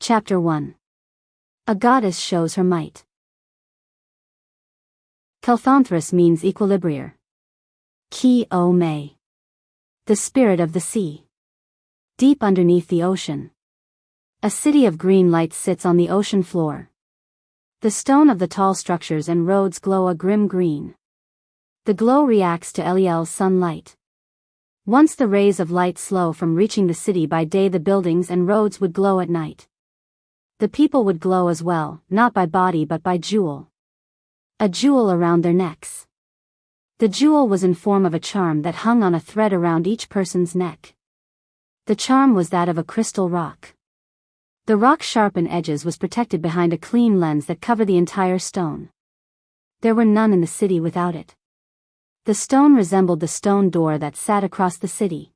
Chapter 1. A goddess shows her might. Kelthonthras means equilibrier. Keeomayh. The spirit of the sea. Deep underneath the ocean. A city of green light sits on the ocean floor. The stone of the tall structures and roads glow a grim green. The glow reacts to Eliel's sunlight. Once the rays of light slow from reaching the city by day, the buildings and roads would glow at night. The people would glow as well, not by body but by jewel. A jewel around their necks. The jewel was in form of a charm that hung on a thread around each person's neck. The charm was that of a crystal rock. The rock's sharpened edges was protected behind a clean lens that covered the entire stone. There were none in the city without it. The stone resembled the stone door that sat across the city.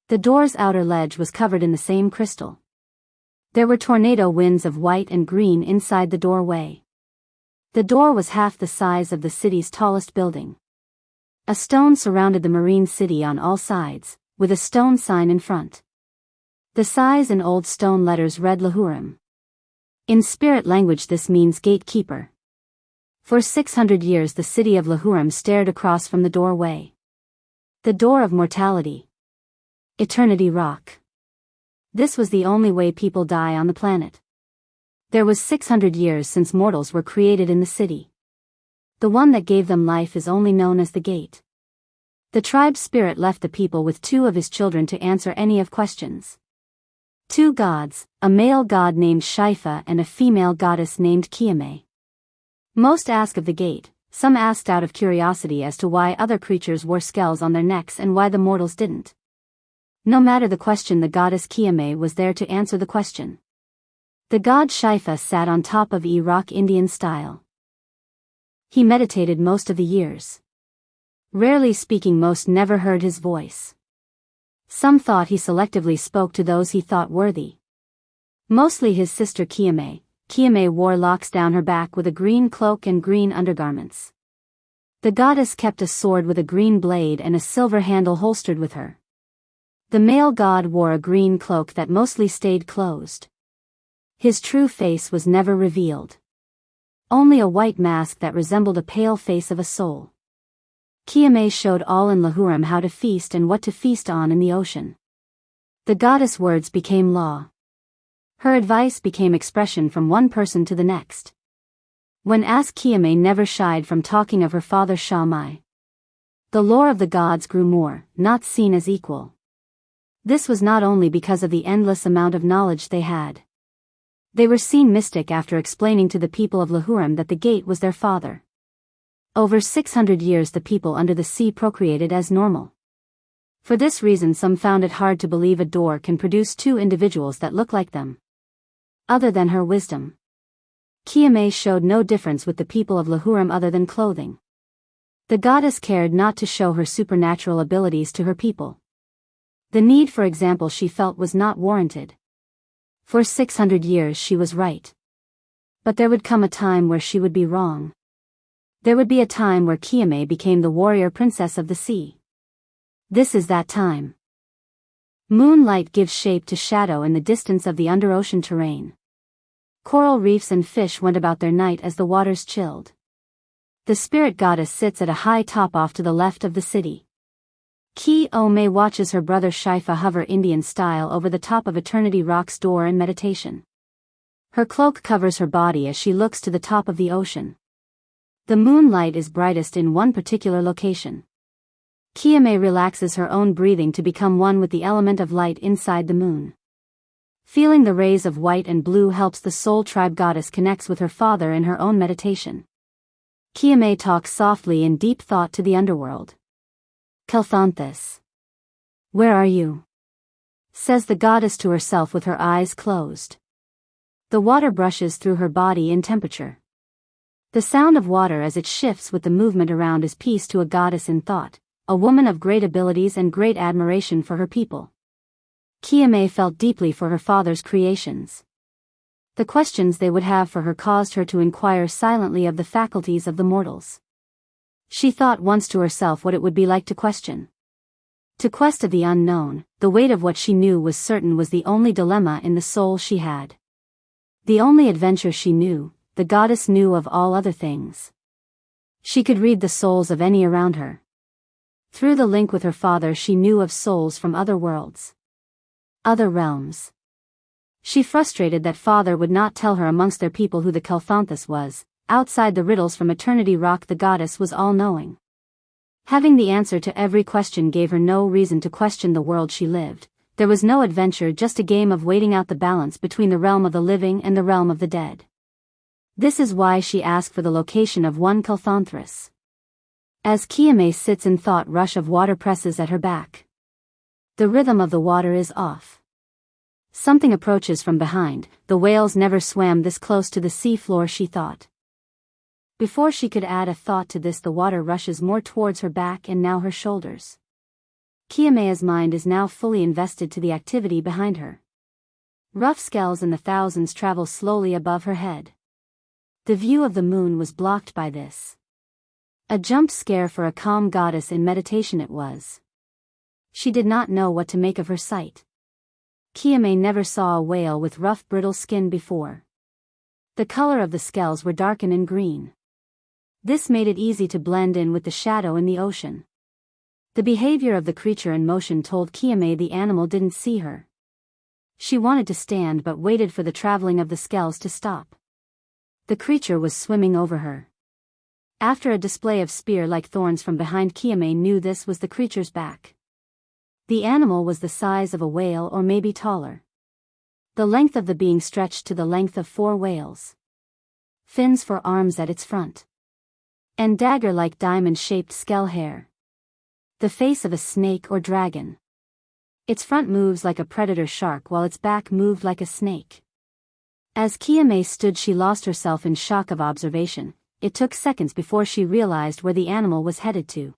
The door's outer ledge was covered in the same crystal. There were tornado winds of white and green inside the doorway. The door was half the size of the city's tallest building. A stone surrounded the marine city on all sides, with a stone sign in front. The size in old stone letters read Lahurim. In spirit language this means gatekeeper. For 600 years the city of Lahurim stared across from the doorway. The door of mortality. Eternity Rock. This was the only way people die on the planet. There was 600 years since mortals were created in the city. The one that gave them life is only known as the gate. The tribe's spirit left the people with 2 of his children to answer any of questions. 2 gods, a male god named Shifa and a female goddess named Keeomayh. Most ask of the gate, some asked out of curiosity as to why other creatures wore scales on their necks and why the mortals didn't. No matter the question, the goddess Keeomayh was there to answer the question. The god Shifa sat on top of a rock Indian style. He meditated most of the years. Rarely speaking, most never heard his voice. Some thought he selectively spoke to those he thought worthy. Mostly his sister Keeomayh. Keeomayh wore locks down her back with a green cloak and green undergarments. The goddess kept a sword with a green blade and a silver handle holstered with her. The male god wore a green cloak that mostly stayed closed. His true face was never revealed. Only a white mask that resembled a pale face of a soul. Keeomayh showed all in Lahurim how to feast and what to feast on in the ocean. The goddess' words became law. Her advice became expression from one person to the next. When asked, Keeomayh never shied from talking of her father Keeomayh. The lore of the gods grew more, not seen as equal. This was not only because of the endless amount of knowledge they had. They were seen mystic after explaining to the people of Lahurim that the gate was their father. Over 600 years the people under the sea procreated as normal. For this reason some found it hard to believe a door can produce 2 individuals that look like them. Other than her wisdom, Keeomayh showed no difference with the people of Lahurim other than clothing. The goddess cared not to show her supernatural abilities to her people. The need, for example, she felt was not warranted. For 600 years she was right. But there would come a time where she would be wrong. There would be a time where Keeomayh became the warrior princess of the sea. This is that time. Moonlight gives shape to shadow in the distance of the under-ocean terrain. Coral reefs and fish went about their night as the waters chilled. The spirit goddess sits at a high top off to the left of the city. Keeomayh watches her brother Shifa hover Indian style over the top of Eternity Rock's door in meditation. Her cloak covers her body as she looks to the top of the ocean. The moonlight is brightest in one particular location. Keeomayh relaxes her own breathing to become one with the element of light inside the moon. Feeling the rays of white and blue helps the soul tribe goddess connects with her father in her own meditation. Keeomayh talks softly in deep thought to the underworld. Kelthonthras. Where are you? Says the goddess to herself with her eyes closed. The water brushes through her body in temperature. The sound of water as it shifts with the movement around is peace to a goddess in thought, a woman of great abilities and great admiration for her people. Keeomayh felt deeply for her father's creations. The questions they would have for her caused her to inquire silently of the faculties of the mortals. She thought once to herself what it would be like to question. To quest of the unknown, the weight of what she knew was certain was the only dilemma in the soul she had. The only adventure she knew, the goddess knew of all other things. She could read the souls of any around her. Through the link with her father she knew of souls from other worlds. Other realms. She frustrated that father would not tell her amongst their people who the Kelthonthus was. Outside the riddles from Eternity Rock, the goddess was all-knowing. Having the answer to every question gave her no reason to question the world she lived. There was no adventure, just a game of waiting out the balance between the realm of the living and the realm of the dead. This is why she asked for the location of one Kelthonthus. As Keeomayh sits in thought, rush of water presses at her back. The rhythm of the water is off. Something approaches from behind. The whales never swam this close to the sea floor, she thought. Before she could add a thought to this, the water rushes more towards her back and now her shoulders. Keeomayh's mind is now fully invested to the activity behind her. Rough skells in the thousands travel slowly above her head. The view of the moon was blocked by this. A jump scare for a calm goddess in meditation it was. She did not know what to make of her sight. Keeomayh never saw a whale with rough brittle skin before. The color of the scales were darken and green. This made it easy to blend in with the shadow in the ocean. The behavior of the creature in motion told Keeomayh the animal didn't see her. She wanted to stand but waited for the traveling of the scales to stop. The creature was swimming over her. After a display of spear-like thorns from behind, Keeomayh knew this was the creature's back. The animal was the size of a whale or maybe taller. The length of the being stretched to the length of 4 whales. Fins for arms at its front. And dagger-like diamond-shaped scale hair. The face of a snake or dragon. Its front moves like a predator shark while its back moved like a snake. As Keeomayh stood, she lost herself in shock of observation. It took seconds before she realized where the animal was headed to.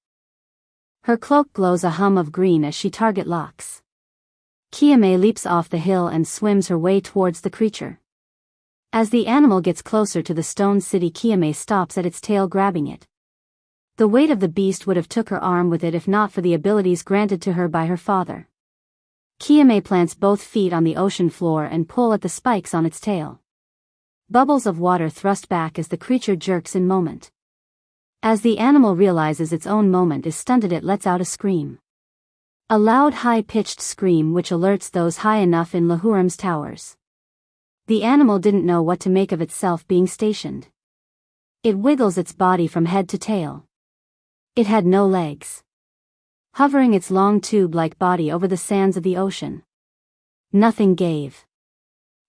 Her cloak glows a hum of green as she target locks. Keeomayh leaps off the hill and swims her way towards the creature. As the animal gets closer to the stone city, Keeomayh stops at its tail, grabbing it. The weight of the beast would have took her arm with it if not for the abilities granted to her by her father. Keeomayh plants both feet on the ocean floor and pull at the spikes on its tail. Bubbles of water thrust back as the creature jerks in moment. As the animal realizes its own moment is stunted, it lets out a scream. A loud, high-pitched scream which alerts those high enough in Lahurim's towers. The animal didn't know what to make of itself being stationed. It wiggles its body from head to tail. It had no legs. Hovering its long tube-like body over the sands of the ocean. Nothing gave.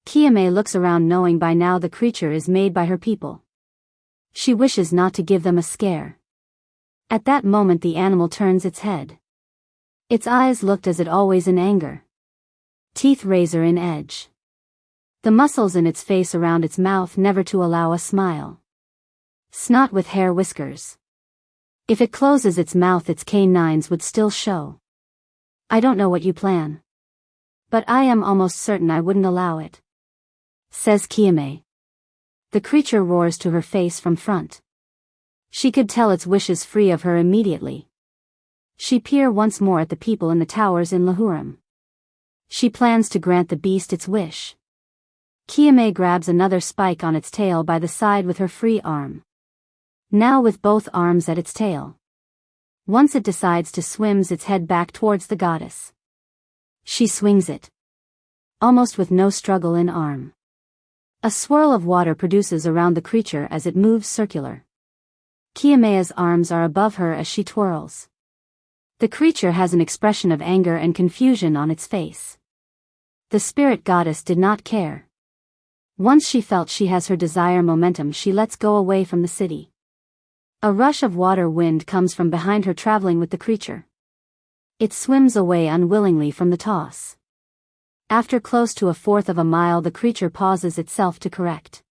Keeomayh looks around, knowing by now the creature is made by her people. She wishes not to give them a scare. At that moment the animal turns its head. Its eyes looked as it always in anger. Teeth razor in edge. The muscles in its face around its mouth never to allow a smile. Snot with hair whiskers. If it closes its mouth its canines would still show. I don't know what you plan. But I am almost certain I wouldn't allow it. Says Keeomayh. The creature roars to her face from front. She could tell its wishes free of her immediately. She peers once more at the people in the towers in Lahurim. She plans to grant the beast its wish. Keeomayh grabs another spike on its tail by the side with her free arm. Now with both arms at its tail. Once it decides to swims its head back towards the goddess. She swings it. Almost with no struggle in arm. A swirl of water produces around the creature as it moves circular. Keeomayh's arms are above her as she twirls. The creature has an expression of anger and confusion on its face. The spirit goddess did not care. Once she felt she has her desire momentum, she lets go away from the city. A rush of water wind comes from behind her, traveling with the creature. It swims away unwillingly from the toss. After close to 1/4 of a mile the creature pauses itself to correct.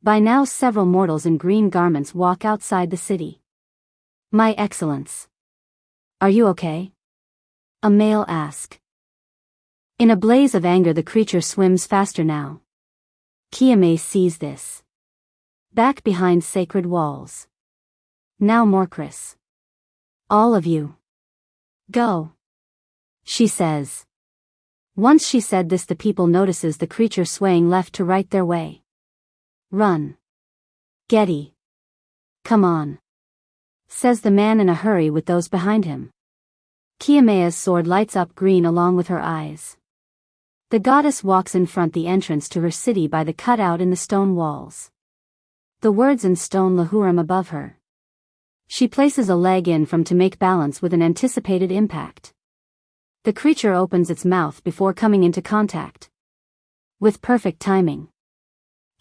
By now several mortals in green garments walk outside the city. My Excellence. Are you okay? A male asks. In a blaze of anger the creature swims faster now. Keeomayh sees this. Back behind sacred walls. Now Morcris. All of you. Go. She says. Once she said this, the people notices the creature swaying left to right their way. Run. Getty. Come on, says the man in a hurry with those behind him. Keeomayh's sword lights up green along with her eyes. The goddess walks in front the entrance to her city by the cutout in the stone walls. The words in stone Lahurim above her. She places a leg in from to make balance with an anticipated impact. The creature opens its mouth before coming into contact. With perfect timing,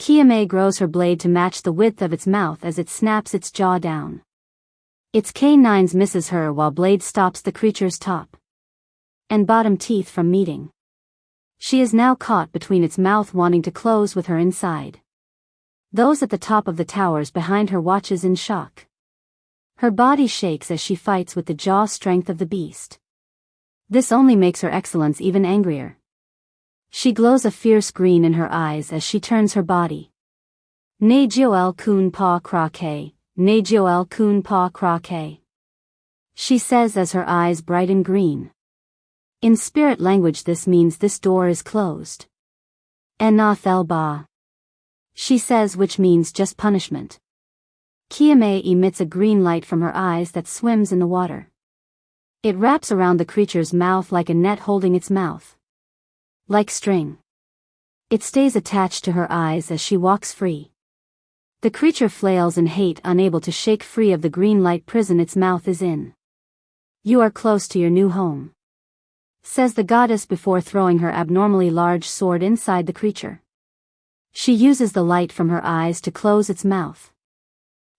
Keeomayh grows her blade to match the width of its mouth as it snaps its jaw down. Its canines misses her while blade stops the creature's top and bottom teeth from meeting. She is now caught between its mouth wanting to close with her inside. Those at the top of the towers behind her watches in shock. Her body shakes as she fights with the jaw strength of the beast. This only makes her excellence even angrier. She glows a fierce green in her eyes as she turns her body. Ne Joel kun pa krake, ne Joel kun pa krake. She says as her eyes brighten green. In spirit language this means this door is closed. Enoth el ba. She says, which means just punishment. Keeomayh emits a green light from her eyes that swims in the water. It wraps around the creature's mouth like a net holding its mouth. Like string. It stays attached to her eyes as she walks free. The creature flails in hate, unable to shake free of the green light prison its mouth is in. You are close to your new home, says the goddess before throwing her abnormally large sword inside the creature. She uses the light from her eyes to close its mouth.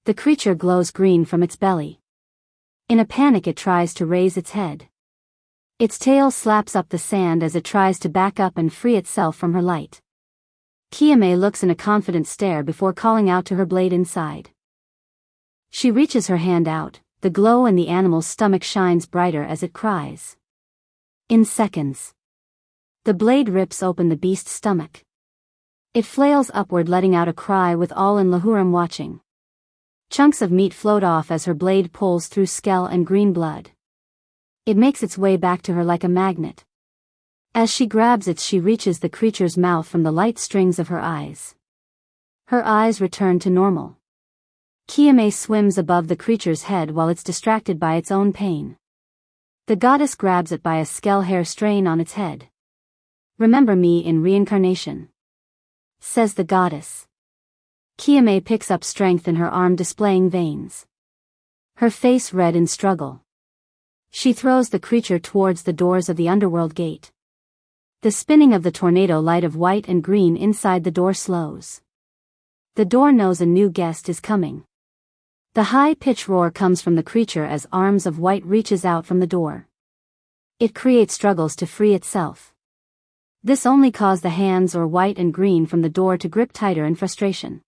The creature glows green from its belly. In a panic it tries to raise its head. Its tail slaps up the sand as it tries to back up and free itself from her light. Keeomayh looks in a confident stare before calling out to her blade inside. She reaches her hand out, the glow in the animal's stomach shines brighter as it cries. In seconds, the blade rips open the beast's stomach. It flails upward, letting out a cry with all in Lahurim watching. Chunks of meat float off as her blade pulls through skell and green blood. It makes its way back to her like a magnet. As she grabs it, she reaches the creature's mouth from the light strings of her eyes. Her eyes return to normal. Keeomayh swims above the creature's head while it's distracted by its own pain. The goddess grabs it by a skell hair strain on its head. Remember me in reincarnation, says the goddess. Keeomayh picks up strength in her arm, displaying veins. Her face red in struggle. She throws the creature towards the doors of the underworld gate. The spinning of the tornado light of white and green inside the door slows. The door knows a new guest is coming. The high-pitched roar comes from the creature as arms of white reaches out from the door. It creates struggles to free itself. This only caused the hands or white and green from the door to grip tighter in frustration.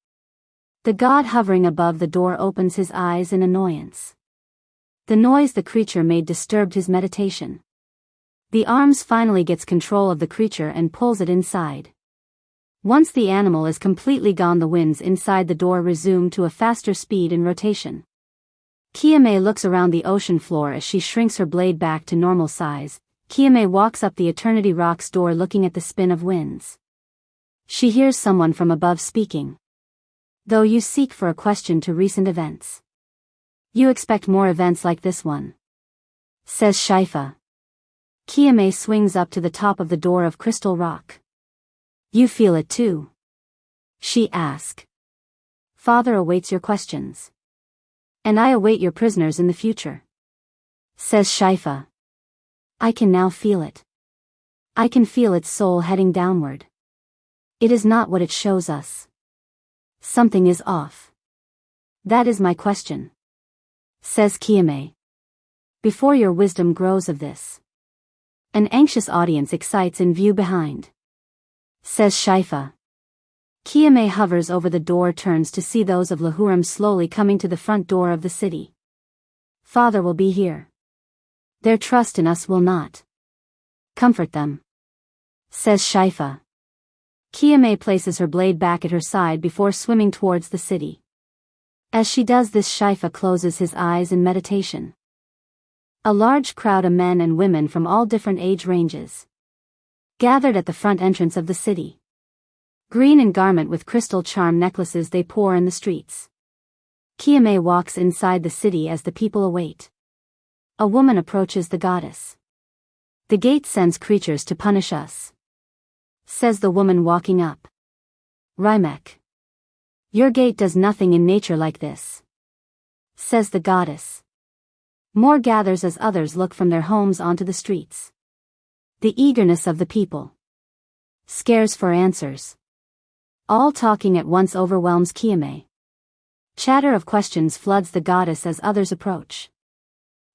The god hovering above the door opens his eyes in annoyance. The noise the creature made disturbed his meditation. The arms finally gets control of the creature and pulls it inside. Once the animal is completely gone, the winds inside the door resume to a faster speed in rotation. Keeomayh looks around the ocean floor as she shrinks her blade back to normal size. Keeomayh walks up the Eternity Rock's door looking at the spin of winds. She hears someone from above speaking. Though you seek for a question to recent events, you expect more events like this one, says Shifa. Keeomayh swings up to the top of the door of crystal rock. You feel it too? She asks. Father awaits your questions. And I await your prisoners in the future, says Shifa. I can now feel it. I can feel its soul heading downward. It is not what it shows us. Something is off. That is my question, says Keeomayh. Before your wisdom grows of this. An anxious audience excites in view behind, says Shifa. Keeomayh hovers over the door, turns to see those of Lahurim slowly coming to the front door of the city. Father will be here. Their trust in us will not comfort them, says Shifa. Keeomayh places her blade back at her side before swimming towards the city. As she does this, Shifa closes his eyes in meditation. A large crowd of men and women from all different age ranges gathered at the front entrance of the city. Green in garment with crystal charm necklaces they pour in the streets. Keeomayh walks inside the city as the people await. A woman approaches the goddess. "The gate sends creatures to punish us," says the woman walking up. "Rhymek. Your gate does nothing in nature like this," says the goddess. More gathers as others look from their homes onto the streets. The eagerness of the people scares for answers. All talking at once overwhelms Keeomayh. Chatter of questions floods the goddess as others approach.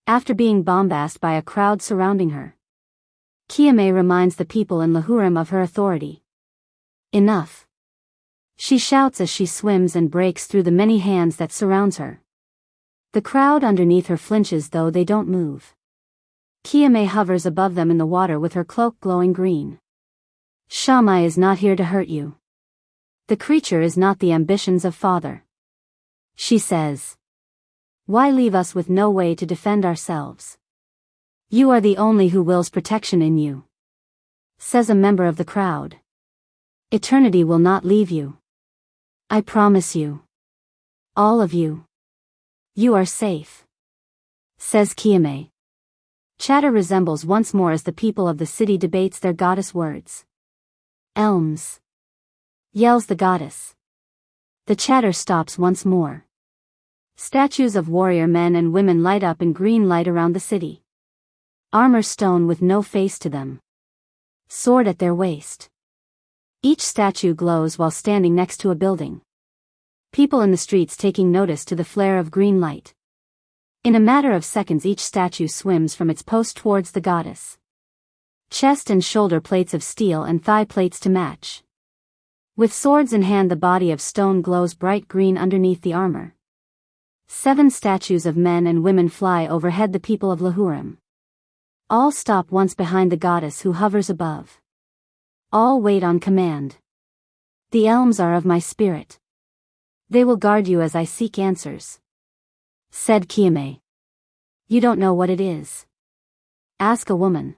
After being bombasted by a crowd surrounding her, Keeomayh reminds the people in Lahurim of her authority. "Enough," she shouts as she swims and breaks through the many hands that surrounds her. The crowd underneath her flinches though they don't move. Keeomayh hovers above them in the water with her cloak glowing green. "Shammai is not here to hurt you. The creature is not the ambitions of Father," she says. "Why leave us with no way to defend ourselves? You are the only who wills protection in you," says a member of the crowd. "Eternity will not leave you. I promise you. All of you. You are safe," says Keeomayh. Chatter resembles once more as the people of the city debates their goddess words. "Elms," yells the goddess. The chatter stops once more. Statues of warrior men and women light up in green light around the city. Armor stone with no face to them. Sword at their waist. Each statue glows while standing next to a building. People in the streets taking notice to the flare of green light. In a matter of seconds each statue swims from its post towards the goddess. Chest and shoulder plates of steel and thigh plates to match. With swords in hand the body of stone glows bright green underneath the armor. 7 statues of men and women fly overhead the people of Lahurim. All stop once behind the goddess who hovers above. All wait on command. "The elms are of my spirit. They will guard you as I seek answers," said Keeomayh. "You don't know what it is. Ask a woman."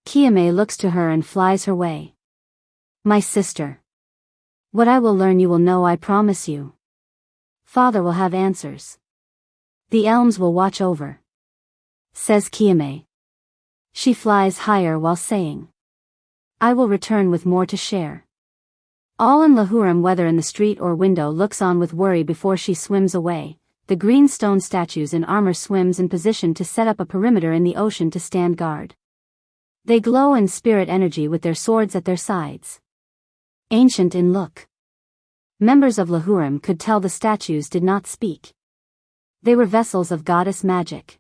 Keeomayh looks to her and flies her way. "My sister. What I will learn you will know, I promise you. Father will have answers. The elms will watch over," says Keeomayh. She flies higher while saying, "I will return with more to share." All in Lahurim, whether in the street or window, looks on with worry before she swims away. The green stone statues in armor swims in position to set up a perimeter in the ocean to stand guard. They glow in spirit energy with their swords at their sides. Ancient in look. Members of Lahurim could tell the statues did not speak. They were vessels of goddess magic.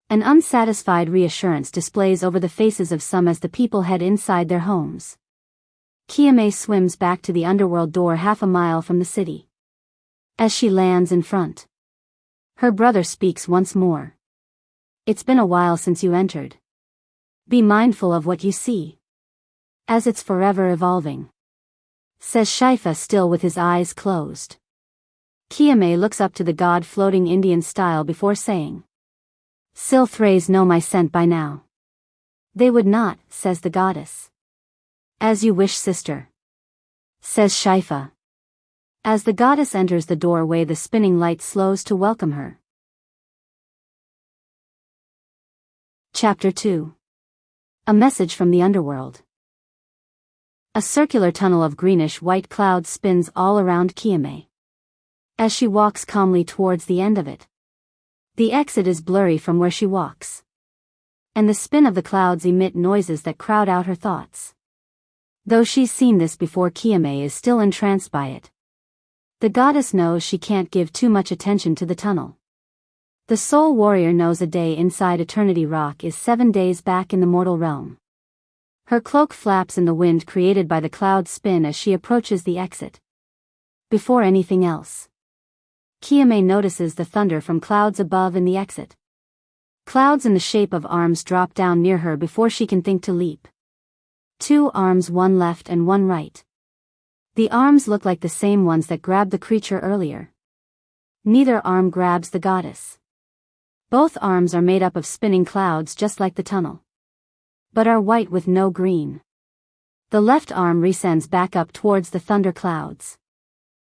An unsatisfied reassurance displays over the faces of some as the people head inside their homes. Keeomayh swims back to the underworld door half a mile from the city. As she lands in front, her brother speaks once more. "It's been a while since you entered. Be mindful of what you see, as it's forever evolving," says Shaifa, still with his eyes closed. Keeomayh looks up to the god floating Indian style before saying, "Silthrays know my scent by now." "They would not," says the goddess. "As you wish, sister," says Shaifa. As the goddess enters the doorway, the spinning light slows to welcome her. Chapter 2. A message from the underworld. A circular tunnel of greenish-white clouds spins all around Keeomayh. As she walks calmly towards the end of it, the exit is blurry from where she walks, and the spin of the clouds emit noises that crowd out her thoughts. Though she's seen this before, Keeomayh is still entranced by it. The goddess knows she can't give too much attention to the tunnel. The soul warrior knows a day inside Eternity Rock is 7 days back in the mortal realm. Her cloak flaps in the wind created by the cloud spin as she approaches the exit. Before anything else, Keeomayh notices the thunder from clouds above in the exit. Clouds in the shape of arms drop down near her before she can think to leap. 2 arms, one left and one right. The arms look like the same ones that grabbed the creature earlier. Neither arm grabs the goddess. Both arms are made up of spinning clouds just like the tunnel. but are white with no green. The left arm resends back up towards the thunder clouds.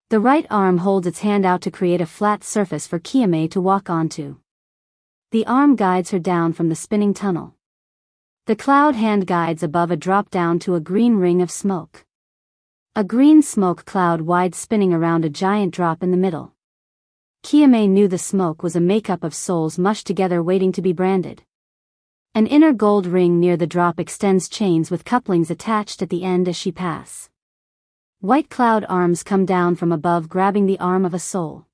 The right arm holds its hand out to create a flat surface for Keeomayh to walk onto. The arm guides her down from the spinning tunnel. The cloud hand guides above a drop down to a green ring of smoke. A green smoke cloud wide spinning around a giant drop in the middle. Keeomayh knew the smoke was a makeup of souls mushed together waiting to be branded. An inner gold ring near the drop extends chains with couplings attached at the end as she pass. White cloud arms come down from above grabbing the arm of a soul.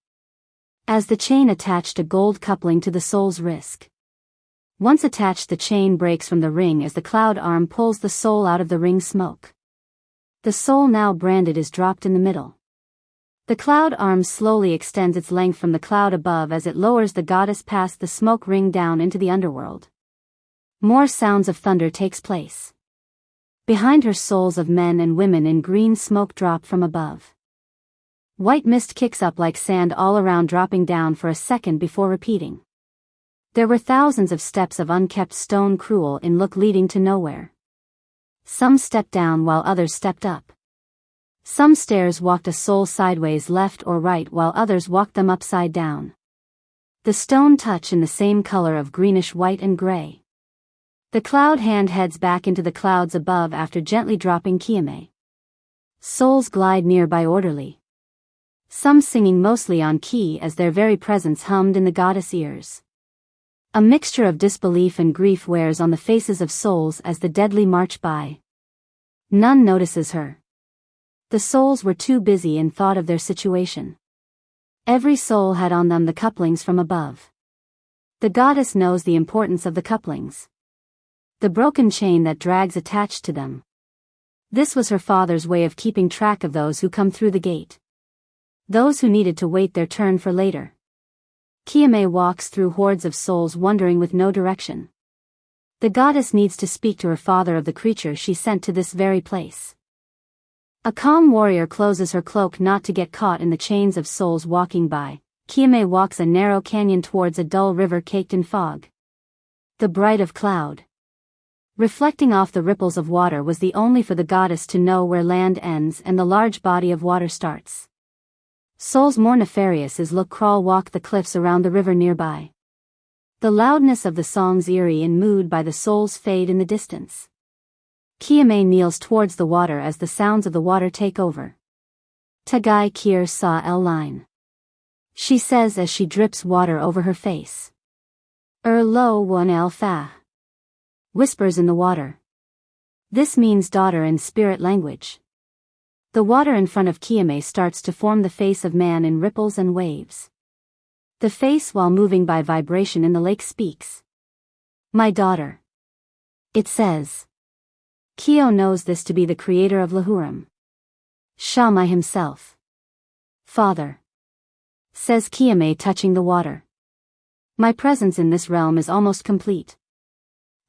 As the chain attached a gold coupling to the soul's wrist. Once attached, the chain breaks from the ring as the cloud arm pulls the soul out of the ring smoke. The soul now branded is dropped in the middle. The cloud arm slowly extends its length from the cloud above as it lowers the goddess past the smoke ring down into the underworld. More sounds of thunder takes place. Behind her, souls of men and women in green smoke drop from above. White mist kicks up like sand all around, dropping down for a second before repeating. There were thousands of steps of unkept stone, cruel in look, leading to nowhere. Some stepped down while others stepped up. Some stairs walked a soul sideways left or right while others walked them upside down. The stone touch in the same color of greenish white and gray. The cloud hand heads back into the clouds above after gently dropping Keeomayh. Souls glide nearby orderly. Some singing mostly on key as their very presence hummed in the goddess' ears. A mixture of disbelief and grief wears on the faces of souls as the deadly march by. None notices her. The souls were too busy in thought of their situation. Every soul had on them the couplings from above. The goddess knows the importance of the couplings. The broken chain that drags attached to them. This was her father's way of keeping track of those who come through the gate. Those who needed to wait their turn for later. Keeomayh walks through hordes of souls wandering with no direction. The goddess needs to speak to her father of the creature she sent to this very place. A calm warrior closes her cloak not to get caught in the chains of souls walking by. Keeomayh walks a narrow canyon towards a dull river caked in fog. The bright of cloud. Reflecting off the ripples of water was the only for the goddess to know where land ends and the large body of water starts. Souls more nefarious as look crawl walk the cliffs around the river nearby. The loudness of the songs eerie in mood by the souls fade in the distance. Keeomayh kneels towards the water as the sounds of the water take over. Tagai Kier Sa El Line. She says as she drips water over her face. Lo One El Fa. Whispers in the water. This means daughter in spirit language. The water in front of Keeomayh starts to form the face of man in ripples and waves. The face, while moving by vibration in the lake, speaks. My daughter. It says. Keeomayh knows this to be the creator of Lahurim. Shammai himself. Father. Says Keeomayh, touching the water. My presence in this realm is almost complete.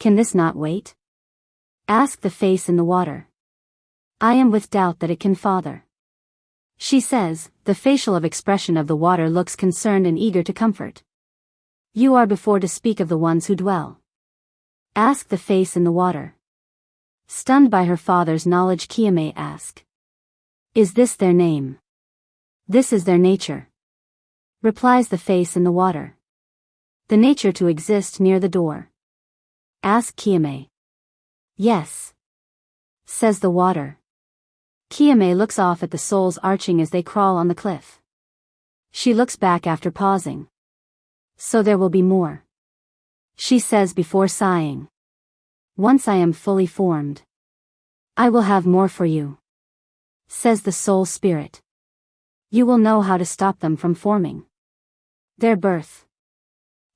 Can this not wait? Ask the face in the water. I am with doubt that it can, Father. She says, the facial of expression of the water looks concerned and eager to comfort. You are before to speak of the ones who dwell. Ask the face in the water. Stunned by her father's knowledge, Keeomayh ask. Is this their name? This is their nature. Replies the face in the water. The nature to exist near the door. Ask Keeomayh. Yes. Says the water. Keeomayh looks off at the souls arching as they crawl on the cliff. She looks back after pausing. So there will be more. She says before sighing. Once I am fully formed. I will have more for you. Says the soul spirit. You will know how to stop them from forming. Their birth.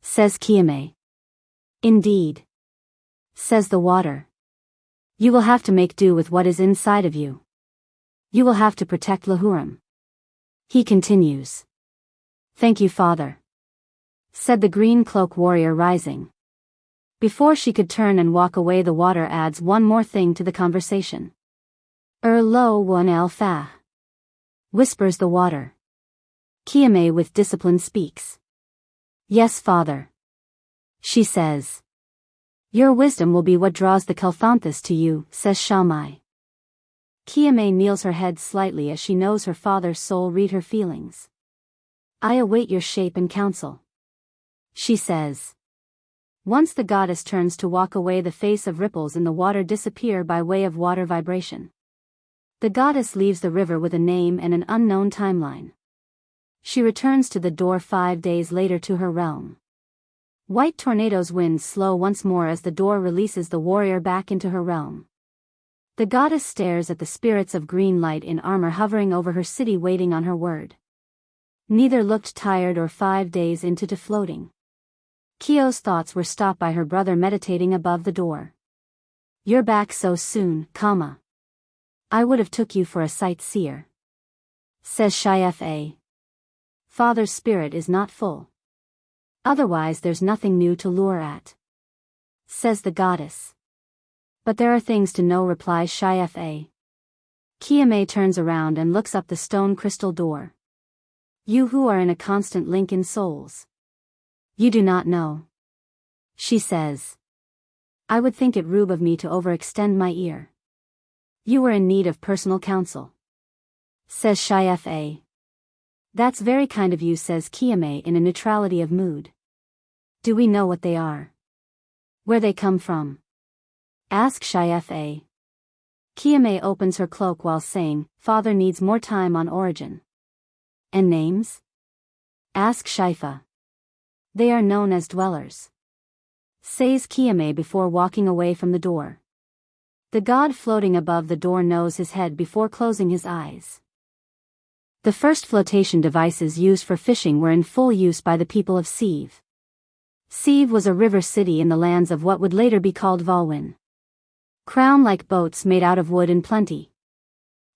Says Keeomayh. Indeed. Says the water. You will have to make do with what is inside of you. You will have to protect Lahurim. He continues. Thank you, Father. Said the green cloak warrior, rising. Before she could turn and walk away, the water adds one more thing to the conversation. Lo One El Fa. Whispers the water. Keeomayh with discipline speaks. Yes, Father. She says. Your wisdom will be what draws the Kelfanthus to you, says Keeomayh. Keeomayh kneels her head slightly as she knows her father's soul read her feelings. I await your shape and counsel, she says. Once the goddess turns to walk away, the face of ripples in the water disappear by way of water vibration. The goddess leaves the river with a name and an unknown timeline. She returns to the door 5 days later to her realm. White tornadoes winds slow once more as the door releases the warrior back into her realm. The goddess stares at the spirits of green light in armor hovering over her city waiting on her word. Neither looked tired or 5 days into floating. Keo's thoughts were stopped by her brother meditating above the door. You're back so soon, comma. I would have took you for a sightseer, says Keeomayh. Father's spirit is not full. Otherwise there's nothing new to lure at, says the goddess. But there are things to know, replies Keeomayh. Keeomayh turns around and looks up the stone crystal door. You who are in a constant link in souls. You do not know, she says. I would think it rude of me to overextend my ear. You were in need of personal counsel, says Keeomayh. That's very kind of you, says Keeomayh in a neutrality of mood. Do we know what they are? Where they come from? Asks Keeomayh. Keeomayh opens her cloak while saying, Father needs more time on origin. And names? Asks Keeomayh. They are known as dwellers, says Keeomayh before walking away from the door. The god floating above the door knows his head before closing his eyes. The first flotation devices used for fishing were in full use by the people of Sieve. Sieve was a river city in the lands of what would later be called Volwyn. Crown-like boats made out of wood in plenty.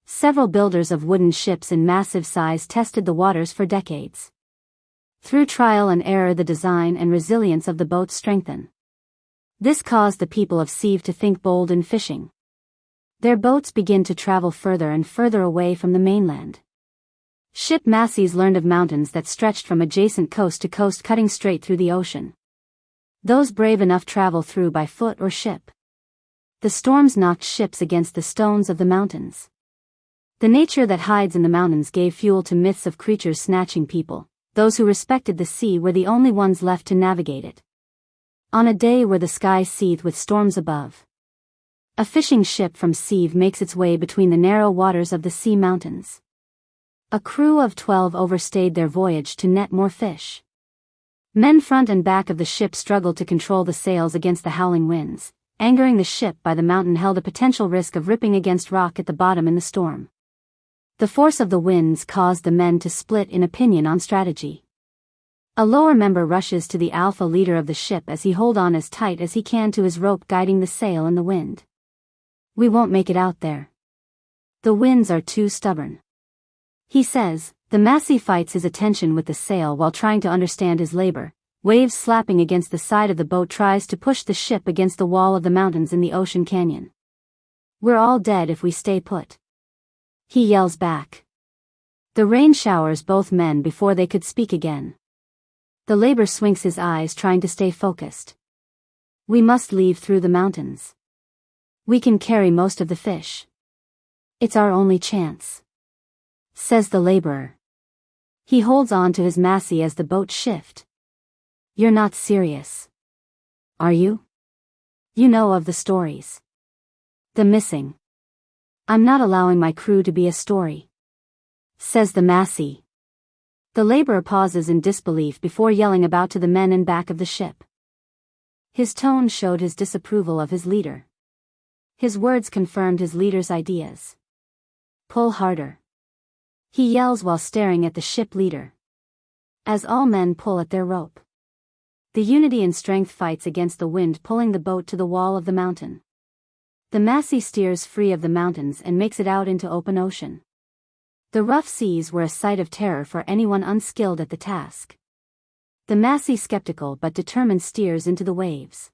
Several builders of wooden ships in massive size tested the waters for decades. Through trial and error the design and resilience of the boats strengthen. This caused the people of Sieve to think bold in fishing. Their boats begin to travel further and further away from the mainland. Ship massees learned of mountains that stretched from adjacent coast to coast, cutting straight through the ocean. Those brave enough travel through by foot or ship. The storms knocked ships against the stones of the mountains. The nature that hides in the mountains gave fuel to myths of creatures snatching people. Those who respected the sea were the only ones left to navigate it. On a day where the sky seethed with storms above, a fishing ship from Sieve makes its way between the narrow waters of the sea mountains. A crew of 12 overstayed their voyage to net more fish. Men front and back of the ship struggled to control the sails against the howling winds. Angering the ship by the mountain held a potential risk of ripping against rock at the bottom in the storm. The force of the winds caused the men to split in opinion on strategy. A lower member rushes to the alpha leader of the ship as he holds on as tight as he can to his rope guiding the sail in the wind. We won't make it out there. The winds are too stubborn, he says. The massey fights his attention with the sail while trying to understand his labor. Waves slapping against the side of the boat tries to push the ship against the wall of the mountains in the ocean canyon. We're all dead if we stay put, he yells back. The rain showers both men before they could speak again. The labor swinks his eyes trying to stay focused. We must leave through the mountains. We can carry most of the fish. It's our only chance, says the laborer. He holds on to his massey as the boat shifts. You're not serious, are you? You know of the stories. The missing. I'm not allowing my crew to be a story, says the massey. The laborer pauses in disbelief before yelling about to the men in back of the ship. His tone showed his disapproval of his leader. His words confirmed his leader's ideas. Pull harder, he yells while staring at the ship leader. As all men pull at their rope, the unity and strength fights against the wind, pulling the boat to the wall of the mountain. The massey steers free of the mountains and makes it out into open ocean. The rough seas were a sight of terror for anyone unskilled at the task. The massey, skeptical but determined, steers into the waves.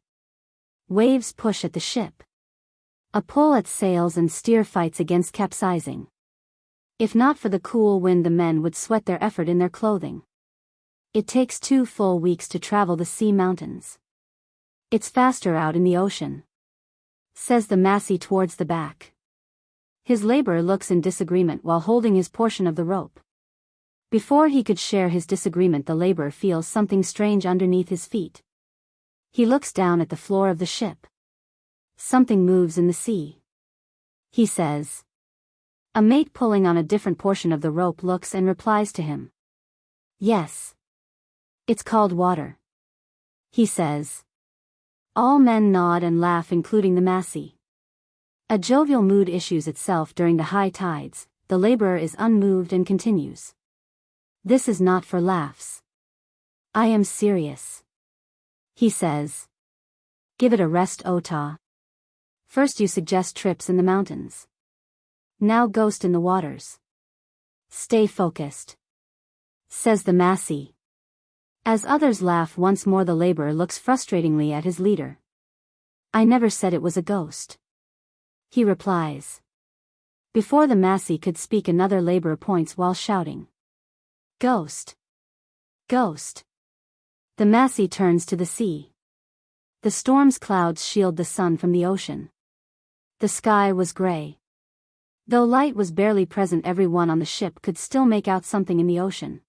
Waves push at the ship. A pull at sails and steer fights against capsizing. If not for the cool wind, the men would sweat their effort in their clothing. It takes 2 full weeks to travel the sea mountains. It's faster out in the ocean, says the Massey towards the back. His laborer looks in disagreement while holding his portion of the rope. Before he could share his disagreement, the laborer feels something strange underneath his feet. He looks down at the floor of the ship. Something moves in the sea, he says. A mate pulling on a different portion of the rope looks and replies to him. Yes. It's called water, he says. All men nod and laugh, including the Massey. A jovial mood issues itself during the high tides. The laborer is unmoved and continues. This is not for laughs. I am serious, he says. Give it a rest, Ota. First you suggest trips in the mountains. Now ghost in the waters. Stay focused, says the Massey. As others laugh once more, the laborer looks frustratingly at his leader. I never said it was a ghost, he replies. Before the Massey could speak, another laborer points while shouting. Ghost! Ghost! The Massey turns to the sea. The storm's clouds shield the sun from the ocean. The sky was gray. Though light was barely present, everyone on the ship could still make out something in the ocean.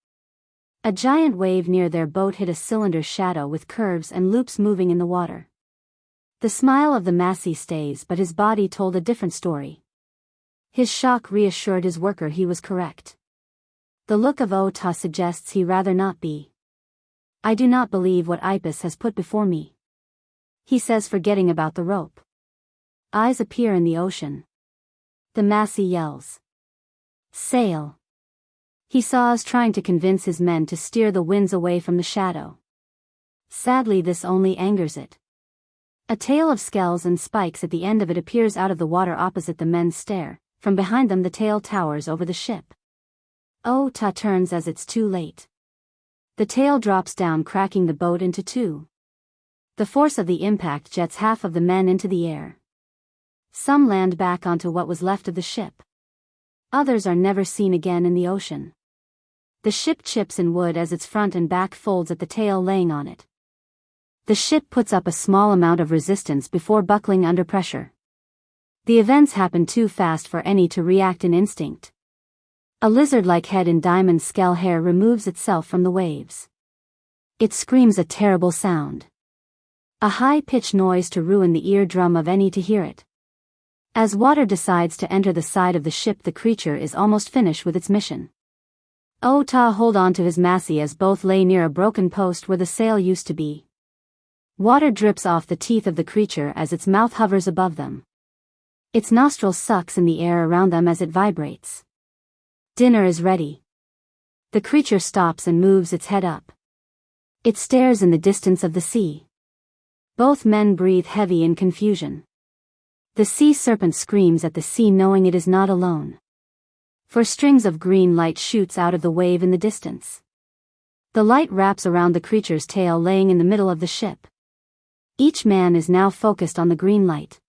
A giant wave near their boat hit a cylinder shadow with curves and loops moving in the water. The smile of the Massey stays, but his body told a different story. His shock reassured his worker he was correct. The look of Ota suggests he rather not be. I do not believe what Ipis has put before me, he says, forgetting about the rope. Eyes appear in the ocean. The Massey yells. Sail! He saws trying to convince his men to steer the winds away from the shadow. Sadly, this only angers it. A tail of scales and spikes at the end of it appears out of the water opposite the men's stare. From behind them the tail towers over the ship. Ota turns as it's too late. The tail drops down, cracking the boat into two. The force of the impact jets half of the men into the air. Some land back onto what was left of the ship. Others are never seen again in the ocean. The ship chips in wood as its front and back folds at the tail laying on it. The ship puts up a small amount of resistance before buckling under pressure. The events happen too fast for any to react in instinct. A lizard-like head in diamond scale hair removes itself from the waves. It screams a terrible sound. A high-pitched noise to ruin the eardrum of any to hear it. As water decides to enter the side of the ship, the creature is almost finished with its mission. Ota hold on to his Massey as both lay near a broken post where the sail used to be. Water drips off the teeth of the creature as its mouth hovers above them. Its nostril sucks in the air around them as it vibrates. Dinner is ready. The creature stops and moves its head up. It stares in the distance of the sea. Both men breathe heavy in confusion. The sea serpent screams at the sea, knowing it is not alone. For strings of green light shoots out of the wave in the distance. The light wraps around the creature's tail laying in the middle of the ship. Each man is now focused on the green light.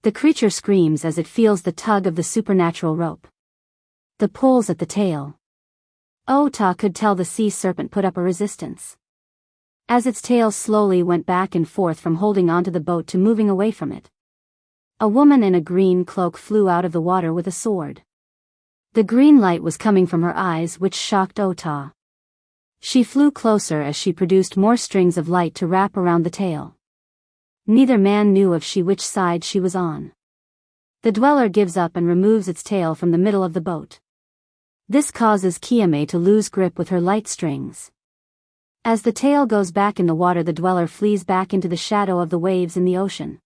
The creature screams as it feels the tug of the supernatural rope. The pulls at the tail. Ota could tell the sea serpent put up a resistance. As its tail slowly went back and forth from holding onto the boat to moving away from it. A woman in a green cloak flew out of the water with a sword. The green light was coming from her eyes, which shocked Ota. She flew closer as she produced more strings of light to wrap around the tail. Neither man knew of which side she was on. The dweller gives up and removes its tail from the middle of the boat. This causes Keeomayh to lose grip with her light strings. As the tail goes back in the water, the dweller flees back into the shadow of the waves in the ocean.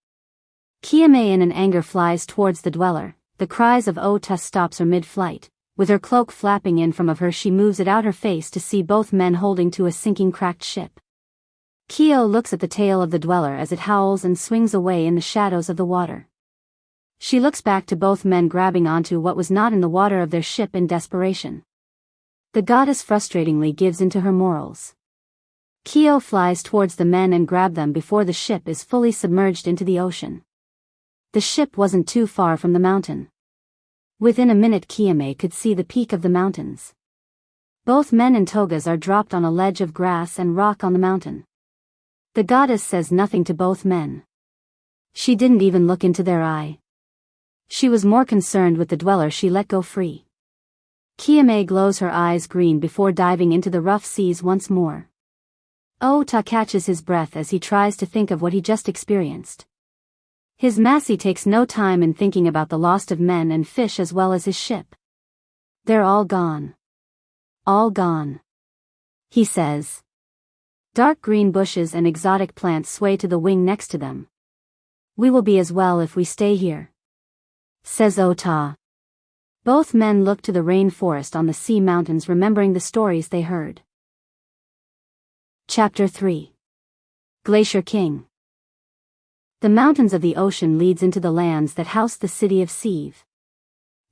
Keeomayh in an anger flies towards the dweller. The cries of Ota stops her mid-flight. With her cloak flapping in from of her, she moves it out her face to see both men holding to a sinking cracked ship. Keeomayh looks at the tail of the dweller as it howls and swings away in the shadows of the water. She looks back to both men grabbing onto what was not in the water of their ship in desperation. The goddess frustratingly gives into her morals. Keeomayh flies towards the men and grabs them before the ship is fully submerged into the ocean. The ship wasn't too far from the mountain. Within a minute Keeomayh could see the peak of the mountains. Both men in togas are dropped on a ledge of grass and rock on the mountain. The goddess says nothing to both men. She didn't even look into their eye. She was more concerned with the dweller she let go free. Keeomayh glows her eyes green before diving into the rough seas once more. Ota catches his breath as he tries to think of what he just experienced. His Massey takes no time in thinking about the loss of men and fish as well as his ship. They're all gone. All gone, he says. Dark green bushes and exotic plants sway to the wing next to them. We will be as well if we stay here, says Ota. Both men look to the rainforest on the sea mountains, remembering the stories they heard. Chapter 3. Glacier King. The mountains of the ocean leads into the lands that house the city of Sieve.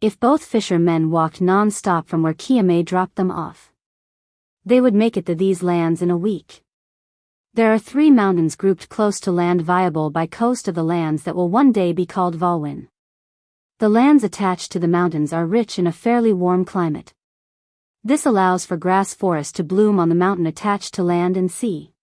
If both fishermen walked non-stop from where Keeomayh dropped them off, they would make it to these lands in a week. There are 3 mountains grouped close to land viable by coast of the lands that will one day be called Volwyn. The lands attached to the mountains are rich in a fairly warm climate. This allows for grass forest to bloom on the mountain attached to land and sea.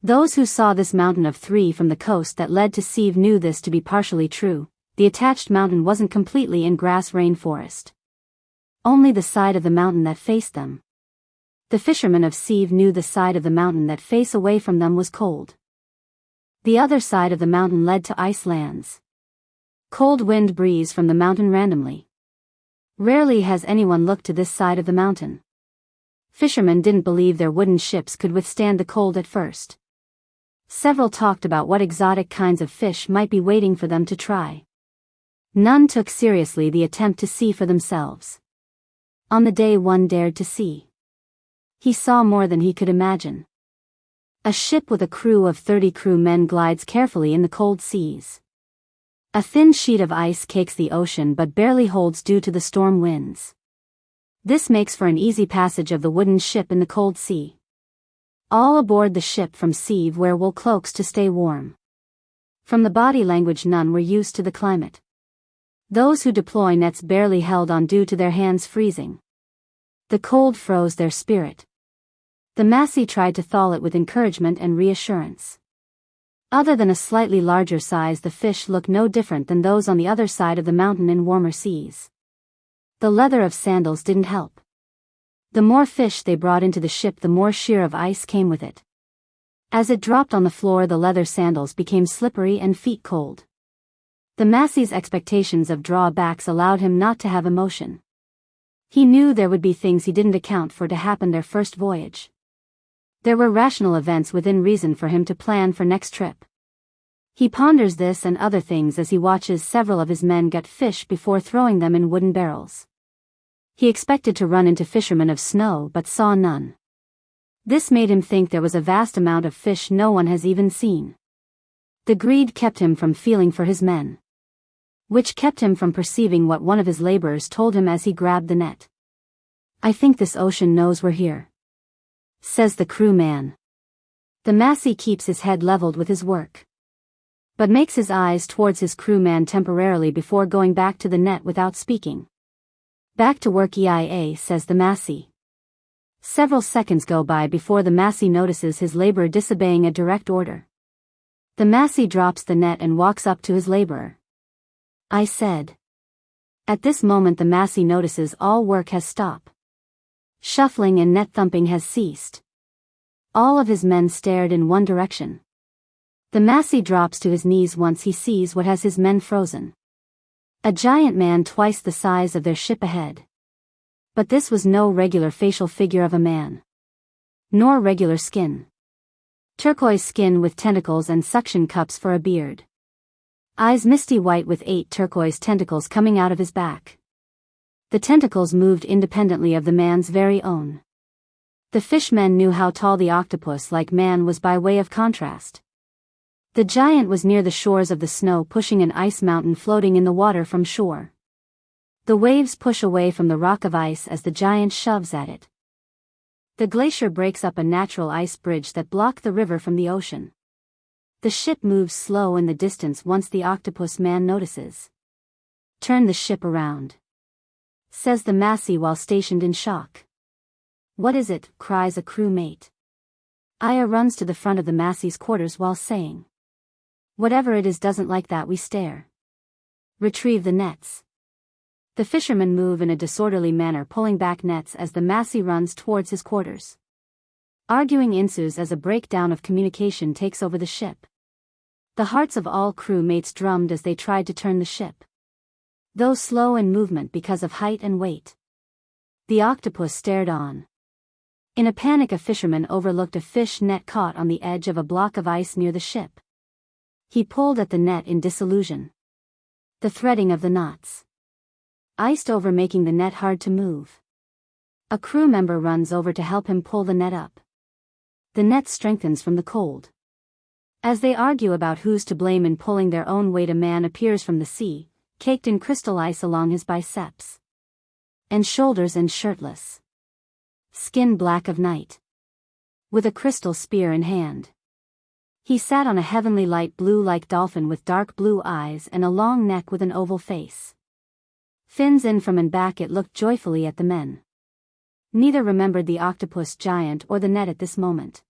Those who saw this mountain of 3 from the coast that led to Sieve knew this to be partially true. The attached mountain wasn't completely in grass rainforest. Only the side of the mountain that faced them. The fishermen of Sieve knew the side of the mountain that faced away from them was cold. The other side of the mountain led to ice lands. Cold wind breeze from the mountain randomly. Rarely has anyone looked to this side of the mountain. Fishermen didn't believe their wooden ships could withstand the cold at first. Several talked about what exotic kinds of fish might be waiting for them to try. None took seriously the attempt to see for themselves. On the day one dared to see, he saw more than he could imagine. A ship with a crew of 30 crewmen glides carefully in the cold seas. A thin sheet of ice cakes the ocean but barely holds due to the storm winds. This makes for an easy passage of the wooden ship in the cold sea. All aboard the ship from Sieve wear wool cloaks to stay warm. From the body language, none were used to the climate. Those who deploy nets barely held on due to their hands freezing. The cold froze their spirit. The Massey tried to thaw it with encouragement and reassurance. Other than a slightly larger size, the fish look no different than those on the other side of the mountain in warmer seas. The leather of sandals didn't help. The more fish they brought into the ship, the more shear of ice came with it. As it dropped on the floor, the leather sandals became slippery and feet cold. The Massey's expectations of drawbacks allowed him not to have emotion. He knew there would be things he didn't account for to happen their first voyage. There were rational events within reason for him to plan for next trip. He ponders this and other things as he watches several of his men gut fish before throwing them in wooden barrels. He expected to run into fishermen of snow but saw none. This made him think there was a vast amount of fish no one has even seen. The greed kept him from feeling for his men, which kept him from perceiving what one of his laborers told him as he grabbed the net. "I think this ocean knows we're here," says the crewman. The Massey keeps his head leveled with his work, but makes his eyes towards his crewman temporarily before going back to the net without speaking. "Back to work, EIA," says the Massey. Several seconds go by before the Massey notices his laborer disobeying a direct order. The Massey drops the net and walks up to his laborer. "I said." At this moment the Massey notices all work has stopped. Shuffling and net thumping has ceased. All of his men stared in one direction. The Massey drops to his knees once he sees what has his men frozen. A giant man twice the size of their ship ahead. But this was no regular facial figure of a man. Nor regular skin. Turquoise skin with tentacles and suction cups for a beard. Eyes misty white with 8 turquoise tentacles coming out of his back. The tentacles moved independently of the man's very own. The fishmen knew how tall the octopus-like man was by way of contrast. The giant was near the shores of the snow, pushing an ice mountain floating in the water from shore. The waves push away from the rock of ice as the giant shoves at it. The glacier breaks up a natural ice bridge that blocked the river from the ocean. The ship moves slow in the distance once the octopus man notices. "Turn the ship around," says the Massey while stationed in shock. "What is it?" cries a crewmate. Aya runs to the front of the Massey's quarters while saying, "Whatever it is doesn't like that we stare. Retrieve the nets." The fishermen move in a disorderly manner, pulling back nets as the Massey runs towards his quarters. Arguing ensues as a breakdown of communication takes over the ship. The hearts of all crew mates drummed as they tried to turn the ship, though slow in movement because of height and weight. The octopus stared on. In a panic, a fisherman overlooked a fish net caught on the edge of a block of ice near the ship. He pulled at the net in disillusion. The threading of the knots iced over, making the net hard to move. A crew member runs over to help him pull the net up. The net strengthens from the cold. As they argue about who's to blame in pulling their own weight, a man appears from the sea, caked in crystal ice along his biceps and shoulders and shirtless, skin black of night, with a crystal spear in hand. He sat on a heavenly light blue like dolphin with dark blue eyes and a long neck with an oval face. Fins in from and back, it looked joyfully at the men. Neither remembered the octopus giant or the net at this moment.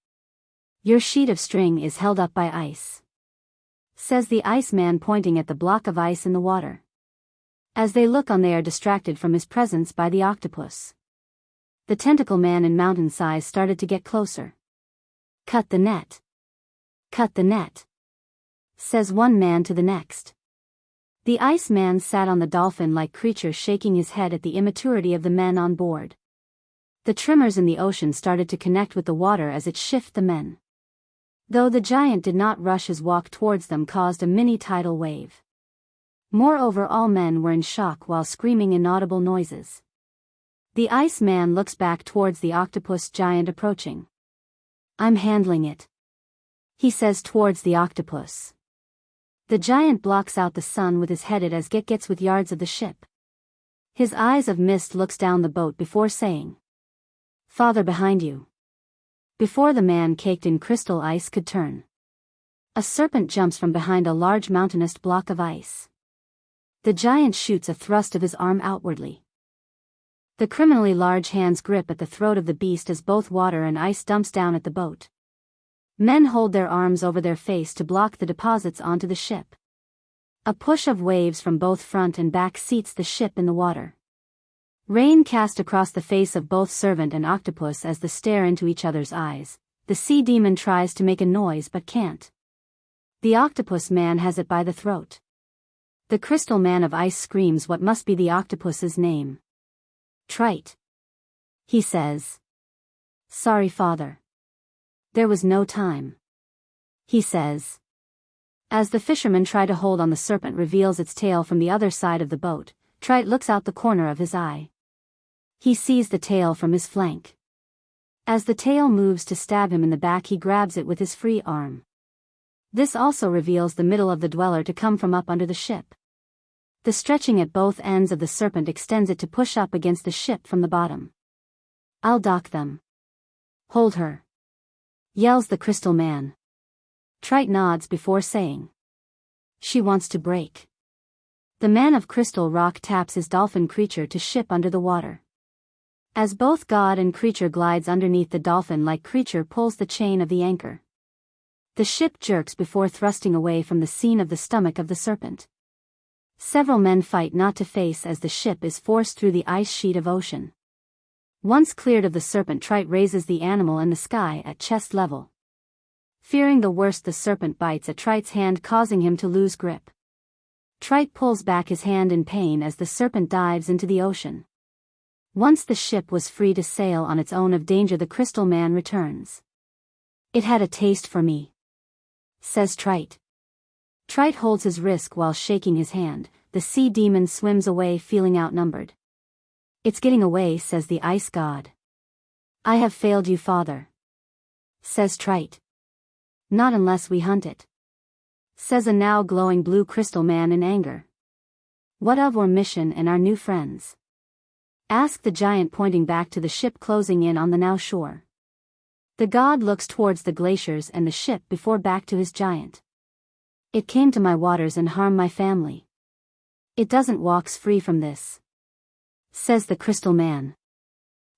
"Your sheet of string is held up by ice," says the Iceman, pointing at the block of ice in the water. As they look on, they are distracted from his presence by the octopus. The tentacle man in mountain size started to get closer. "Cut the net. Cut the net," says one man to the next. The Iceman sat on the dolphin-like creature, shaking his head at the immaturity of the men on board. The tremors in the ocean started to connect with the water as it shifted the men. Though the giant did not rush, his walk towards them caused a mini tidal wave. Moreover, all men were in shock while screaming inaudible noises. The Iceman looks back towards the octopus giant approaching. "I'm handling it," he says towards the octopus. The giant blocks out the sun with his head as gets with yards of the ship. His eyes of mist looks down the boat before saying, "Father, behind you." Before the man caked in crystal ice could turn, a serpent jumps from behind a large mountainous block of ice. The giant shoots a thrust of his arm outwardly. The criminally large hands grip at the throat of the beast as both water and ice dumps down at the boat. Men hold their arms over their face to block the deposits onto the ship. A push of waves from both front and back seats the ship in the water. Rain cast across the face of both servant and octopus as they stare into each other's eyes. The sea demon tries to make a noise but can't. The octopus man has it by the throat. The crystal man of ice screams what must be the octopus's name. "Trite," he says. "Sorry, father. There was no time," he says. As the fishermen try to hold on, the serpent reveals its tail from the other side of the boat. Trite looks out the corner of his eye. He sees the tail from his flank. As the tail moves to stab him in the back, he grabs it with his free arm. This also reveals the middle of the dweller to come from up under the ship. The stretching at both ends of the serpent extends it to push up against the ship from the bottom. "I'll dock them." "Hold her," yells the crystal man. Trite nods before saying, "She wants to break." The man of crystal rock taps his dolphin creature to ship under the water. As both god and creature glides underneath, the dolphin-like creature pulls the chain of the anchor. The ship jerks before thrusting away from the scene of the stomach of the serpent. Several men fight not to face as the ship is forced through the ice sheet of ocean. Once cleared of the serpent, Trite raises the animal in the sky at chest level. Fearing the worst, the serpent bites at Trite's hand, causing him to lose grip. Trite pulls back his hand in pain as the serpent dives into the ocean. Once the ship was free to sail on its own of danger, the crystal man returns. "It had a taste for me," says Trite. Trite holds his wrist while shaking his hand. The sea demon swims away, feeling outnumbered. "It's getting away," says the ice god. "I have failed you, father," says Trite. "Not unless we hunt it," says a now glowing blue crystal man in anger. "What of our mission and our new friends?" asked the giant, pointing back to the ship closing in on the now shore. The god looks towards the glaciers and the ship before back to his giant. "It came to my waters and harmed my family. It doesn't walks free from this," says the crystal man.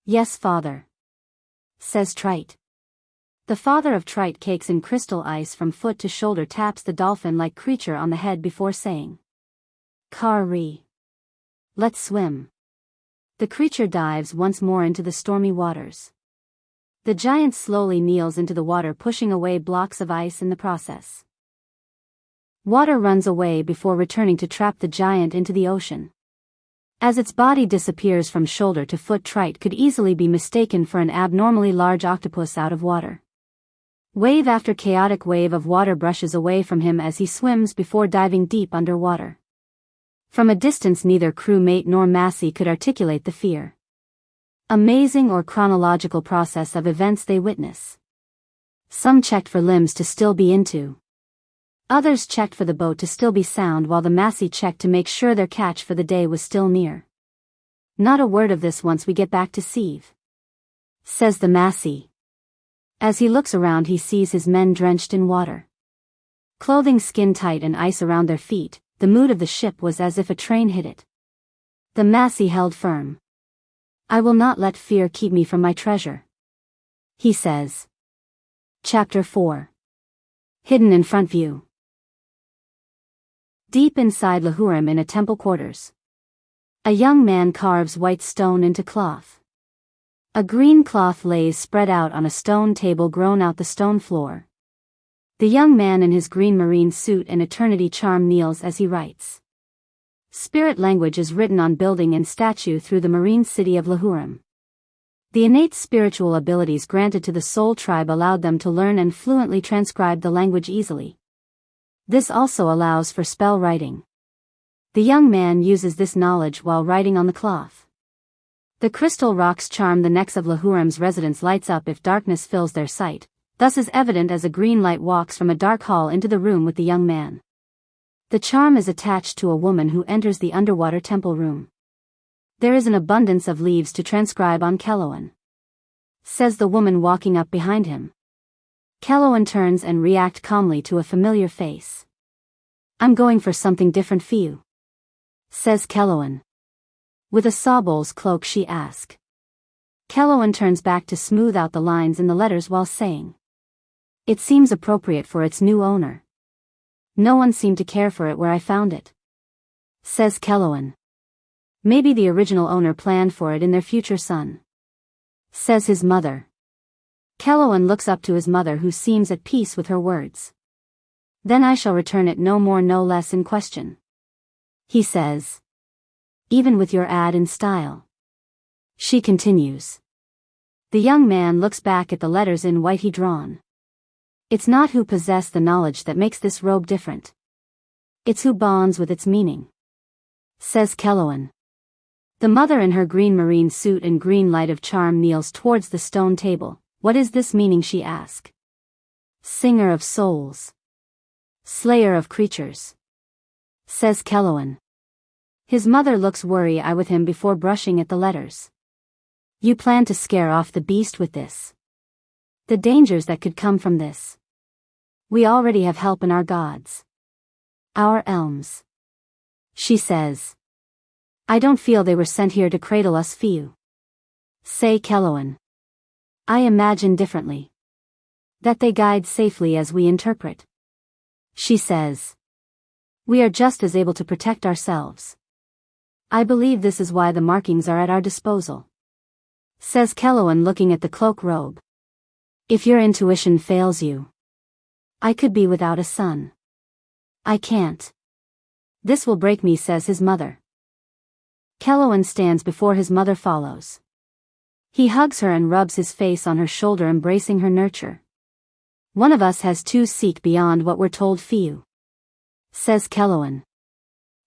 "Yes, father," says Trite. The father of trite cakes in crystal ice from foot to shoulder taps the dolphin-like creature on the head before saying, "Kari. Let's swim." The creature dives once more into the stormy waters. The giant slowly kneels into the water, pushing away blocks of ice in the process. Water runs away before returning to trap the giant into the ocean. As its body disappears from shoulder to foot, trite could easily be mistaken for an abnormally large octopus out of water. Wave after chaotic wave of water brushes away from him as he swims before diving deep underwater. From a distance, neither crewmate nor Massey could articulate the fear, amazing or chronological process of events they witness. Some checked for limbs to still be into. Others checked for the boat to still be sound, while the Massey checked to make sure their catch for the day was still near. "Not a word of this once we get back to Sieve," says the Massey. As he looks around, he sees his men drenched in water, clothing skin tight and ice around their feet. The mood of the ship was as if a train hit it. The Massey held firm. "I will not let fear keep me from my treasure," he says. Chapter 4. Hidden in front view. Deep inside Lahurim, in a temple quarters, a young man carves white stone into cloth. A green cloth lays spread out on a stone table grown out the stone floor. The young man in his green marine suit and eternity charm kneels as he writes. Spirit language is written on building and statue through the marine city of Lahurim. The innate spiritual abilities granted to the soul tribe allowed them to learn and fluently transcribe the language easily. This also allows for spell writing. The young man uses this knowledge while writing on the cloth. The crystal rocks charm the necks of Lahurim's residents lights up if darkness fills their sight, thus is evident as a green light walks from a dark hall into the room with the young man. The charm is attached to a woman who enters the underwater temple room. "There is an abundance of leaves to transcribe on Keeomayh," says the woman walking up behind him. Keeomayh turns and reacts calmly to a familiar face. "I'm going for something different for you," says Keeomayh. With a Sawbol's cloak, she asks. Keeomayh turns back to smooth out the lines in the letters while saying, "It seems appropriate for its new owner. No one seemed to care for it where I found it," says Keeomayh. "Maybe the original owner planned for it in their future son," says his mother. Keeomayh looks up to his mother, who seems at peace with her words. "Then I shall return it, no more no less in question," he says. "Even with your ad in style," she continues. The young man looks back at the letters in white he drawn. "It's not who possess the knowledge that makes this robe different. It's who bonds with its meaning," says Keeomayh. The mother in her green marine suit and green light of charm kneels towards the stone table. "What is this meaning?" she asks. "Singer of souls. Slayer of creatures," says Keeomayh. His mother looks worry-eyed with him before brushing at the letters. "You plan to scare off the beast with this? The dangers that could come from this. We already have help in our gods. Our elms," she says. "I don't feel they were sent here to cradle us for you," say Keeomayh. "I imagine differently. That they guide safely as we interpret," she says. "We are just as able to protect ourselves. I believe this is why the markings are at our disposal," says Keeomayh, looking at the cloak robe. "If your intuition fails you, I could be without a son. I can't. This will break me," says his mother. Keeomayh stands before his mother follows. He hugs her and rubs his face on her shoulder, embracing her nurture. "One of us has to seek beyond what we're told for you," says Keeomayh.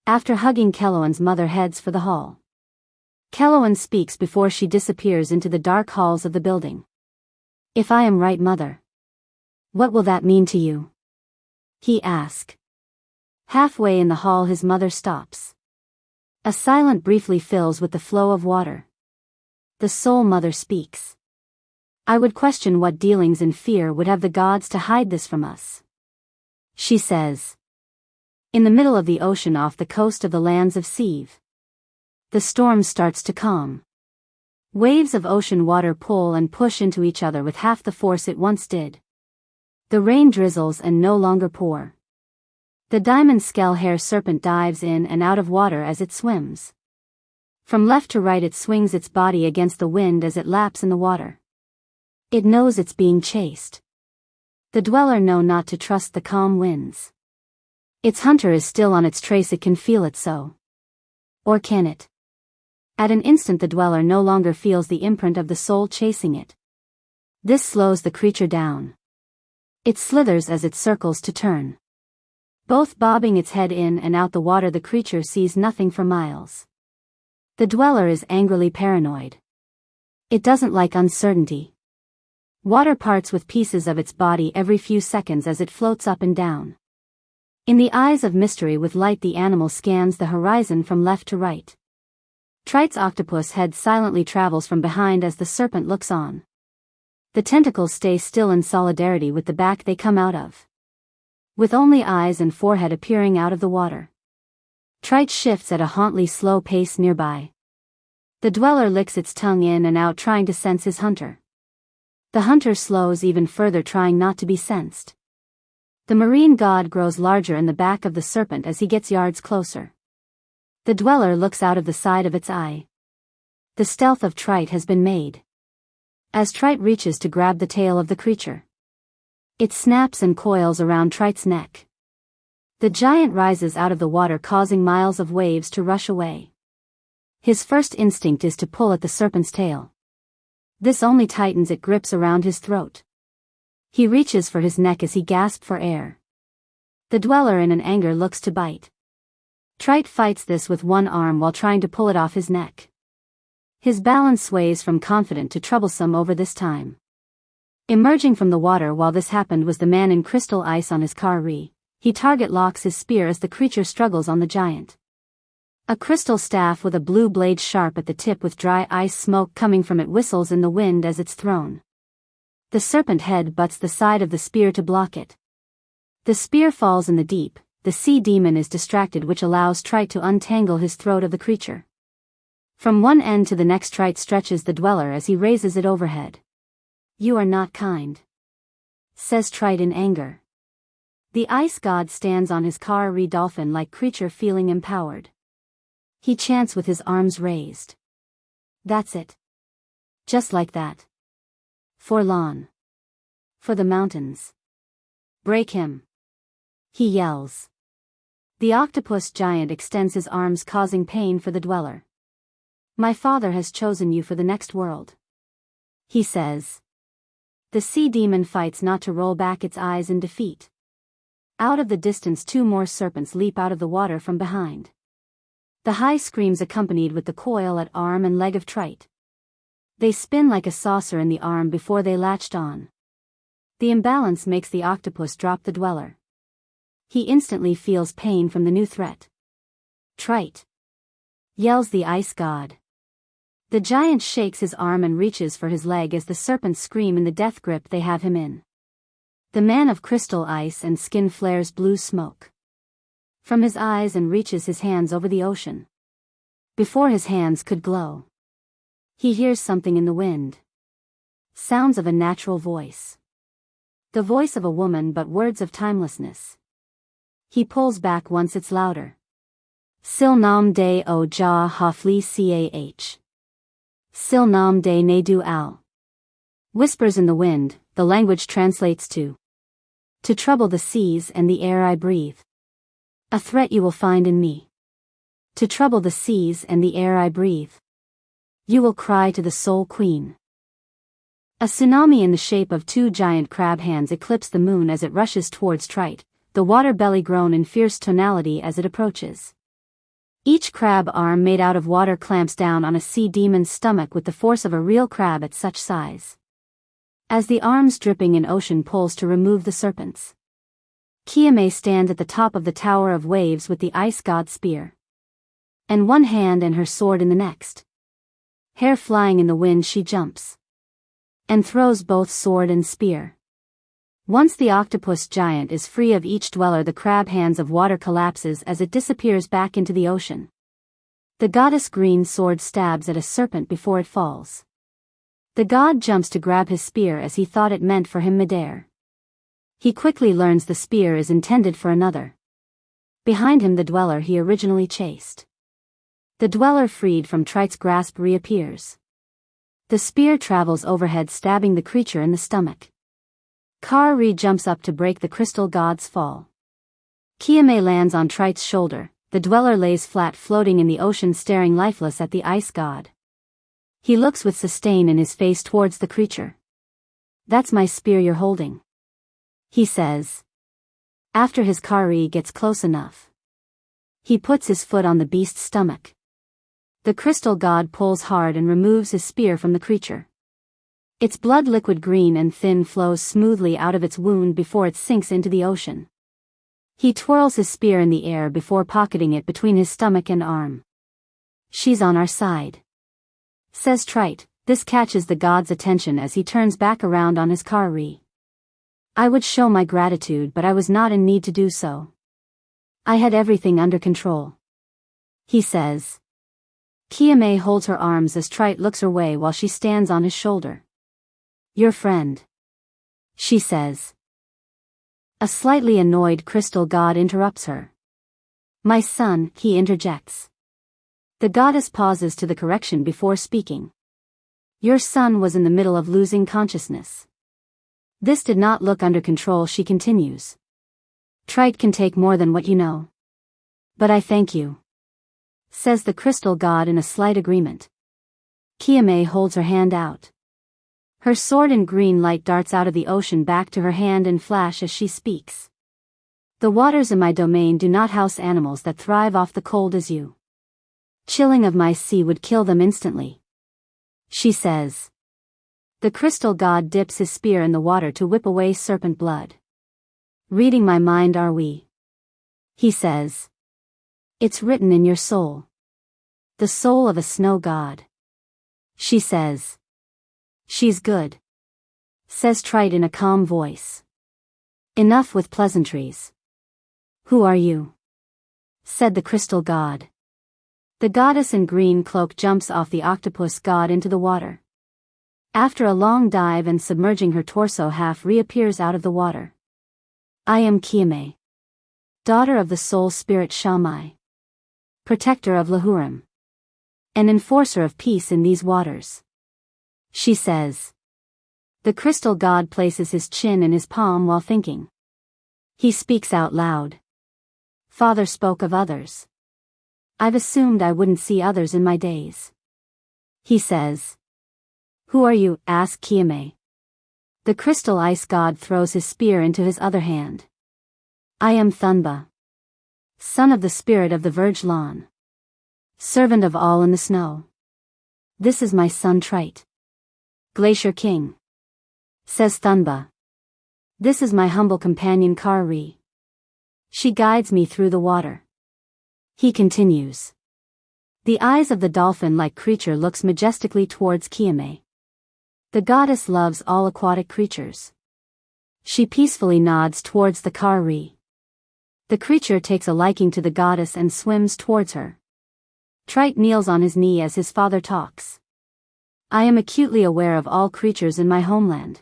After hugging, Keeomagh's mother heads for the hall. Keeomayh speaks before she disappears into the dark halls of the building. "If I am right, mother, what will that mean to you?" he asks. Halfway in the hall, his mother stops. A silence briefly fills with the flow of water. The soul mother speaks. "I would question what dealings in fear would have the gods to hide this from us," she says. In the middle of the ocean off the coast of the lands of Sieve, the storm starts to calm. Waves of ocean water pull and push into each other with half the force it once did. The rain drizzles and no longer pour. The diamond scale hair serpent dives in and out of water as it swims. From left to right it swings its body against the wind as it laps in the water. It knows it's being chased. The dweller know not to trust the calm winds. Its hunter is still on its trace, it can feel it so. Or can it? At an instant the dweller no longer feels the imprint of the soul chasing it. This slows the creature down. It slithers as it circles to turn. Both bobbing its head in and out the water, the creature sees nothing for miles. The dweller is angrily paranoid. It doesn't like uncertainty. Water parts with pieces of its body every few seconds as it floats up and down. In the eyes of mystery with light the animal scans the horizon from left to right. Trite's octopus head silently travels from behind as the serpent looks on. The tentacles stay still in solidarity with the back they come out of. With only eyes and forehead appearing out of the water. Trite shifts at a hauntly slow pace nearby. The dweller licks its tongue in and out trying to sense his hunter. The hunter slows even further trying not to be sensed. The marine god grows larger in the back of the serpent as he gets yards closer. The dweller looks out of the side of its eye. The stealth of Trite has been made. As Trite reaches to grab the tail of the creature, it snaps and coils around Trite's neck. The giant rises out of the water, causing miles of waves to rush away. His first instinct is to pull at the serpent's tail. This only tightens its grips around his throat. He reaches for his neck as he gasps for air. The dweller in an anger looks to bite. Trite fights this with one arm while trying to pull it off his neck. His balance sways from confident to troublesome over this time. Emerging from the water while this happened was the man in crystal ice on his Keeomayh. He target locks his spear as the creature struggles on the giant. A crystal staff with a blue blade sharp at the tip with dry ice smoke coming from it whistles in the wind as it's thrown. The serpent head butts the side of the spear to block it. The spear falls in the deep. The sea demon is distracted, which allows Trite to untangle his throat of the creature. From one end to the next Trite stretches the dweller as he raises it overhead. "You are not kind," says Trite in anger. The ice god stands on his Keeomayh dolphin-like creature feeling empowered. He chants with his arms raised. "That's it. Just like that. For Lon. For the mountains. Break him," he yells. The octopus giant extends his arms, causing pain for the dweller. "My father has chosen you for the next world," he says. The sea demon fights not to roll back its eyes in defeat. Out of the distance two more serpents leap out of the water from behind. The high screams accompanied with the coil at arm and leg of Trite. They spin like a saucer in the arm before they latched on. The imbalance makes the octopus drop the dweller. He instantly feels pain from the new threat. "Trite!" yells the ice god. The giant shakes his arm and reaches for his leg as the serpents scream in the death grip they have him in. The man of crystal ice and skin flares blue smoke from his eyes and reaches his hands over the ocean. Before his hands could glow, he hears something in the wind. Sounds of a natural voice. The voice of a woman, but words of timelessness. He pulls back once it's louder. "Sil nam de o ja hafli cah. Sil nam de ne du al." Whispers in the wind, the language translates to trouble the seas and the air I breathe. A threat you will find in me. To trouble the seas and the air I breathe. You will cry to the Soul Queen. A tsunami in the shape of two giant crab hands eclipse the moon as it rushes towards Trite, the water belly groan in fierce tonality as it approaches. Each crab arm made out of water clamps down on a sea demon's stomach with the force of a real crab at such size. As the arms dripping in ocean pulls to remove the serpents, Keeomayh stands at the top of the tower of waves with the ice god spear and one hand and her sword in the next. Hair flying in the wind, she jumps and throws both sword and spear. Once the octopus giant is free of each dweller, the crab hands of water collapses as it disappears back into the ocean. The goddess' green sword stabs at a serpent before it falls. The god jumps to grab his spear as he thought it meant for him midair. He quickly learns the spear is intended for another. Behind him the dweller he originally chased. The dweller freed from Trite's grasp reappears. The spear travels overhead, stabbing the creature in the stomach. Kari jumps up to break the crystal god's fall. Keeomayh lands on Trite's shoulder. The dweller lays flat, floating in the ocean, staring lifeless at the ice god. He looks with disdain in his face towards the creature. "That's my spear you're holding," he says. After his Kari gets close enough, he puts his foot on the beast's stomach. The crystal god pulls hard and removes his spear from the creature. Its blood, liquid green and thin, flows smoothly out of its wound before it sinks into the ocean. He twirls his spear in the air before pocketing it between his stomach and arm. "She's on our side," says Trite. This catches the god's attention as he turns back around on his Kari. "I would show my gratitude, but I was not in need to do so. I had everything under control," he says. Keeomayh holds her arms as Trite looks her way while she stands on his shoulder. "Your friend," she says. A slightly annoyed crystal god interrupts her. "My son," he interjects. The goddess pauses to the correction before speaking. "Your son was in the middle of losing consciousness. This did not look under control," she continues. "Trite can take more than what you know. But I thank you," says the crystal god in a slight agreement. Keeomayh holds her hand out. Her sword in green light darts out of the ocean back to her hand in flash as she speaks. "The waters in my domain do not house animals that thrive off the cold as you. Chilling of my sea would kill them instantly," she says. The crystal god dips his spear in the water to whip away serpent blood. "Reading my mind, are we?" he says. "It's written in your soul. The soul of a snow god," she says. "She's good," says Trite in a calm voice. "Enough with pleasantries. Who are you?" said the crystal god. The goddess in green cloak jumps off the octopus god into the water. After a long dive and submerging, her torso half reappears out of the water. "I am Keeomayh, daughter of the soul spirit Shamai, protector of Lahurim, an enforcer of peace in these waters," she says. The crystal god places his chin in his palm while thinking. He speaks out loud. "Father spoke of others. I've assumed I wouldn't see others in my days," he says. "Who are you?" asks Keeomayh. The crystal ice god throws his spear into his other hand. "I am Thunba, son of the spirit of the Verge Lawn, servant of all in the snow. This is my son Trite, Glacier King," says Thunba. "This is my humble companion Kari. She guides me through the water," he continues. The eyes of the dolphin-like creature looks majestically towards Keeomayh. The goddess loves all aquatic creatures. She peacefully nods towards the Kari. The creature takes a liking to the goddess and swims towards her. Trite kneels on his knee as his father talks. "I am acutely aware of all creatures in my homeland.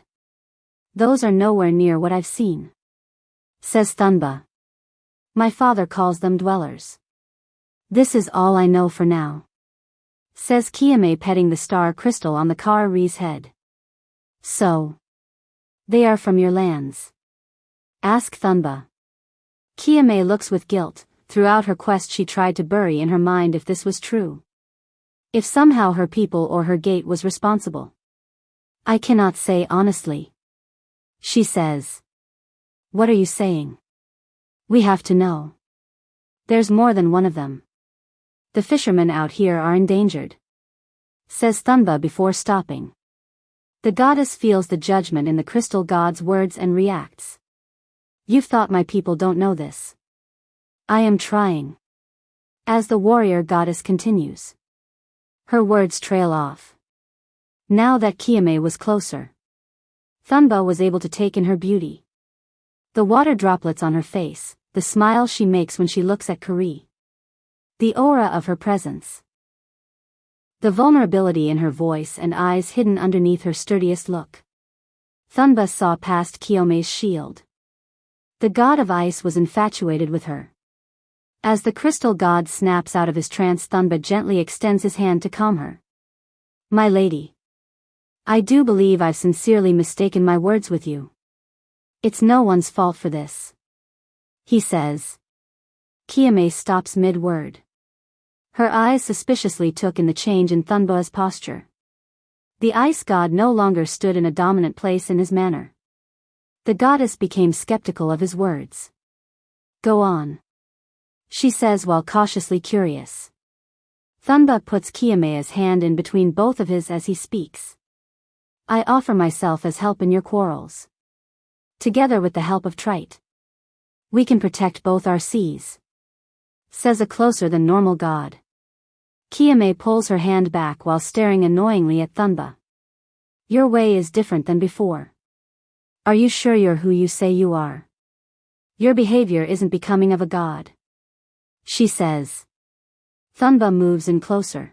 Those are nowhere near what I've seen," says Thunba. "My father calls them dwellers. This is all I know for now," says Keeomayh, petting the star crystal on the Kari's head. "So, they are from your lands?" asks Thunba. Keeomayh looks with guilt. Throughout her quest she tried to bury in her mind if this was true. If somehow her people or her gate was responsible. "I cannot say honestly," she says. "What are you saying?" "We have to know. There's more than one of them. The fishermen out here are endangered," says Thunba before stopping. The goddess feels the judgment in the crystal god's words and reacts. "You've thought my people don't know this. I am trying," as the warrior goddess continues. Her words trail off. Now that Keeomayh was closer, Thunba was able to take in her beauty. The water droplets on her face, the smile she makes when she looks at Kari. The aura of her presence. the vulnerability in her voice and eyes hidden underneath her sturdiest look. Thunba saw past Keeomayh's shield. The god of ice was infatuated with her. As the crystal god snaps out of his trance, Thunba gently extends his hand to calm her. My lady. I do believe I've sincerely mistaken my words with you. It's no one's fault for this. He says. Keeomayh stops mid-word. Her eyes suspiciously took in the change in Thunba's posture. The ice god no longer stood in a dominant place in his manner. The goddess became skeptical of his words. Go on. She says while cautiously curious. Thunba puts Keeomayh's hand in between both of his as he speaks. I offer myself as help in your quarrels. Together with the help of Trite, we can protect both our seas. Says a closer than normal god. Keeomayh pulls her hand back while staring annoyingly at Thunba. Your way is different than before. Are you sure you're who you say you are? Your behavior isn't becoming of a god. She says. Thunba moves in closer.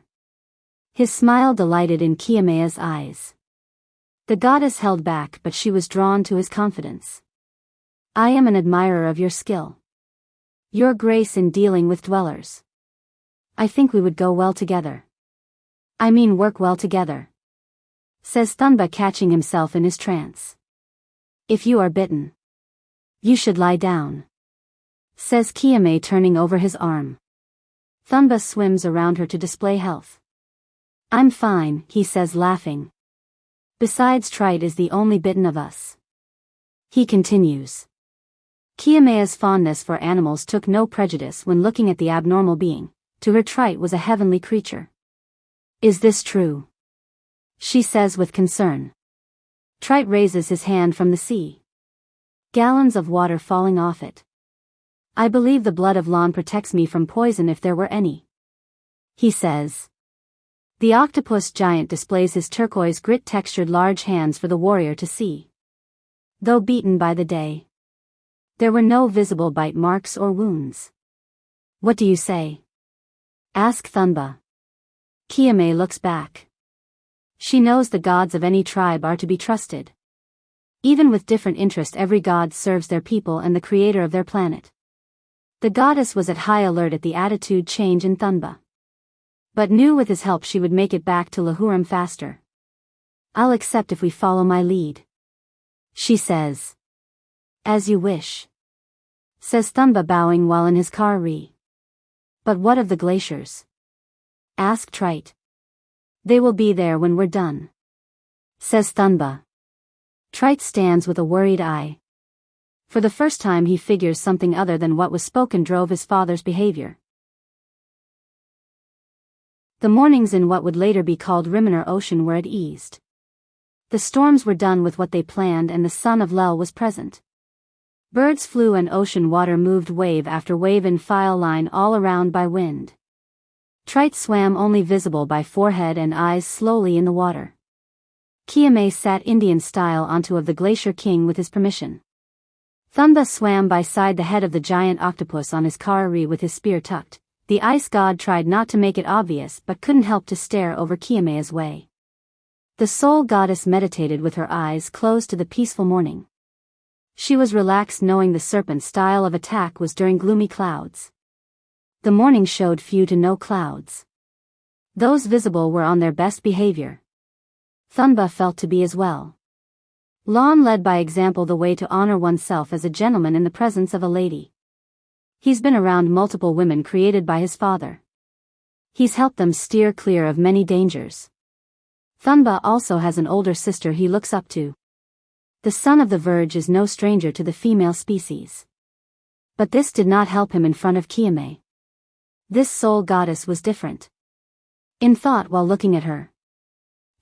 His smile delighted in Keeomayh's eyes. The goddess held back, but she was drawn to his confidence. I am an admirer of your skill. Your grace in dealing with dwellers. I think we would go well together. I mean work well together. Says Thunba, catching himself in his trance. If you are bitten, you should lie down. Says Keeomayh, turning over his arm. Thunba swims around her to display health. I'm fine, he says, laughing. Besides, Trite is the only bitten of us. He continues. Keeomayh's fondness for animals took no prejudice when looking at the abnormal being. To her, Trite was a heavenly creature. Is this true? She says with concern. Trite raises his hand from the sea. Gallons of water falling off it. I believe the blood of Lon protects me from poison if there were any. He says. The octopus giant displays his turquoise grit-textured large hands for the warrior to see. Though beaten by the day, there were no visible bite marks or wounds. What do you say? Ask Thunba. Keeomayh looks back. She knows the gods of any tribe are to be trusted. Even with different interest, every god serves their people and the creator of their planet. The goddess was at high alert at the attitude change in Thunba. But knew with his help she would make it back to Lahurim faster. I'll accept if we follow my lead. She says. As you wish. Says Thunba, bowing while in his car. But what of the glaciers? Ask Trite. They will be there when we're done. Says Thunba. Trite stands with a worried eye. For the first time he figures something other than what was spoken drove his father's behavior. The mornings in what would later be called Riminer Ocean were at ease. The storms were done with what they planned and the son of Lel was present. Birds flew and ocean water moved wave after wave in file line all around by wind. Trite swam only visible by forehead and eyes slowly in the water. Keeomayh sat Indian style onto of the Glacier King with his permission. Thunba swam by side the head of the giant octopus on his karari with his spear tucked. The ice god tried not to make it obvious but couldn't help to stare over Keeomayh's way. The soul goddess meditated with her eyes closed to the peaceful morning. She was relaxed, knowing the serpent's style of attack was during gloomy clouds. The morning showed few to no clouds. Those visible were on their best behavior. Thunba felt to be as well. Lon led by example the way to honor oneself as a gentleman in the presence of a lady. He's been around multiple women created by his father. He's helped them steer clear of many dangers. Thunba also has an older sister he looks up to. The son of the Verge is no stranger to the female species. But this did not help him in front of Keeomayh. This soul goddess was different. In thought while looking at her,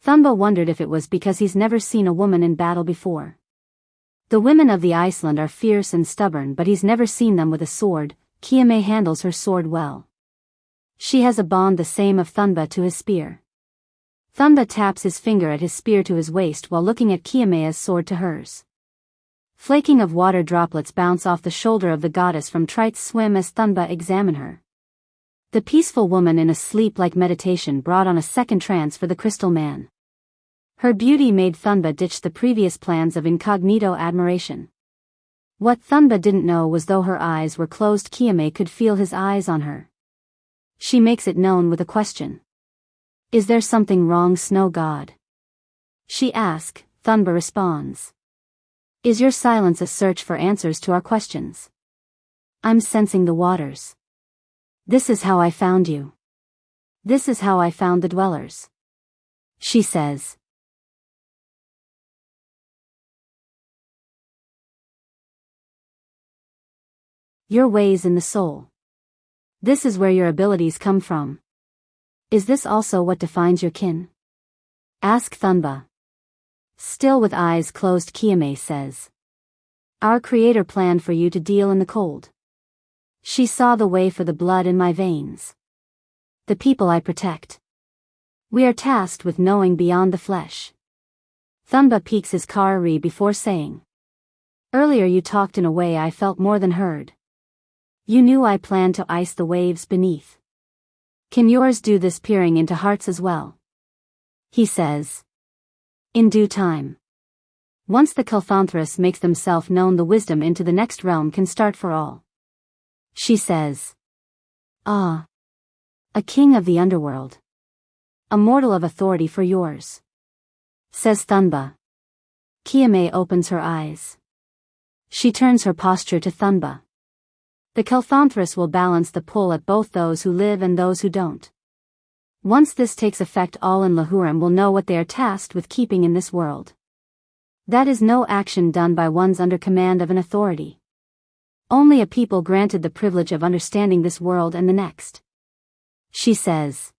Thunba wondered if it was because he's never seen a woman in battle before. The women of the Iceland are fierce and stubborn, but he's never seen them with a sword. Keeomayh handles her sword well. She has a bond the same of Thunba to his spear. Thunba taps his finger at his spear to his waist while looking at Keeomayh's sword to hers. Flaking of water droplets bounce off the shoulder of the goddess from Trite's swim as Thunba examine her. The peaceful woman in a sleep-like meditation brought on a second trance for the crystal man. Her beauty made Thunba ditch the previous plans of incognito admiration. What Thunba didn't know was though her eyes were closed, Keeomayh could feel his eyes on her. She makes it known with a question. Is there something wrong, snow god? She asks. Thunba responds. Is your silence a search for answers to our questions? I'm sensing the waters. This is how I found you. This is how I found the dwellers. She says. Your ways in the soul. This is where your abilities come from. Is this also what defines your kin? Ask Thunba. Still with eyes closed, Keeomayh says. Our Creator planned for you to deal in the cold. She saw the way for the blood in my veins. The people I protect. We are tasked with knowing beyond the flesh. Thunba peeks his Kari before saying. Earlier you talked in a way I felt more than heard. You knew I planned to ice the waves beneath. Can yours do this, peering into hearts as well? He says. In due time. Once the Kelthanthrus makes themselves known, the wisdom into the next realm can start for all. She says. Ah. A king of the underworld. A mortal of authority for yours. Says Thunba. Keeomayh opens her eyes. She turns her posture to Thunba. The Kelthanthrus will balance the pull at both those who live and those who don't. Once this takes effect, all in Lahurim will know what they are tasked with keeping in this world. That is no action done by ones under command of an authority. Only a people granted the privilege of understanding this world and the next. She says.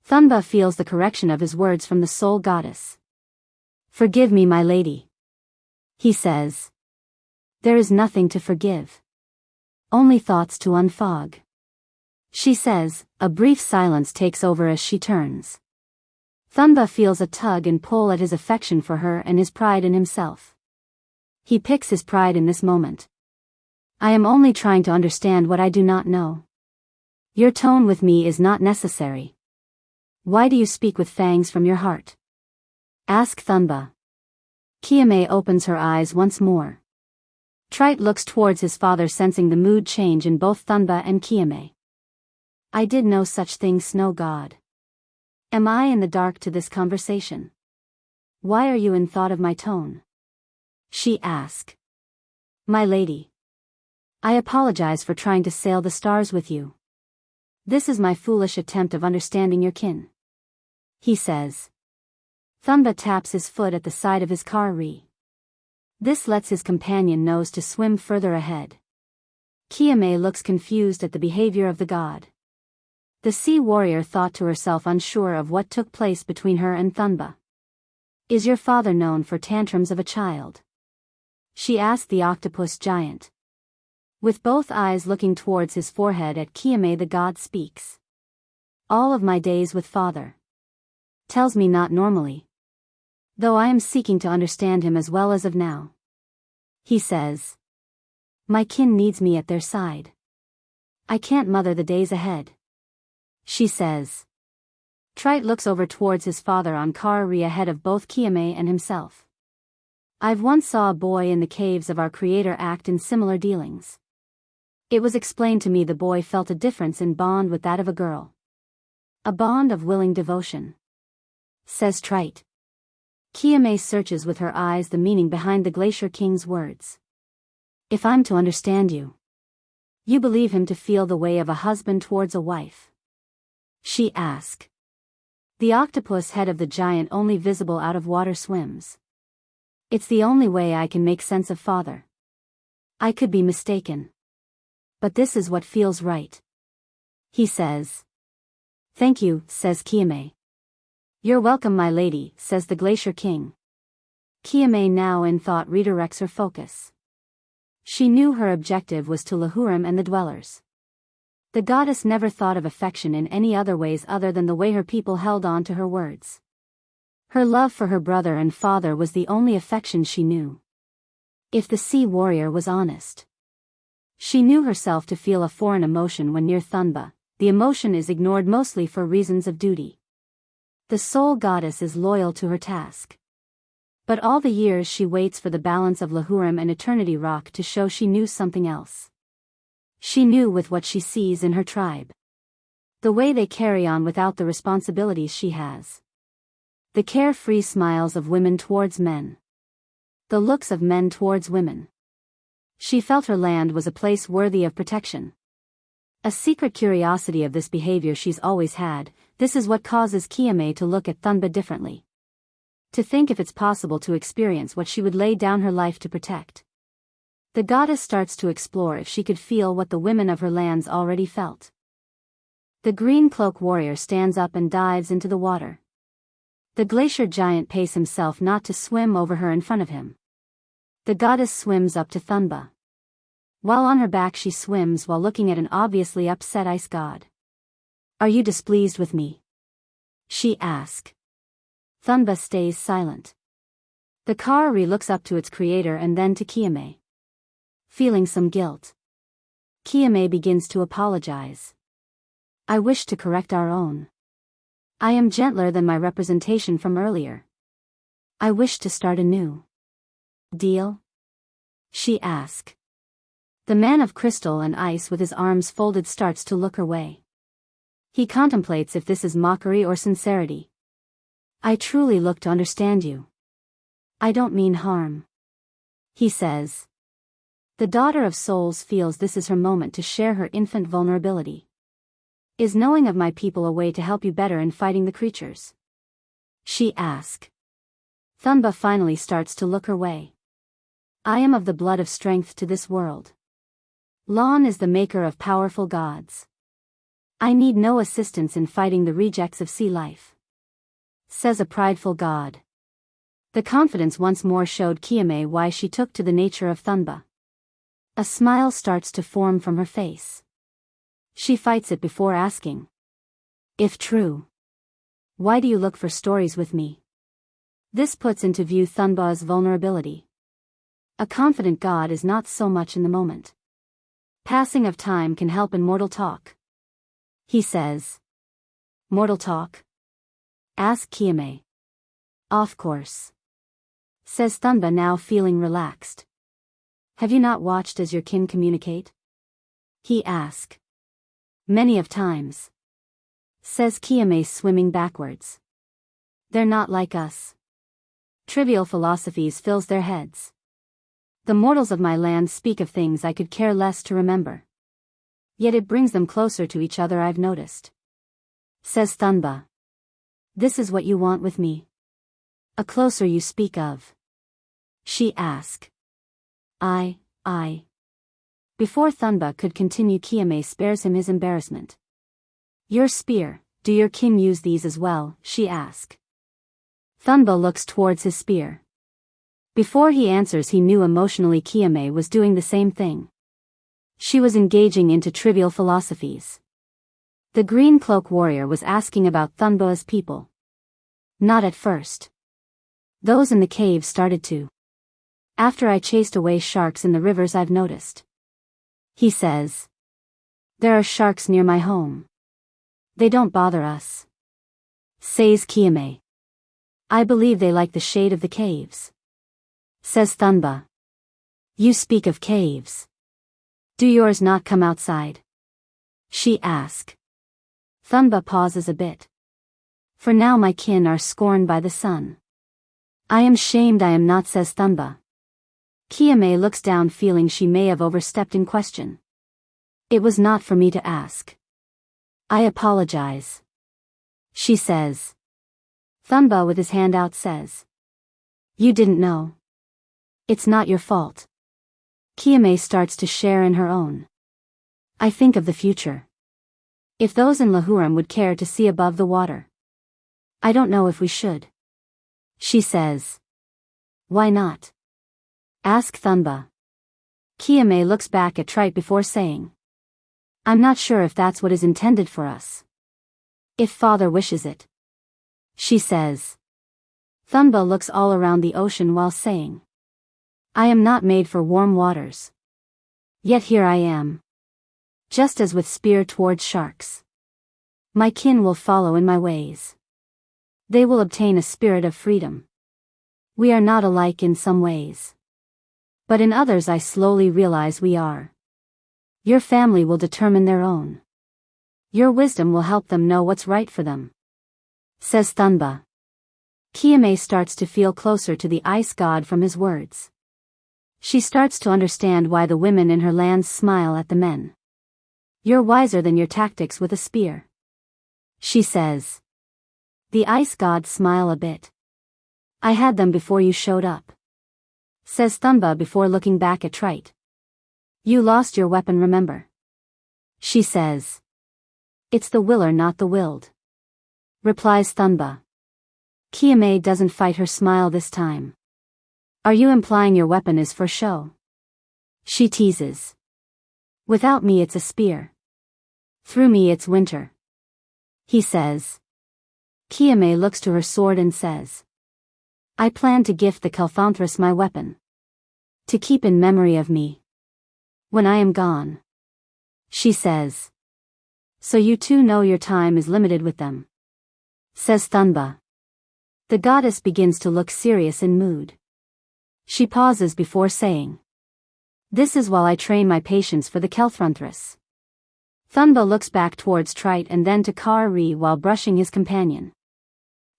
Thunba feels the correction of his words from the soul goddess. Forgive me, my lady. He says. There is nothing to forgive. Only thoughts to unfog. She says. A brief silence takes over as she turns. Thunba feels a tug and pull at his affection for her and his pride in himself. He picks his pride in this moment. I am only trying to understand what I do not know. Your tone with me is not necessary. Why do you speak with fangs from your heart? Ask Thunba. Keeomayh opens her eyes once more. Trite looks towards his father, sensing the mood change in both Thunba and Keeomayh. I did no such thing, snow god. Am I in the dark to this conversation? Why are you in thought of my tone? She asked. My lady. I apologize for trying to sail the stars with you. This is my foolish attempt of understanding your kin. He says. Thunba taps his foot at the side of his Kari. This lets his companion knows to swim further ahead. Keeomayh looks confused at the behavior of the god. The sea warrior thought to herself, unsure of what took place between her and Thunba. Is your father known for tantrums of a child? She asked the octopus giant. With both eyes looking towards his forehead at Keeomayh, the god speaks. All of my days with father. Tells me not normally. Though I am seeking to understand him as well as of now. He says. My kin needs me at their side. I can't mother the days ahead. She says. Trite looks over towards his father on Kari ahead of both Keeomayh and himself. I've once saw a boy in the caves of our Creator act in similar dealings. It was explained to me the boy felt a difference in bond with that of a girl. A bond of willing devotion. Says Trite. Keeomayh searches with her eyes the meaning behind the Glacier King's words. If I'm to understand you. You believe him to feel the way of a husband towards a wife? She asked. The octopus head of the giant, only visible out of water, swims. It's the only way I can make sense of father. I could be mistaken. But this is what feels right. He says. Thank you, says Keeomayh. You're welcome, my lady, says the Glacier King. Keeomayh, now in thought, redirects her focus. She knew her objective was to Lahurim and the dwellers. The goddess never thought of affection in any other ways other than the way her people held on to her words. Her love for her brother and father was the only affection she knew. If the sea warrior was honest. She knew herself to feel a foreign emotion when near Thunba, the emotion is ignored mostly for reasons of duty. The soul goddess is loyal to her task. But all the years she waits for the balance of Lahurim and Eternity Rock to show she knew something else. She knew with what she sees in her tribe. The way they carry on without the responsibilities she has. The carefree smiles of women towards men. The looks of men towards women. She felt her land was a place worthy of protection. A secret curiosity of this behavior she's always had. This is what causes Keeomayh to look at Thunba differently. To think if it's possible to experience what she would lay down her life to protect. The goddess starts to explore if she could feel what the women of her lands already felt. The green cloak warrior stands up and dives into the water. The glacier giant pays himself not to swim over her in front of him. The goddess swims up to Thunba. While on her back she swims while looking at an obviously upset ice god. "Are you displeased with me?" she asks. Thunba stays silent. The Kari looks up to its creator and then to Keeomayh. Feeling some guilt, Keeomayh begins to apologize. "I wish to correct our own. I am gentler than my representation from earlier. I wish to start anew." "Deal?" she asks. The man of crystal and ice with his arms folded starts to look her way. He contemplates if this is mockery or sincerity. "I truly look to understand you. I don't mean harm," he says. The daughter of souls feels this is her moment to share her infant vulnerability. "Is knowing of my people a way to help you better in fighting the creatures?" she asks. Thunba finally starts to look her way. "I am of the blood of strength to this world. Lon is the maker of powerful gods. I need no assistance in fighting the rejects of sea life," says a prideful god. The confidence once more showed Keeomayh why she took to the nature of Thunba. A smile starts to form from her face. She fights it before asking, "If true, why do you look for stories with me?" This puts into view Thunba's vulnerability. A confident god is not so much in the moment. "Passing of time can help in mortal talk," he says. "Mortal talk?" asks Keeomayh. "Of course," says Thunba, now feeling relaxed. "Have you not watched as your kin communicate?" he asks. "Many of times," says Keeomayh, swimming backwards. "They're not like us. Trivial philosophies fills their heads. The mortals of my land speak of things I could care less to remember. Yet it brings them closer to each other, I've noticed," says Thunba. "This is what you want with me? A closer you speak of?" she asks. I. Before Thunba could continue, Keeomayh spares him his embarrassment. "Your spear, do your kin use these as well?" she asks. Thunba looks towards his spear. Before he answers, he knew emotionally Keeomayh was doing the same thing. She was engaging into trivial philosophies. The green cloak warrior was asking about Thunba's people. "Not at first. Those in the cave started to. After I chased away sharks in the rivers, I've noticed," he says. "There are sharks near my home. They don't bother us," says Keeomayh. "I believe they like the shade of the caves," says Thunba. "You speak of caves. Do yours not come outside?" she asks. Thunba pauses a bit. "For now my kin are scorned by the sun." "I am shamed I am not," says Thunba. Keeomayh looks down, feeling she may have overstepped in question. "It was not for me to ask. I apologize," she says. Thunba, with his hand out, says, "You didn't know. It's not your fault." Keeomayh starts to share in her own. "I think of the future. If those in Lahurim would care to see above the water. I don't know if we should," she says. "Why not?" asks Thunba. Keeomayh looks back at Trite before saying, "I'm not sure if that's what is intended for us. If Father wishes it," she says. Thunba looks all around the ocean while saying, "I am not made for warm waters. Yet here I am. Just as with spear towards sharks." My kin will follow in my ways. They will obtain a spirit of freedom. We are not alike in some ways. But in others I slowly realize we are. Your family will determine their own. Your wisdom will help them know what's right for them, says Thunba. Keeomayh starts to feel closer to the ice god from his words. She starts to understand why the women in her lands smile at the men. You're wiser than your tactics with a spear, she says. The ice gods smile a bit. I had them before you showed up, says Thunba before looking back at Trite. You lost your weapon, remember? She says. It's the willer, not the willed, replies Thunba. Keeomayh doesn't fight her smile this time. Are you implying your weapon is for show? She teases. Without me it's a spear. Through me it's winter, he says. Keeomayh looks to her sword and says. I plan to gift the Kelfanthras my weapon. To keep in memory of me. When I am gone. She says. So you too know your time is limited with them, says Thunba. The goddess begins to look serious in mood. She pauses before saying. This is while I train my patience for the Kelfanthras. Thunba looks back towards Trite and then to Kari while brushing his companion.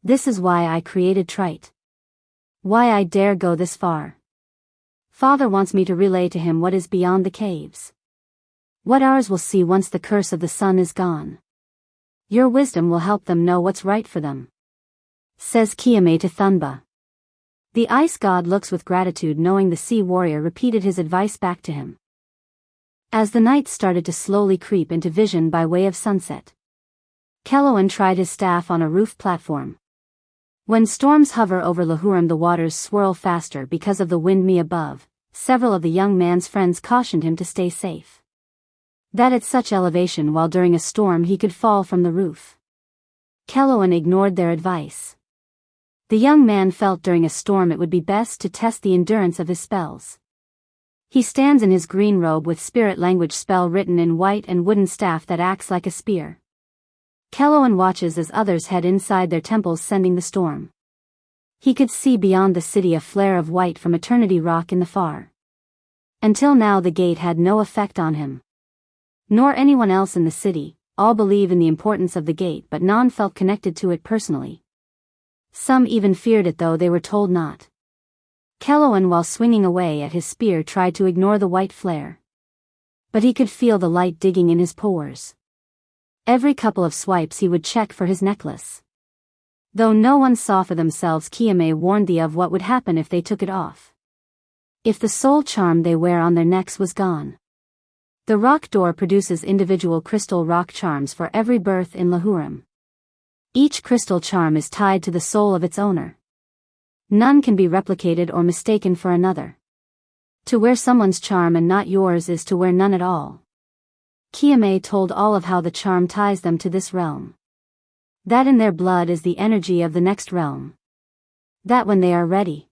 This is why I created Trite. Why I dare go this far. Father wants me to relay to him what is beyond the caves. What ours will see once the curse of the sun is gone. Your wisdom will help them know what's right for them, says Keeomayh to Thunba. The ice god looks with gratitude knowing the sea warrior repeated his advice back to him. As the night started to slowly creep into vision by way of sunset, Keeomayh tried his staff on a roof platform. When storms hover over Lahurim the waters swirl faster because of the wind above. Several of the young man's friends cautioned him to stay safe. That at such elevation while during a storm he could fall from the roof. Keeomayh ignored their advice. The young man felt during a storm it would be best to test the endurance of his spells. He stands in his green robe with spirit language spell written in white and wooden staff that acts like a spear. Keeomayh watches as others head inside their temples sending the storm. He could see beyond the city a flare of white from Eternity Rock in the far. Until now the gate had no effect on him. Nor anyone else in the city. All believe in the importance of the gate but none felt connected to it personally. Some even feared it though they were told not. Keeomayh while swinging away at his spear tried to ignore the white flare. But he could feel the light digging in his pores. Every couple of swipes he would check for his necklace. Though no one saw for themselves, Keeomayh warned thee of what would happen if they took it off. If the soul charm they wear on their necks was gone. The rock door produces individual crystal rock charms for every birth in Lahurim. Each crystal charm is tied to the soul of its owner. None can be replicated or mistaken for another. To wear someone's charm and not yours is to wear none at all. Keeomayh told all of how the charm ties them to this realm. That in their blood is the energy of the next realm. That when they are ready,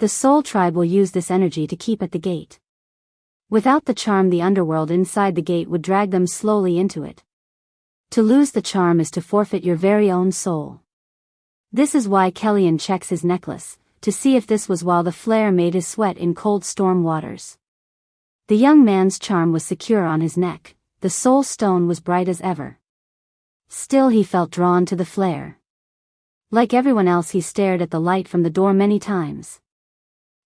the soul tribe will use this energy to keep at the gate. Without the charm the underworld inside the gate would drag them slowly into it. To lose the charm is to forfeit your very own soul. This is why Keeomayh checks his necklace, to see if this was while the flare made his sweat in cold storm waters. The young man's charm was secure on his neck, the soul stone was bright as ever. Still he felt drawn to the flare. Like everyone else he stared at the light from the door many times.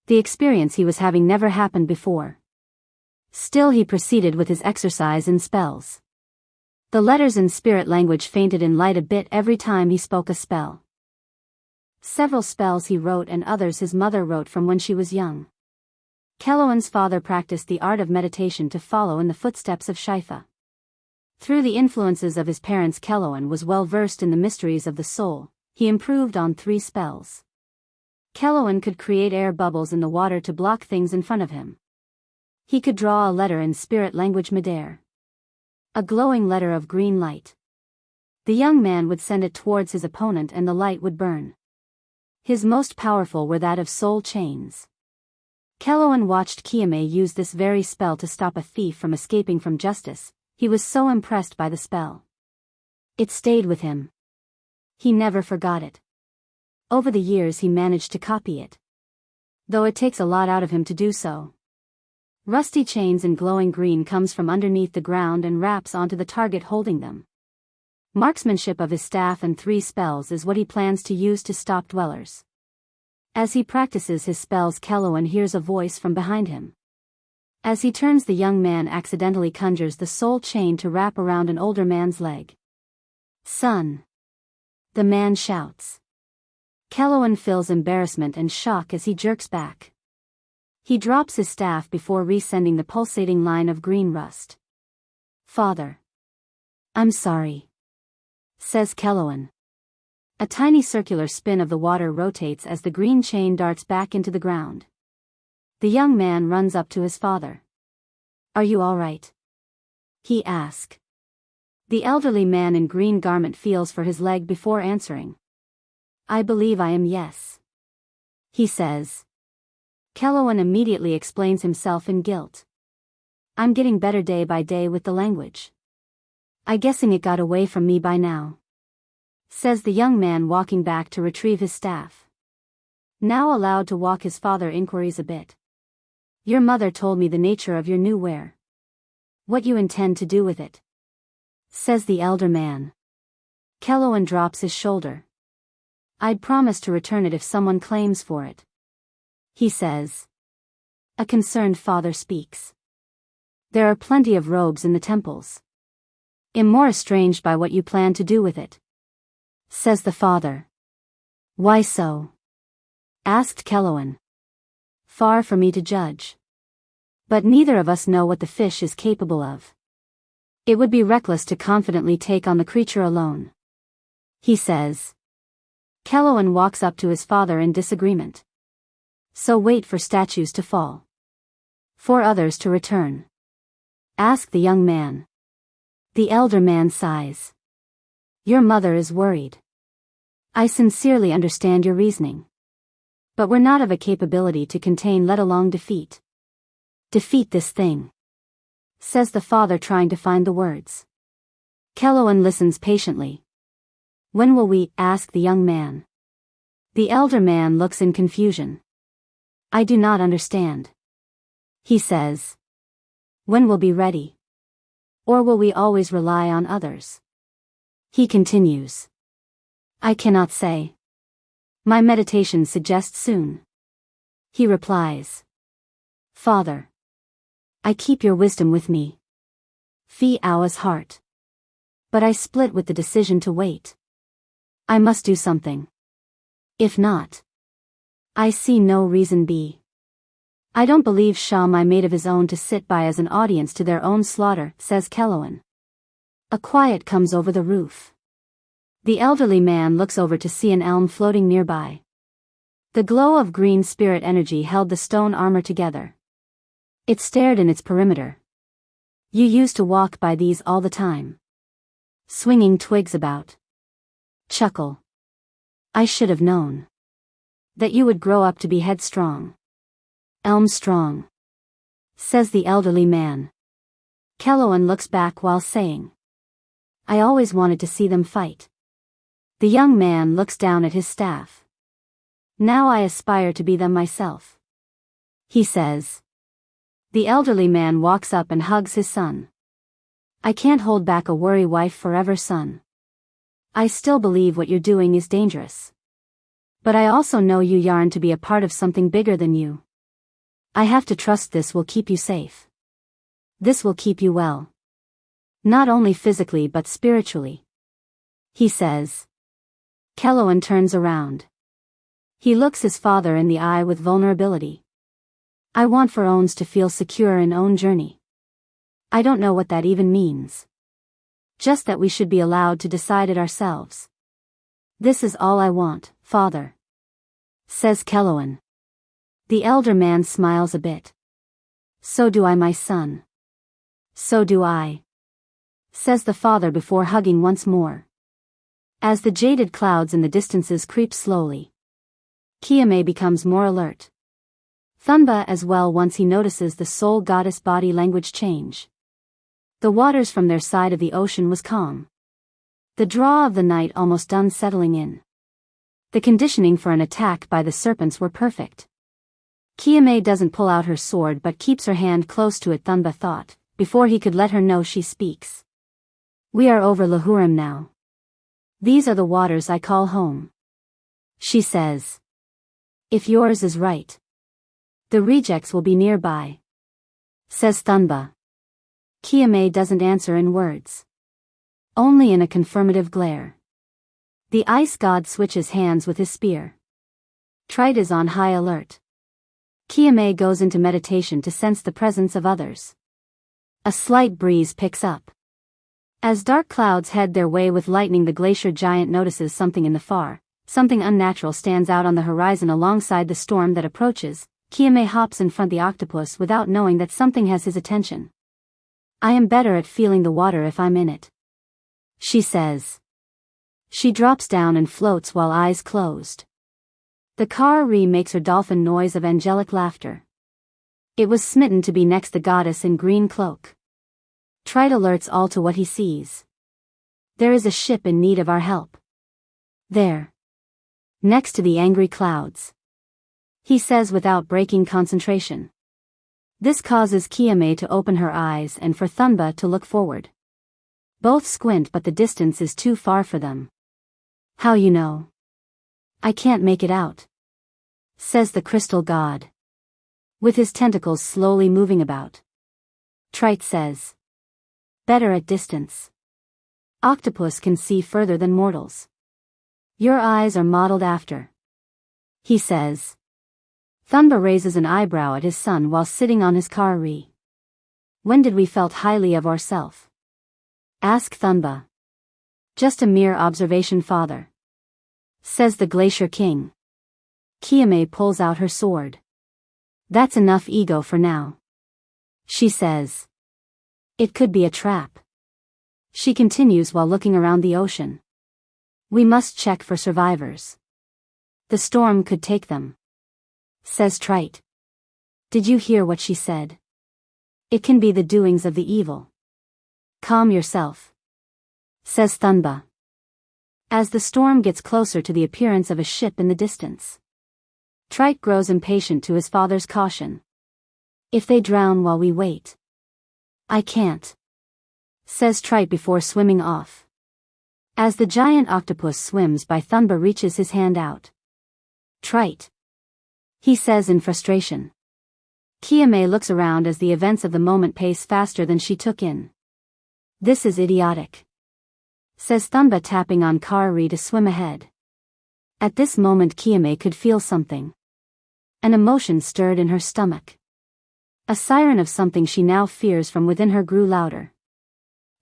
The experience he was having never happened before. Still he proceeded with his exercise and spells. The letters in spirit language fainted in light a bit every time he spoke a spell. Several spells he wrote and others his mother wrote from when she was young. Keeomagh's father practiced the art of meditation to follow in the footsteps of Shifa. Through the influences of his parents, Keeomayh was well versed in the mysteries of the soul. He improved on 3 spells. Keeomayh could create air bubbles in the water to block things in front of him. He could draw a letter in spirit language midair. A glowing letter of green light. The young man would send it towards his opponent and the light would burn. His most powerful were that of soul chains. Keeomayh watched Keeomayh use this very spell to stop a thief from escaping from justice. He was so impressed by the spell. It stayed with him. He never forgot it. Over the years he managed to copy it. Though it takes a lot out of him to do so. Rusty chains in glowing green comes from underneath the ground and wraps onto the target holding them. Marksmanship of his staff and 3 spells is what he plans to use to stop dwellers. As he practices his spells, Keeomayh hears a voice from behind him. As he turns, the young man accidentally conjures the soul chain to wrap around an older man's leg. "Son!" the man shouts. Keeomayh feels embarrassment and shock as he jerks back. He drops his staff before resending the pulsating line of green rust. "Father. I'm sorry," says Keeomayh. A tiny circular spin of the water rotates as the green chain darts back into the ground. The young man runs up to his father. "Are you all right?" he asks. The elderly man in green garment feels for his leg before answering. "I believe I am, yes," he says. Keeomayh immediately explains himself in guilt. "I'm getting better day by day with the language. I guessing it got away from me by now," says the young man, walking back to retrieve his staff. Now allowed to walk, his father inquires a bit. "Your mother told me the nature of your new ware. What you intend to do with it?" says the elder man. Keeomayh drops his shoulder. "I'd promise to return it if someone claims for it," he says. A concerned father speaks. "There are plenty of robes in the temples. I'm more estranged by what you plan to do with it," says the father. "Why so?" asked Keeomayh. "Far for me to judge. But neither of us know what the fish is capable of. It would be reckless to confidently take on the creature alone," he says. Keeomayh walks up to his father in disagreement. "So wait for statues to fall? For others to return?" asked the young man. The elder man sighs. "Your mother is worried. I sincerely understand your reasoning. But we're not of a capability to contain, let alone defeat. Defeat this thing," says the father, trying to find the words. Keeomayh listens patiently. "When will we?" asked the young man. The elder man looks in confusion. "I do not understand," he says. "When will be ready? Or will we always rely on others?" He continues. "I cannot say. My meditation suggests soon," he replies. "Father, I keep your wisdom with me. Keeomayh's heart. But I split with the decision to wait. I must do something. If not, I see no reason b. I don't believe Keeomayh made of his own to sit by as an audience to their own slaughter," says Keeomayh. A quiet comes over the roof. The elderly man looks over to see an elm floating nearby. The glow of green spirit energy held the stone armor together. It stared in its perimeter. "You used to walk by these all the time, swinging twigs about." Chuckle. "I should have known that you would grow up to be headstrong. Elm strong," says the elderly man. Keeomayh looks back while saying, "I always wanted to see them fight." The young man looks down at his staff. "Now I aspire to be them myself," he says. The elderly man walks up and hugs his son. "I can't hold back a worry wife forever, son. I still believe what you're doing is dangerous. But I also know you yearn to be a part of something bigger than you. I have to trust this will keep you safe. This will keep you well. Not only physically but spiritually," he says. Keeomayh turns around. He looks his father in the eye with vulnerability. "I want for owns to feel secure in own journey. I don't know what that even means. Just that we should be allowed to decide it ourselves. This is all I want, father," says Keeomayh. The elder man smiles a bit. "So do I, my son. So do I," says the father before hugging once more. As the jaded clouds in the distances creep slowly, Keeomayh becomes more alert. Thunba as well once he notices the soul goddess body language change. The waters from their side of the ocean was calm. The draw of the night almost done settling in. The conditioning for an attack by the serpents were perfect. Keeomayh doesn't pull out her sword but keeps her hand close to it, Thunba thought, before he could let her know she speaks. We are over Lahurim now. These are the waters I call home. She says. If yours is right. The rejects will be nearby. Says Thunba. Keeomayh doesn't answer in words. Only in a confirmative glare. The ice god switches hands with his spear. Trite is on high alert. Keeomayh goes into meditation to sense the presence of others. A slight breeze picks up. As dark clouds head their way with lightning, the glacier giant notices something in the far. Something unnatural stands out on the horizon alongside the storm that approaches. Keeomayh hops in front of the octopus without knowing that something has his attention. I am better at feeling the water if I'm in it. She says. She drops down and floats while eyes closed. The Kari makes her dolphin noise of angelic laughter. It was smitten to be next the goddess in green cloak. Trite alerts all to what he sees. There is a ship in need of our help. There. Next to the angry clouds. He says without breaking concentration. This causes Keeomayh to open her eyes and for Thunba to look forward. Both squint but the distance is too far for them. How you know? I can't make it out. Says the crystal god. With his tentacles slowly moving about. Trite says. Better at distance. Octopus can see further than mortals. Your eyes are modeled after. He says. Thunba raises an eyebrow at his son while sitting on his Kari. When did we felt highly of ourself? Ask Thunba. Just a mere observation, father. Says the Glacier King. Keeomayh pulls out her sword. That's enough ego for now. She says. It could be a trap. She continues while looking around the ocean. We must check for survivors. The storm could take them. Says Trite. Did you hear what she said? It can be the doings of the evil. Calm yourself. Says Thunba. As the storm gets closer to the appearance of a ship in the distance. Trite grows impatient to his father's caution. If they drown while we wait. I can't. Says Trite before swimming off. As the giant octopus swims by, Thunba reaches his hand out. Trite. He says in frustration. Keeomayh looks around as the events of the moment pace faster than she took in. This is idiotic. Says Thunba, tapping on Kari to swim ahead. At this moment Keeomayh could feel something. An emotion stirred in her stomach. A siren of something she now fears from within her grew louder.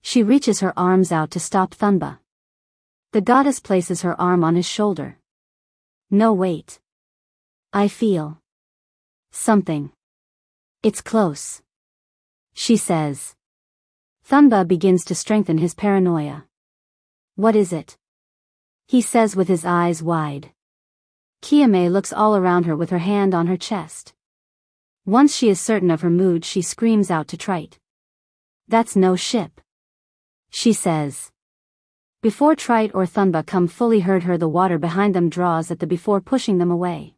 She reaches her arms out to stop Thunba. The goddess places her arm on his shoulder. No, wait. I feel something. It's close. She says. Thunba begins to strengthen his paranoia. What is it? He says with his eyes wide. Keeomayh looks all around her with her hand on her chest. Once she is certain of her mood, she screams out to Trite. That's no ship. She says. Before Trite or Thunba come fully heard her, the water behind them draws at the before pushing them away.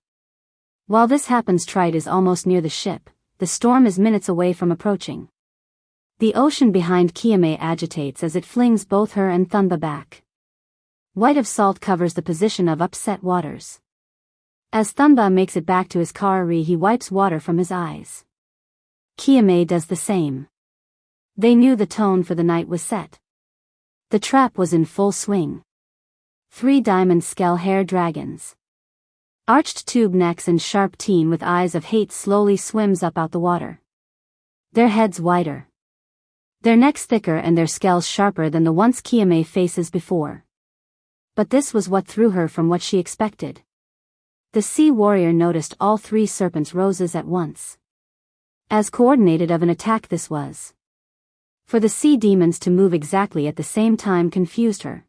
While this happens, Trite is almost near the ship. The storm is minutes away from approaching. The ocean behind Keeomayh agitates as it flings both her and Thunba back. White of salt covers the position of upset waters. As Thunba makes it back to his Kari, he wipes water from his eyes. Keeomayh does the same. They knew the tone for the night was set. The trap was in full swing. 3 diamond scale hair dragons. Arched tube necks and sharp teen with eyes of hate slowly swims up out the water. Their heads wider. Their necks thicker and their scales sharper than the ones Keeomayh faces before. But this was what threw her from what she expected. The sea warrior noticed all 3 serpents' roses at once. As coordinated of an attack this was. For the sea demons to move exactly at the same time confused her.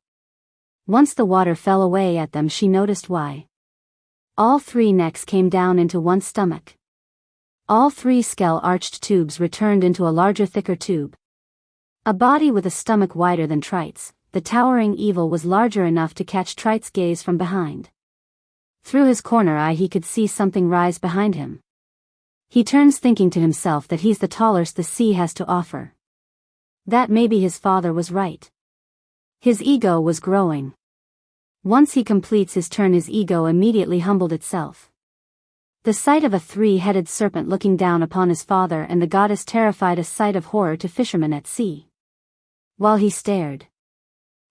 Once the water fell away at them, she noticed why. All 3 necks came down into one stomach. All 3 scale-arched tubes returned into a larger, thicker tube. A body with a stomach wider than Trite's, the towering evil was larger enough to catch Trite's gaze from behind. Through his corner eye he could see something rise behind him. He turns, thinking to himself that he's the tallest the sea has to offer. That maybe his father was right. His ego was growing. Once he completes his turn, his ego immediately humbled itself. The sight of a three-headed serpent looking down upon his father and the goddess terrified, a sight of horror to fishermen at sea. While he stared,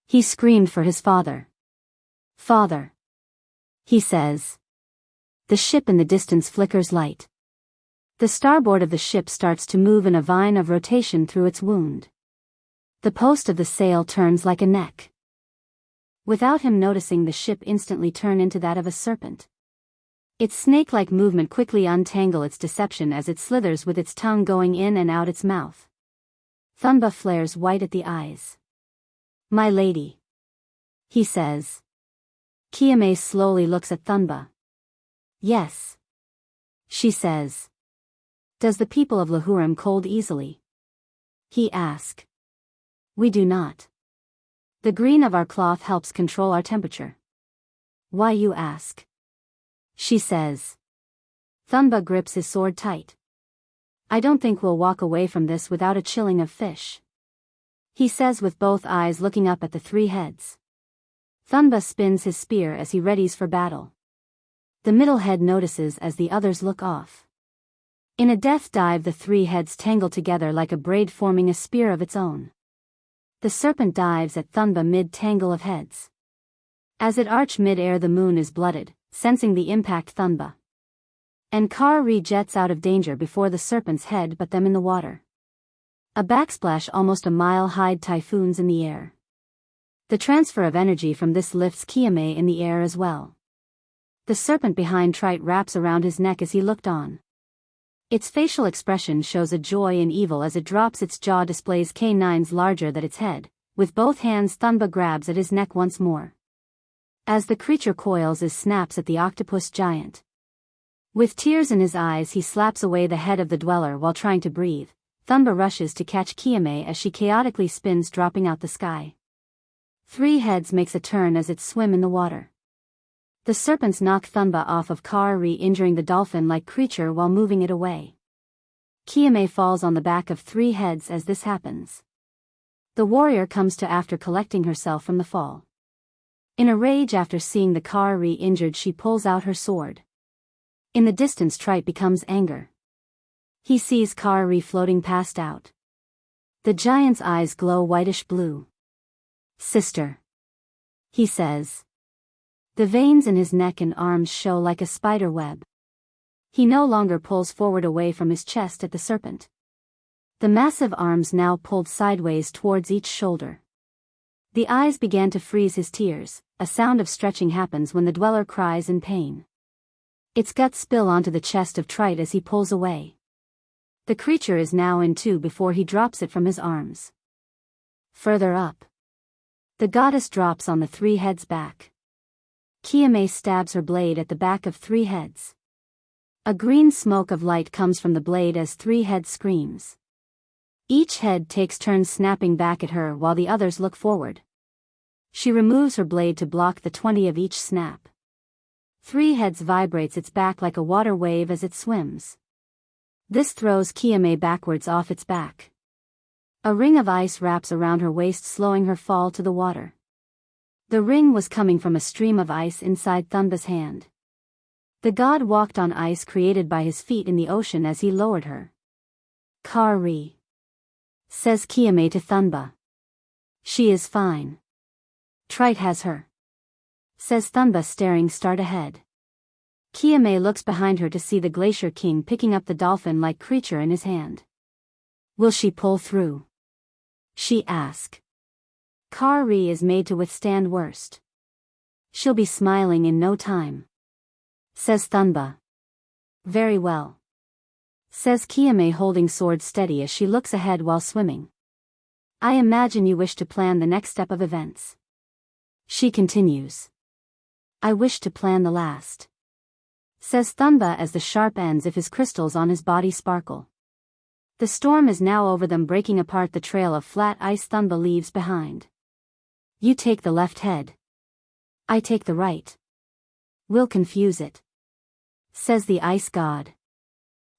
he screamed for his father. "Father," he says. The ship in the distance flickers light. The starboard of the ship starts to move in a vine of rotation through its wound. The post of the sail turns like a neck. Without him noticing, the ship instantly turns into that of a serpent. Its snake-like movement quickly untangle its deception as it slithers with its tongue going in and out its mouth. Thunba flares white at the eyes. "My lady," he says. Keeomayh slowly looks at Thunba. "Yes," she says. "Does the people of Lahurim cold easily?" he asks. "We do not. The green of our cloth helps control our temperature." "Why, you ask?" she says. Thunba grips his sword tight. "I don't think we'll walk away from this without a chilling of fish," he says with both eyes looking up at the three heads. Thunba spins his spear as he readies for battle. The middle head notices as the others look off. In a death dive, the three heads tangle together like a braid, forming a spear of its own. The serpent dives at Thunba mid-tangle of heads. As it arch mid-air, the moon is blooded, sensing the impact. Thunba and Kari jets out of danger before the serpent's head but them in the water. A backsplash almost a mile high, typhoons in the air. The transfer of energy from this lifts Keeomayh in the air as well. The serpent behind Trite wraps around his neck as he looked on. Its facial expression shows a joy and evil as it drops its jaw, displays canines larger than its head. With both hands, Thunba grabs at his neck once more. As the creature coils, he snaps at the octopus giant. With tears in his eyes, he slaps away the head of the dweller while trying to breathe. Thunba rushes to catch Keeomayh as she chaotically spins, dropping out the sky. Three heads makes a turn as it swim in the water. The serpents knock Thunba off of Kari, injuring the dolphin-like creature while moving it away. Keeomayh falls on the back of three heads as this happens. The warrior comes to after collecting herself from the fall. In a rage after seeing the Kari injured, she pulls out her sword. In the distance, Trite becomes anger. He sees Kari floating passed out. The giant's eyes glow whitish blue. "Sister," he says. The veins in his neck and arms show like a spider web. He no longer pulls forward away from his chest at the serpent. The massive arms now pulled sideways towards each shoulder. The eyes began to freeze his tears. A sound of stretching happens when the dweller cries in pain. Its guts spill onto the chest of Trite as he pulls away. The creature is now in two before he drops it from his arms. Further up, the goddess drops on the three heads' back. Keeomayh stabs her blade at the back of three heads. A green smoke of light comes from the blade as three heads screams. Each head takes turns snapping back at her while the others look forward. She removes her blade to block the 20 of each snap. Three heads vibrates its back like a water wave as it swims. This throws Keeomayh backwards off its back. A ring of ice wraps around her waist, slowing her fall to the water. The ring was coming from a stream of ice inside Thunba's hand. The god walked on ice created by his feet in the ocean as he lowered her. "Kari," says Keeomayh to Thunba. "She is fine. Trite has her," says Thunba, staring straight ahead. Keeomayh looks behind her to see the Glacier King picking up the dolphin-like creature in his hand. "Will she pull through?" she asks. "Kari is made to withstand worst. She'll be smiling in no time," says Thunba. "Very well," says Keeomayh, holding sword steady as she looks ahead while swimming. "I imagine you wish to plan the next step of events," she continues. "I wish to plan the last," says Thunba as the sharp ends of his crystals on his body sparkle. The storm is now over them, breaking apart the trail of flat ice Thunba leaves behind. You take the left head. I take the right. We'll confuse it, says the ice god.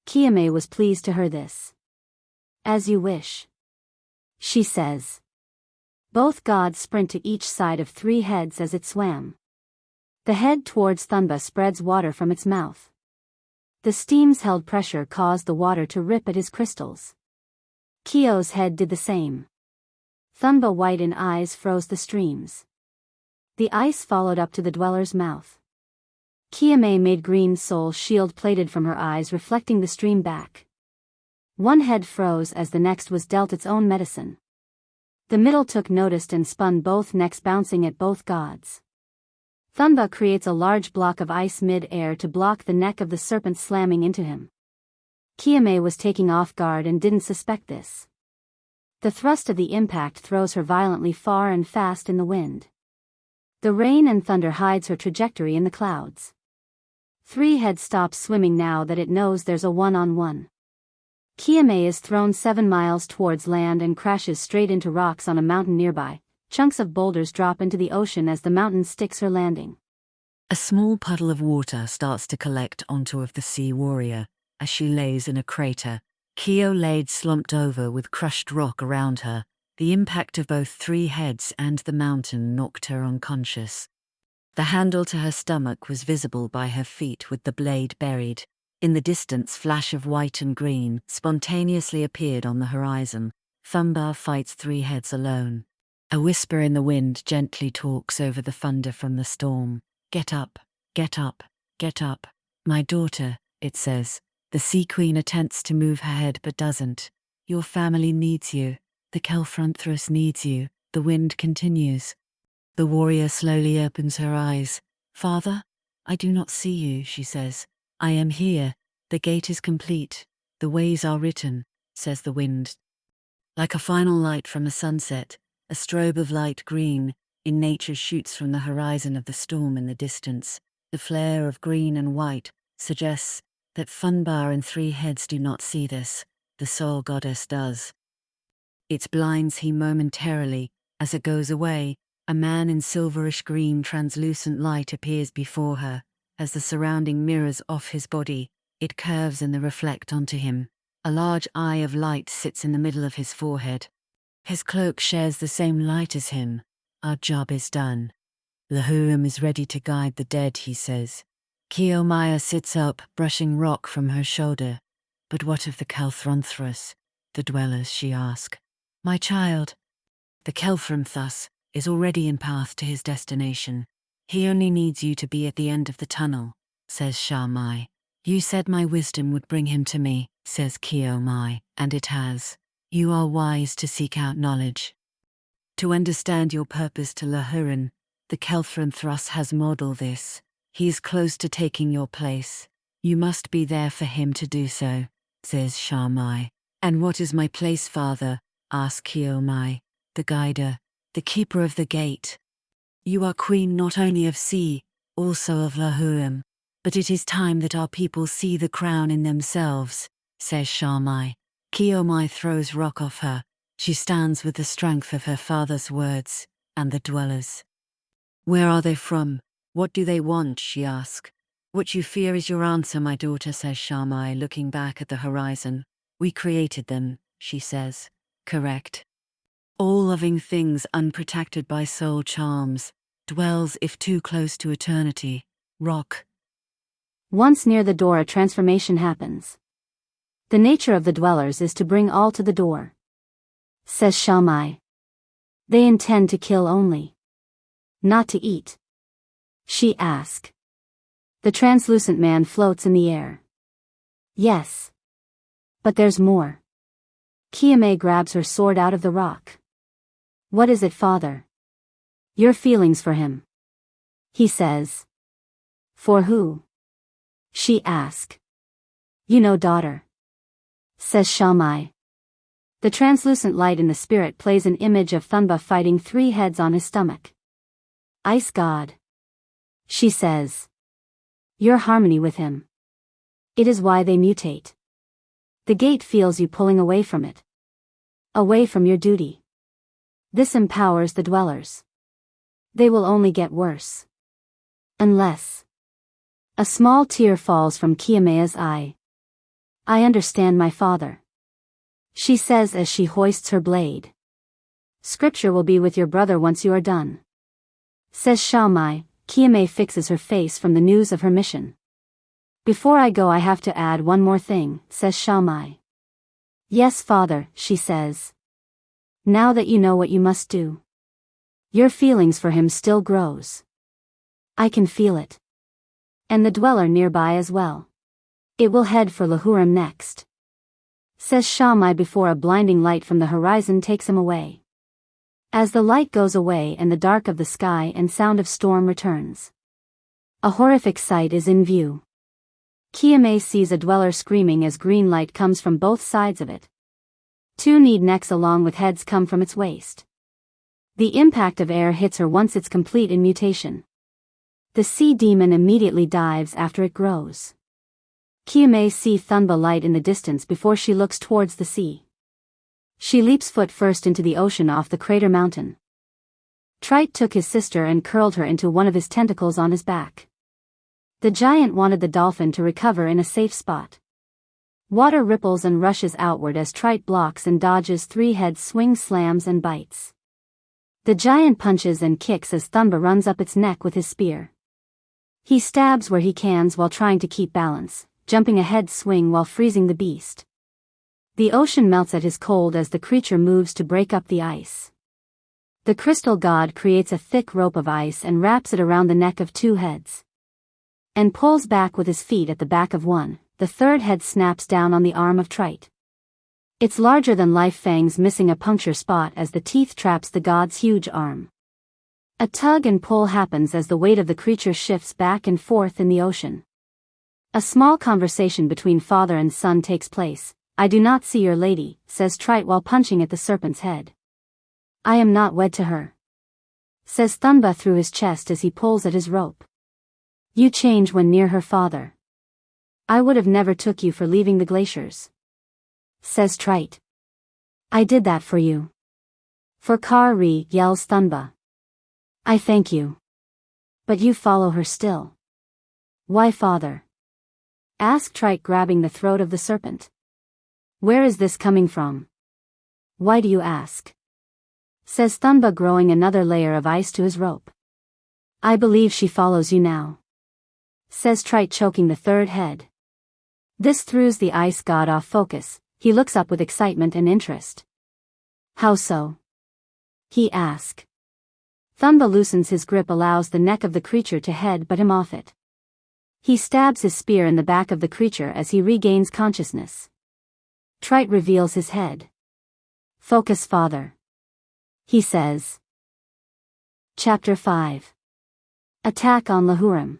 Keeomayh was pleased to hear this. As you wish, she says. Both gods sprint to each side of 3 heads as it swam. The head towards Thunba spreads water from its mouth. The steam's held pressure caused the water to rip at his crystals. Keo's head did the same. Thunba white in eyes froze the streams. The ice followed up to the dweller's mouth. Keeomayh made green soul shield plated from her eyes reflecting the stream back. One head froze as the next was dealt its own medicine. The middle took notice and spun both necks bouncing at both gods. Thunba creates a large block of ice mid-air to block the neck of the serpent slamming into him. Keeomayh was taking off guard and didn't suspect this. The thrust of the impact throws her violently far and fast in the wind. The rain and thunder hides her trajectory in the clouds. 3 heads stops swimming now that it knows there's a one-on-one. Keeomayh is thrown 7 miles towards land and crashes straight into rocks on a mountain nearby. Chunks of boulders drop into the ocean as the mountain sticks her landing. A small puddle of water starts to collect onto the sea warrior as she lays in a crater. Keeomayh laid slumped over with crushed rock around her. The impact of both 3 heads and the mountain knocked her unconscious. The handle to her stomach was visible by her feet with the blade buried. In the distance, flash of white and green spontaneously appeared on the horizon. Thunba fights 3 heads alone. A whisper in the wind gently talks over the thunder from the storm. Get up, get up, get up. My daughter, it says. The Sea Queen attempts to move her head but doesn't. Your family needs you. The Kelfronthros needs you. The wind continues. The warrior slowly opens her eyes. Father, I do not see you, she says. I am here. The gate is complete. The ways are written, says the wind. Like a final light from the sunset, a strobe of light green in nature shoots from the horizon of the storm in the distance. The flare of green and white suggests that Thunba and 3 heads do not see this. The soul goddess does. It blinds him momentarily. As it goes away, a man in silverish green translucent light appears before her. As the surrounding mirrors off his body, it curves and they reflect onto him. A large eye of light sits in the middle of his forehead. His cloak shares the same light as him. Our job is done. Lahurim is ready to guide the dead, he says. Keeomayh sits up, brushing rock from her shoulder. But what of the Kelfronthros, the dwellers, she asks. My child, the Kelfronthros is already in path to his destination. He only needs you to be at the end of the tunnel, says Keeomayh. You said my wisdom would bring him to me, says Keeomayh, and it has. You are wise to seek out knowledge. To understand your purpose to Lahurin, the Kelfronthros has modeled this. He is close to taking your place. You must be there for him to do so, says Keeomayh. And what is my place, father? Asks Keeomayh. The guider, the keeper of the gate. You are queen not only of sea, also of Lahurim. But it is time that our people see the crown in themselves, says Keeomayh. Keeomayh throws rock off her. She stands with the strength of her father's words, and the dwellers. Where are they from? What do they want? She asks. What you fear is your answer, my daughter, says Keeomayh, looking back at the horizon. We created them, she says. Correct. All loving things unprotected by soul charms, dwells if too close to eternity. Rock. Once near the door, a transformation happens. The nature of the dwellers is to bring all to the door, says Keeomayh. They intend to kill only, not to eat. She asks. The translucent man floats in the air. Yes. But there's more. Keeomayh grabs her sword out of the rock. What is it, father? Your feelings for him, he says. For who? She asks. You know, daughter, says Keeomayh. The translucent light in the spirit plays an image of Thunba fighting 3 heads on his stomach. Ice god, she says. Your harmony with him. It is why they mutate. The gate feels you pulling away from it. Away from your duty. This empowers the dwellers. They will only get worse. Unless. A small tear falls from Keeomayh's eye. I understand my father, she says as she hoists her blade. Scripture will be with your brother once you are done, says Keeomayh. Keeomayh fixes her face from the news of her mission. Before I go I have to add one more thing, says Keeomayh. Yes, father, she says. Now that you know what you must do. Your feelings for him still grows. I can feel it. And the dweller nearby as well. It will head for Lahurim next, says Keeomayh before a blinding light from the horizon takes him away. As the light goes away and the dark of the sky and sound of storm returns, a horrific sight is in view. Keeomayh sees a dweller screaming as green light comes from both sides of it. Two kneed necks along with heads come from its waist. The impact of air hits her once it's complete in mutation. The sea demon immediately dives after it grows. Keeomayh sees Thunba light in the distance before she looks towards the sea. She leaps foot first into the ocean off the crater mountain. Trite took his sister and curled her into one of his tentacles on his back. The giant wanted the dolphin to recover in a safe spot. Water ripples and rushes outward as Trite blocks and dodges three heads, swings, slams and bites. The giant punches and kicks as Thunba runs up its neck with his spear. He stabs where he can while trying to keep balance, jumping a head swing while freezing the beast. The ocean melts at his cold as the creature moves to break up the ice. The crystal god creates a thick rope of ice and wraps it around the neck of two heads. And pulls back with his feet at the back of one. The third head snaps down on the arm of Trite. Its larger-than-life fangs missing a puncture spot as the teeth traps the god's huge arm. A tug and pull happens as the weight of the creature shifts back and forth in the ocean. A small conversation between father and son takes place. I do not see your lady, says Trite while punching at the serpent's head. I am not wed to her, says Thunba through his chest as he pulls at his rope. You change when near her father. I would have never took you for leaving the glaciers, says Trite. I did that for you. For Kari, yells Thunba. I thank you. But you follow her still. Why, father? Asked Trite, grabbing the throat of the serpent. Where is this coming from? Why do you ask? Says Thunba, growing another layer of ice to his rope. I believe she follows you now, says Trite, choking the third head. This throws the ice god off focus. He looks up with excitement and interest. How so? He asks. Thunba loosens his grip, allows the neck of the creature to head but him off it. He stabs his spear in the back of the creature as he regains consciousness. Trite reveals his head. Focus, father, he says. Chapter 5. Attack on Lahurim.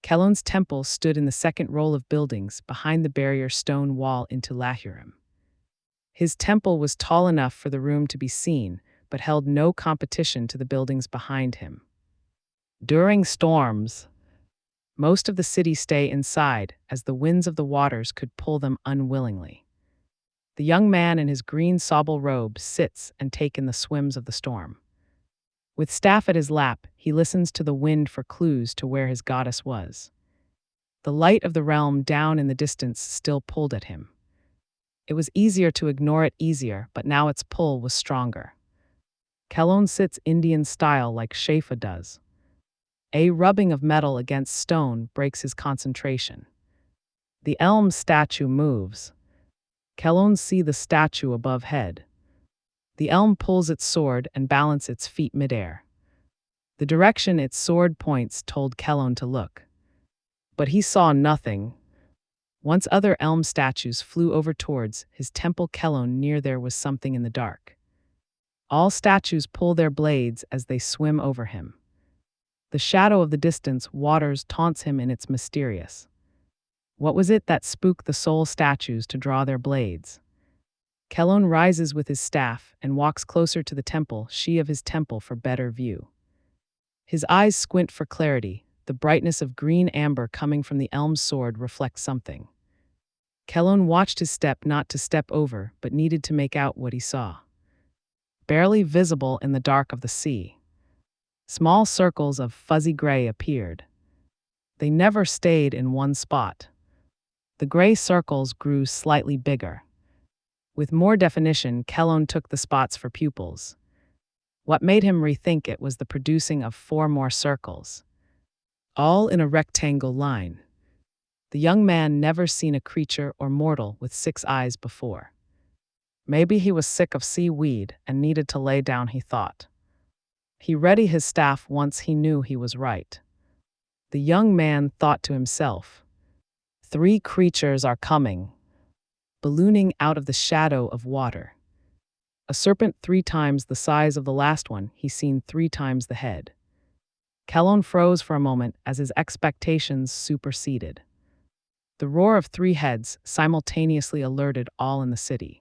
Kelon's temple stood in the second row of buildings behind the barrier stone wall into Lahurim. His temple was tall enough for the room to be seen, but held no competition to the buildings behind him. During storms, most of the city stay inside, as the winds of the waters could pull them unwillingly. The young man in his green sable robe sits and takes in the swims of the storm. With staff at his lap, he listens to the wind for clues to where his goddess was. The light of the realm down in the distance still pulled at him. It was easier to ignore it but now its pull was stronger. Kelon sits Indian style like Shefa does. A rubbing of metal against stone breaks his concentration. The elm statue moves. Kelon see the statue above head. The elm pulls its sword and balances its feet midair. The direction its sword points told Kelon to look. But he saw nothing. Once other elm statues flew over towards his temple Kelon, near there was something in the dark. All statues pull their blades as they swim over him. The shadow of the distance waters taunts him in its mysterious. What was it that spooked the soul statues to draw their blades? Kelon rises with his staff and walks closer to the temple, she of his temple, for better view. His eyes squint for clarity. The brightness of green amber coming from the elm's sword reflects something. Kelon watched his step, not to step over, but needed to make out what he saw. Barely visible in the dark of the sea. Small circles of fuzzy gray appeared. They never stayed in one spot. The gray circles grew slightly bigger. With more definition, Keeomayh took the spots for pupils. What made him rethink it was the producing of 4 more circles, all in a rectangle line. The young man never seen a creature or mortal with 6 eyes before. Maybe he was sick of seaweed and needed to lay down, he thought. He readied his staff once he knew he was right. The young man thought to himself, 3 creatures are coming, ballooning out of the shadow of water. A serpent 3 times the size of the last one, he seen 3 times the head. Keeomayh froze for a moment as his expectations superseded. The roar of 3 heads simultaneously alerted all in the city.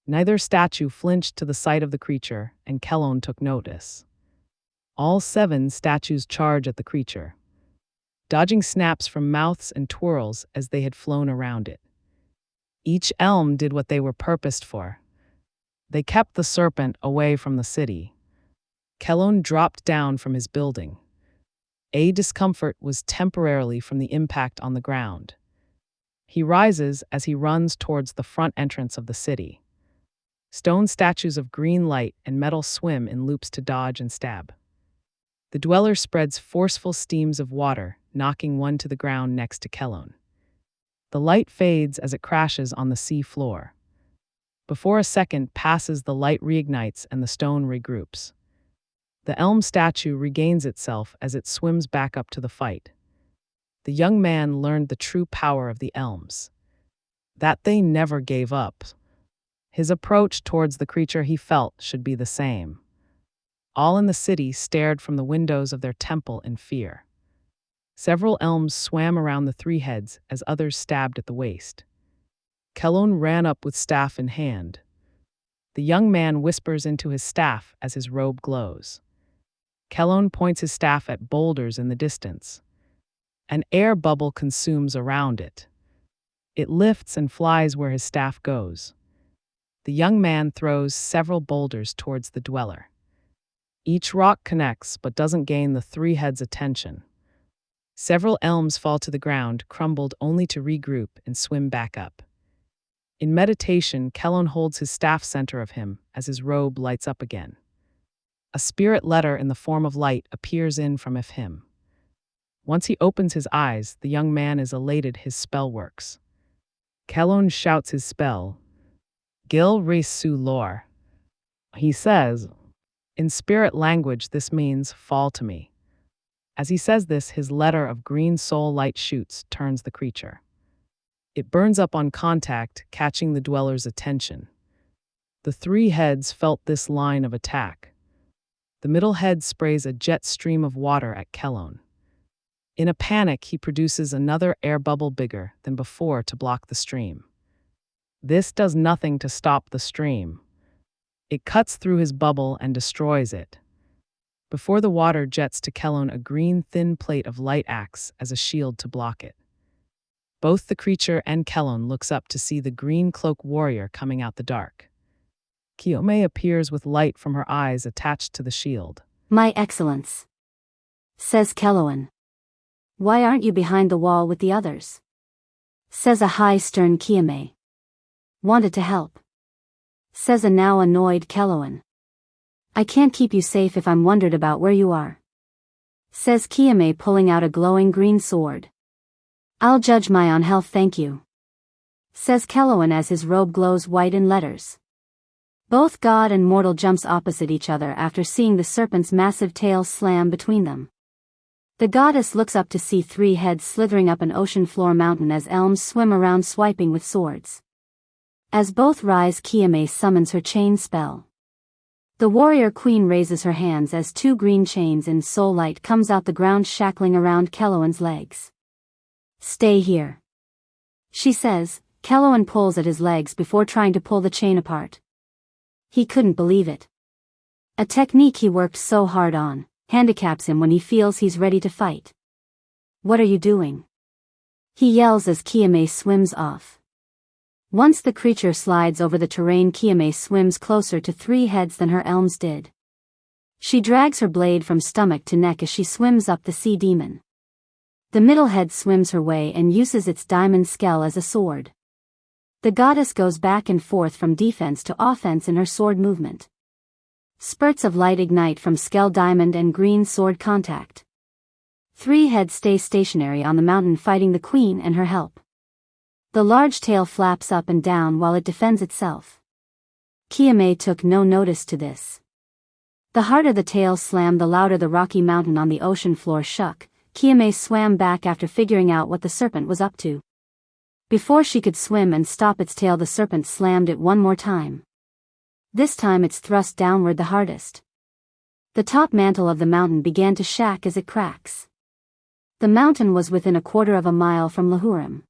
Neither statue flinched to the sight of the creature, and Keeomayh took notice. All 7 statues charge at the creature, dodging snaps from mouths and twirls as they had flown around it. Each elm did what they were purposed for. They kept the serpent away from the city. Keeomayh dropped down from his building. A discomfort was temporarily from the impact on the ground. He rises as he runs towards the front entrance of the city. Stone statues of green light and metal swim in loops to dodge and stab. The dweller spreads forceful steams of water, knocking one to the ground next to Keeomayh. The light fades as it crashes on the sea floor. Before a second passes, the light reignites and the stone regroups. The elm statue regains itself as it swims back up to the fight. The young man learned the true power of the elms, that they never gave up. His approach towards the creature he felt should be the same. All in the city stared from the windows of their temple in fear. Several elms swam around the 3 heads as others stabbed at the waist. Keeomayh ran up with staff in hand. The young man whispers into his staff as his robe glows. Keeomayh points his staff at boulders in the distance. An air bubble consumes around it. It lifts and flies where his staff goes. The young man throws several boulders towards the dweller. Each rock connects but doesn't gain the 3 heads' attention. Several elms fall to the ground, crumbled only to regroup and swim back up. In meditation, Keeomayh holds his staff center of him as his robe lights up again. A spirit letter in the form of light appears in from him. Once he opens his eyes, the young man is elated his spell works. Keeomayh shouts his spell, Gil Res Su Lor. He says, in spirit language, this means fall to me. As he says this, his letter of green soul light shoots, turns the creature. It burns up on contact, catching the dweller's attention. The 3 heads felt this line of attack. The middle head sprays a jet stream of water at Keeomayh. In a panic, he produces another air bubble bigger than before to block the stream. This does nothing to stop the stream. It cuts through his bubble and destroys it. Before the water jets to Keeomayh, a green thin plate of light acts as a shield to block it. Both the creature and Keeomayh looks up to see the green cloak warrior coming out the dark. Keeomayh appears with light from her eyes attached to the shield. My Excellence, says Keeomayh. Why aren't you behind the wall with the others? Says a high stern Keeomayh. Wanted to help. Says a now annoyed Keeomayh. I can't keep you safe if I'm wondered about where you are. Says Keeomayh, pulling out a glowing green sword. I'll judge my own health, thank you. Says Keeomayh as his robe glows white in letters. Both god and mortal jumps opposite each other after seeing the serpent's massive tail slam between them. The goddess looks up to see 3 heads slithering up an ocean floor mountain as elms swim around swiping with swords. As both rise, Keeomayh summons her chain spell. The warrior queen raises her hands as 2 green chains in soul light comes out the ground, shackling around Keeomagh's legs. Stay here, she says. Keeomayh pulls at his legs before trying to pull the chain apart. He couldn't believe it. A technique he worked so hard on handicaps him when he feels he's ready to fight. What are you doing? He yells as Keeomayh swims off. Once the creature slides over the terrain, Keeomayh swims closer to 3 heads than her elms did. She drags her blade from stomach to neck as she swims up the sea demon. The middle head swims her way and uses its diamond skull as a sword. The goddess goes back and forth from defense to offense in her sword movement. Spurts of light ignite from skull diamond and green sword contact. 3 heads stay stationary on the mountain fighting the queen and her help. The large tail flaps up and down while it defends itself. Keeomayh took no notice to this. The harder the tail slammed, the louder the rocky mountain on the ocean floor shook. Keeomayh swam back after figuring out what the serpent was up to. Before she could swim and stop its tail, the serpent slammed it one more time. This time it's thrust downward the hardest. The top mantle of the mountain began to shack as it cracks. The mountain was within 1/4 of a mile from Lahurim.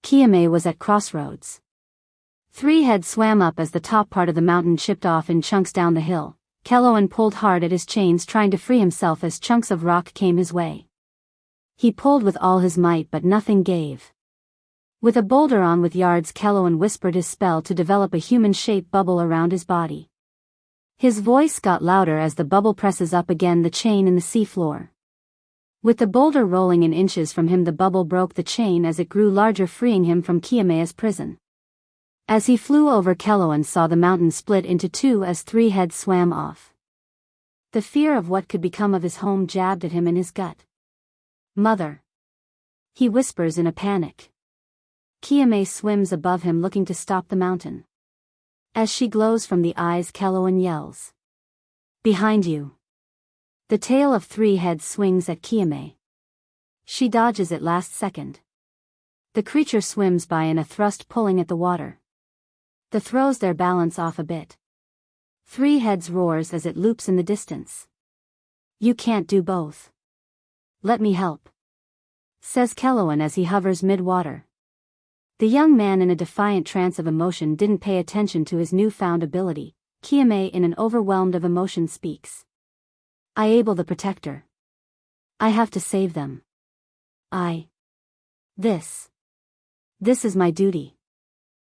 Keeomayh was at crossroads. 3 heads swam up as the top part of the mountain chipped off in chunks down the hill. Keeomayh pulled hard at his chains, trying to free himself as chunks of rock came his way. He pulled with all his might, but nothing gave. With a boulder on with yards, Keeomayh whispered his spell to develop a human-shaped bubble around his body. His voice got louder as the bubble presses up again the chain in the sea floor. With the boulder rolling in inches from him, the bubble broke the chain as it grew larger, freeing him from Keeomayh's prison. As he flew over, Keeomayh saw the mountain split into 2 as 3 heads swam off. The fear of what could become of his home jabbed at him in his gut. "Mother," he whispers in a panic. Keeomayh swims above him, looking to stop the mountain. As she glows from the eyes, Keeomayh yells, "Behind you!" The tail of 3 heads swings at Keeomayh. She dodges it last second. The creature swims by in a thrust, pulling at the water. The throws their balance off a bit. 3 heads roars as it loops in the distance. "You can't do both. Let me help," says Keeomayh as he hovers mid-water. The young man, in a defiant trance of emotion, didn't pay attention to his newfound ability. Keeomayh, in an overwhelmed of emotion, speaks. "I able the protector. I have to save them. This is my duty,"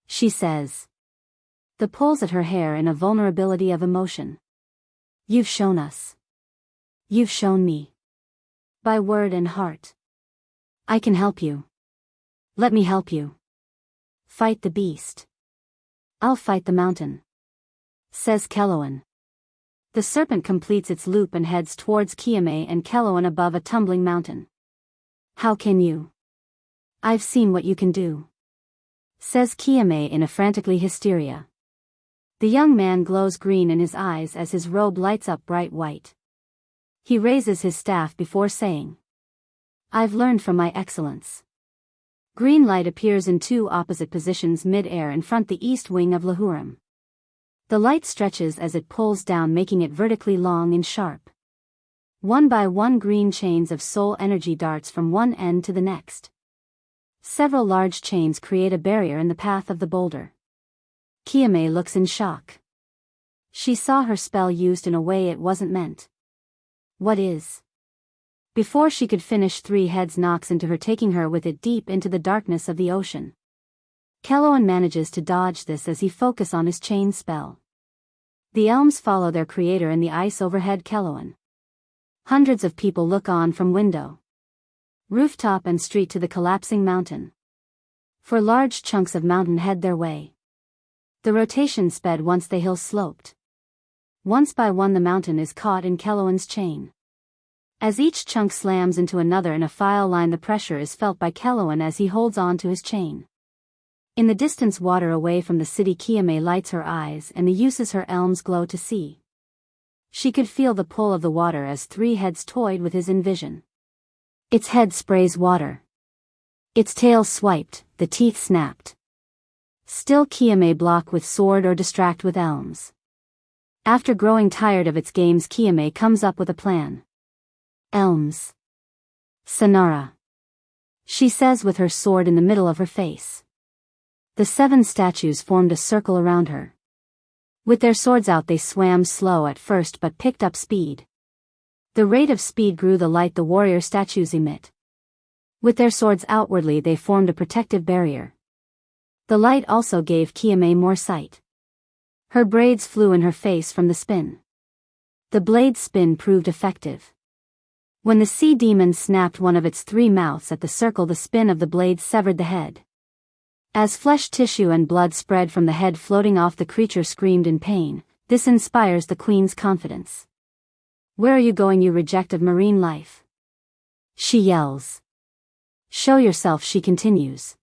she says. The pulls at her hair in a vulnerability of emotion. "You've shown us. You've shown me. By word and heart. I can help you. Let me help you. Fight the beast. I'll fight the mountain," says Keeomayh. The serpent completes its loop and heads towards Keeomayh and Keeomayh above a tumbling mountain. "How can you? I've seen what you can do," says Keeomayh in a frantically hysteria. The young man glows green in his eyes as his robe lights up bright white. He raises his staff before saying, "I've learned from my excellence." Green light appears in 2 opposite positions mid-air in front the east wing of Lahurim. The light stretches as it pulls down, making it vertically long and sharp. 1 by 1 green chains of soul energy darts from one end to the next. Several large chains create a barrier in the path of the boulder. Keeomayh looks in shock. She saw her spell used in a way it wasn't meant. "What is?" Before she could finish, 3 heads knocks into her, taking her with it deep into the darkness of the ocean. Keeomayh manages to dodge this as he focuses on his chain spell. The elms follow their creator in the ice overhead. Keeomayh. Hundreds of people look on from window, rooftop and street to the collapsing mountain. For large chunks of mountain head their way. The rotation sped once the hill sloped. Once by one the mountain is caught in Keeomayh's chain. As each chunk slams into another in a file line, the pressure is felt by Keeomayh as he holds on to his chain. In the distance, water away from the city, Keeomayh lights her eyes and the uses her elms glow to see. She could feel the pull of the water as 3 heads toyed with his envision. Its head sprays water. Its tail swiped, the teeth snapped. Still Keeomayh block with sword or distract with elms. After growing tired of its games, Keeomayh comes up with a plan. "Elms. Sanara," she says with her sword in the middle of her face. The 7 statues formed a circle around her. With their swords out, they swam slow at first but picked up speed. The rate of speed grew the light the warrior statues emit. With their swords outwardly, they formed a protective barrier. The light also gave Keeomayh more sight. Her braids flew in her face from the spin. The blade's spin proved effective. When the sea demon snapped one of its 3 mouths at the circle, the spin of the blade severed the head. As flesh tissue and blood spread from the head floating off, the creature screamed in pain. This inspires the queen's confidence. "Where are you going, you reject of marine life?" she yells. "Show yourself," she continues.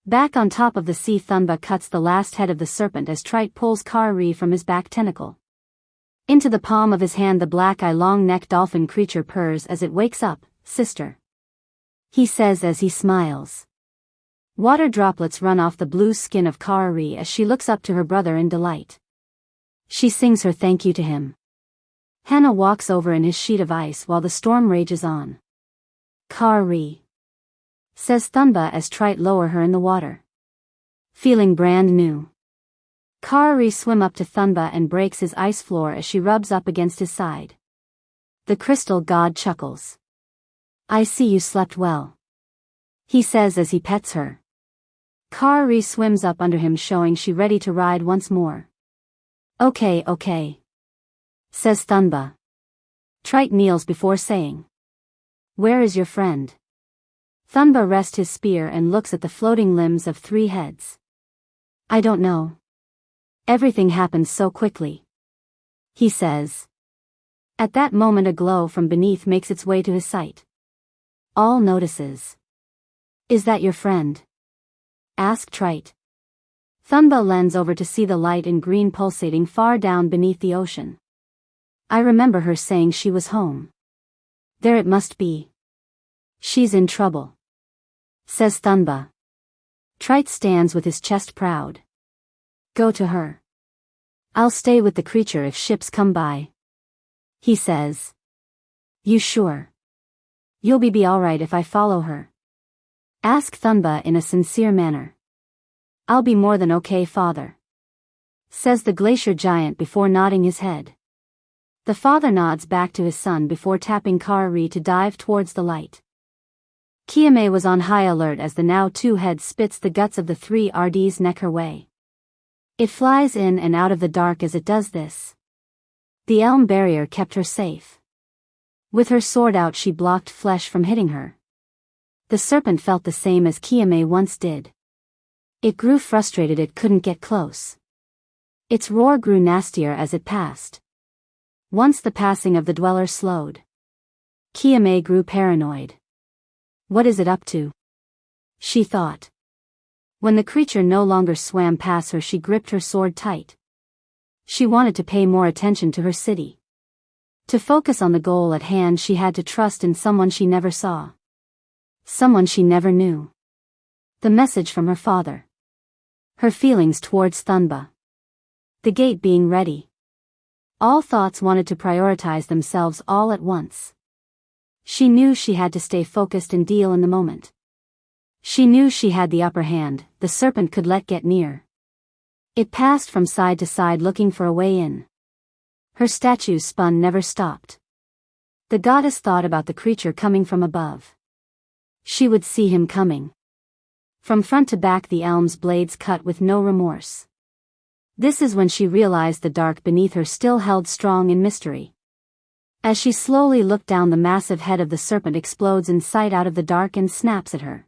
Back on top of the sea, Thunba cuts the last head of the serpent as Trite pulls Keeomayh from his back tentacle. Into the palm of his hand, the black-eye long-necked dolphin creature purrs as it wakes up. "Sister," he says as he smiles. Water droplets run off the blue skin of Keeomayh as she looks up to her brother in delight. She sings her thank you to him. Hannah walks over in his sheet of ice while the storm rages on. "Keeomayh," says Thunba as Trite lower her in the water. "Feeling brand new." Keeomayh swim up to Thunba and breaks his ice floor as she rubs up against his side. The crystal god chuckles. "I see you slept well," he says as he pets her. Keeomayh swims up under him, showing she ready to ride once more. Okay, says Thunba. Trite kneels before saying, "Where is your friend?" Thunba rests his spear and looks at the floating limbs of 3 heads. "I don't know. Everything happened so quickly," he says. At that moment, a glow from beneath makes its way to his sight. All notices. "Is that your friend?" asked Trite. Thunba leans over to see the light in green pulsating far down beneath the ocean. "I remember her saying she was home. There it must be. She's in trouble," says Thunba. Trite stands with his chest proud. "Go to her. I'll stay with the creature if ships come by," he says. "You sure? You'll be alright if I follow her?" asked Thunba in a sincere manner. "I'll be more than okay, father," says the glacier giant before nodding his head. The father nods back to his son before tapping Keeomayh to dive towards the light. Keeomayh was on high alert as the now 2-head spits the guts of the 3 RD's neck her way. It flies in and out of the dark as it does this. The elm barrier kept her safe. With her sword out, she blocked flesh from hitting her. The serpent felt the same as Keeomayh once did. It grew frustrated it couldn't get close. Its roar grew nastier as it passed. Once the passing of the dweller slowed, Keeomayh grew paranoid. What is it up to? She thought. When the creature no longer swam past her, she gripped her sword tight. She wanted to pay more attention to her city. To focus on the goal at hand, she had to trust in someone she never saw. Someone she never knew. The message from her father. Her feelings towards Thunba. The gate being ready. All thoughts wanted to prioritize themselves all at once. She knew she had to stay focused and deal in the moment. She knew she had the upper hand, the serpent could let get near. It passed from side to side looking for a way in. Her statue's spun never stopped. The goddess thought about the creature coming from above. She would see him coming. From front to back, the elm's blades cut with no remorse. This is when she realized the dark beneath her still held strong in mystery. As she slowly looked down, the massive head of the serpent explodes in sight out of the dark and snaps at her.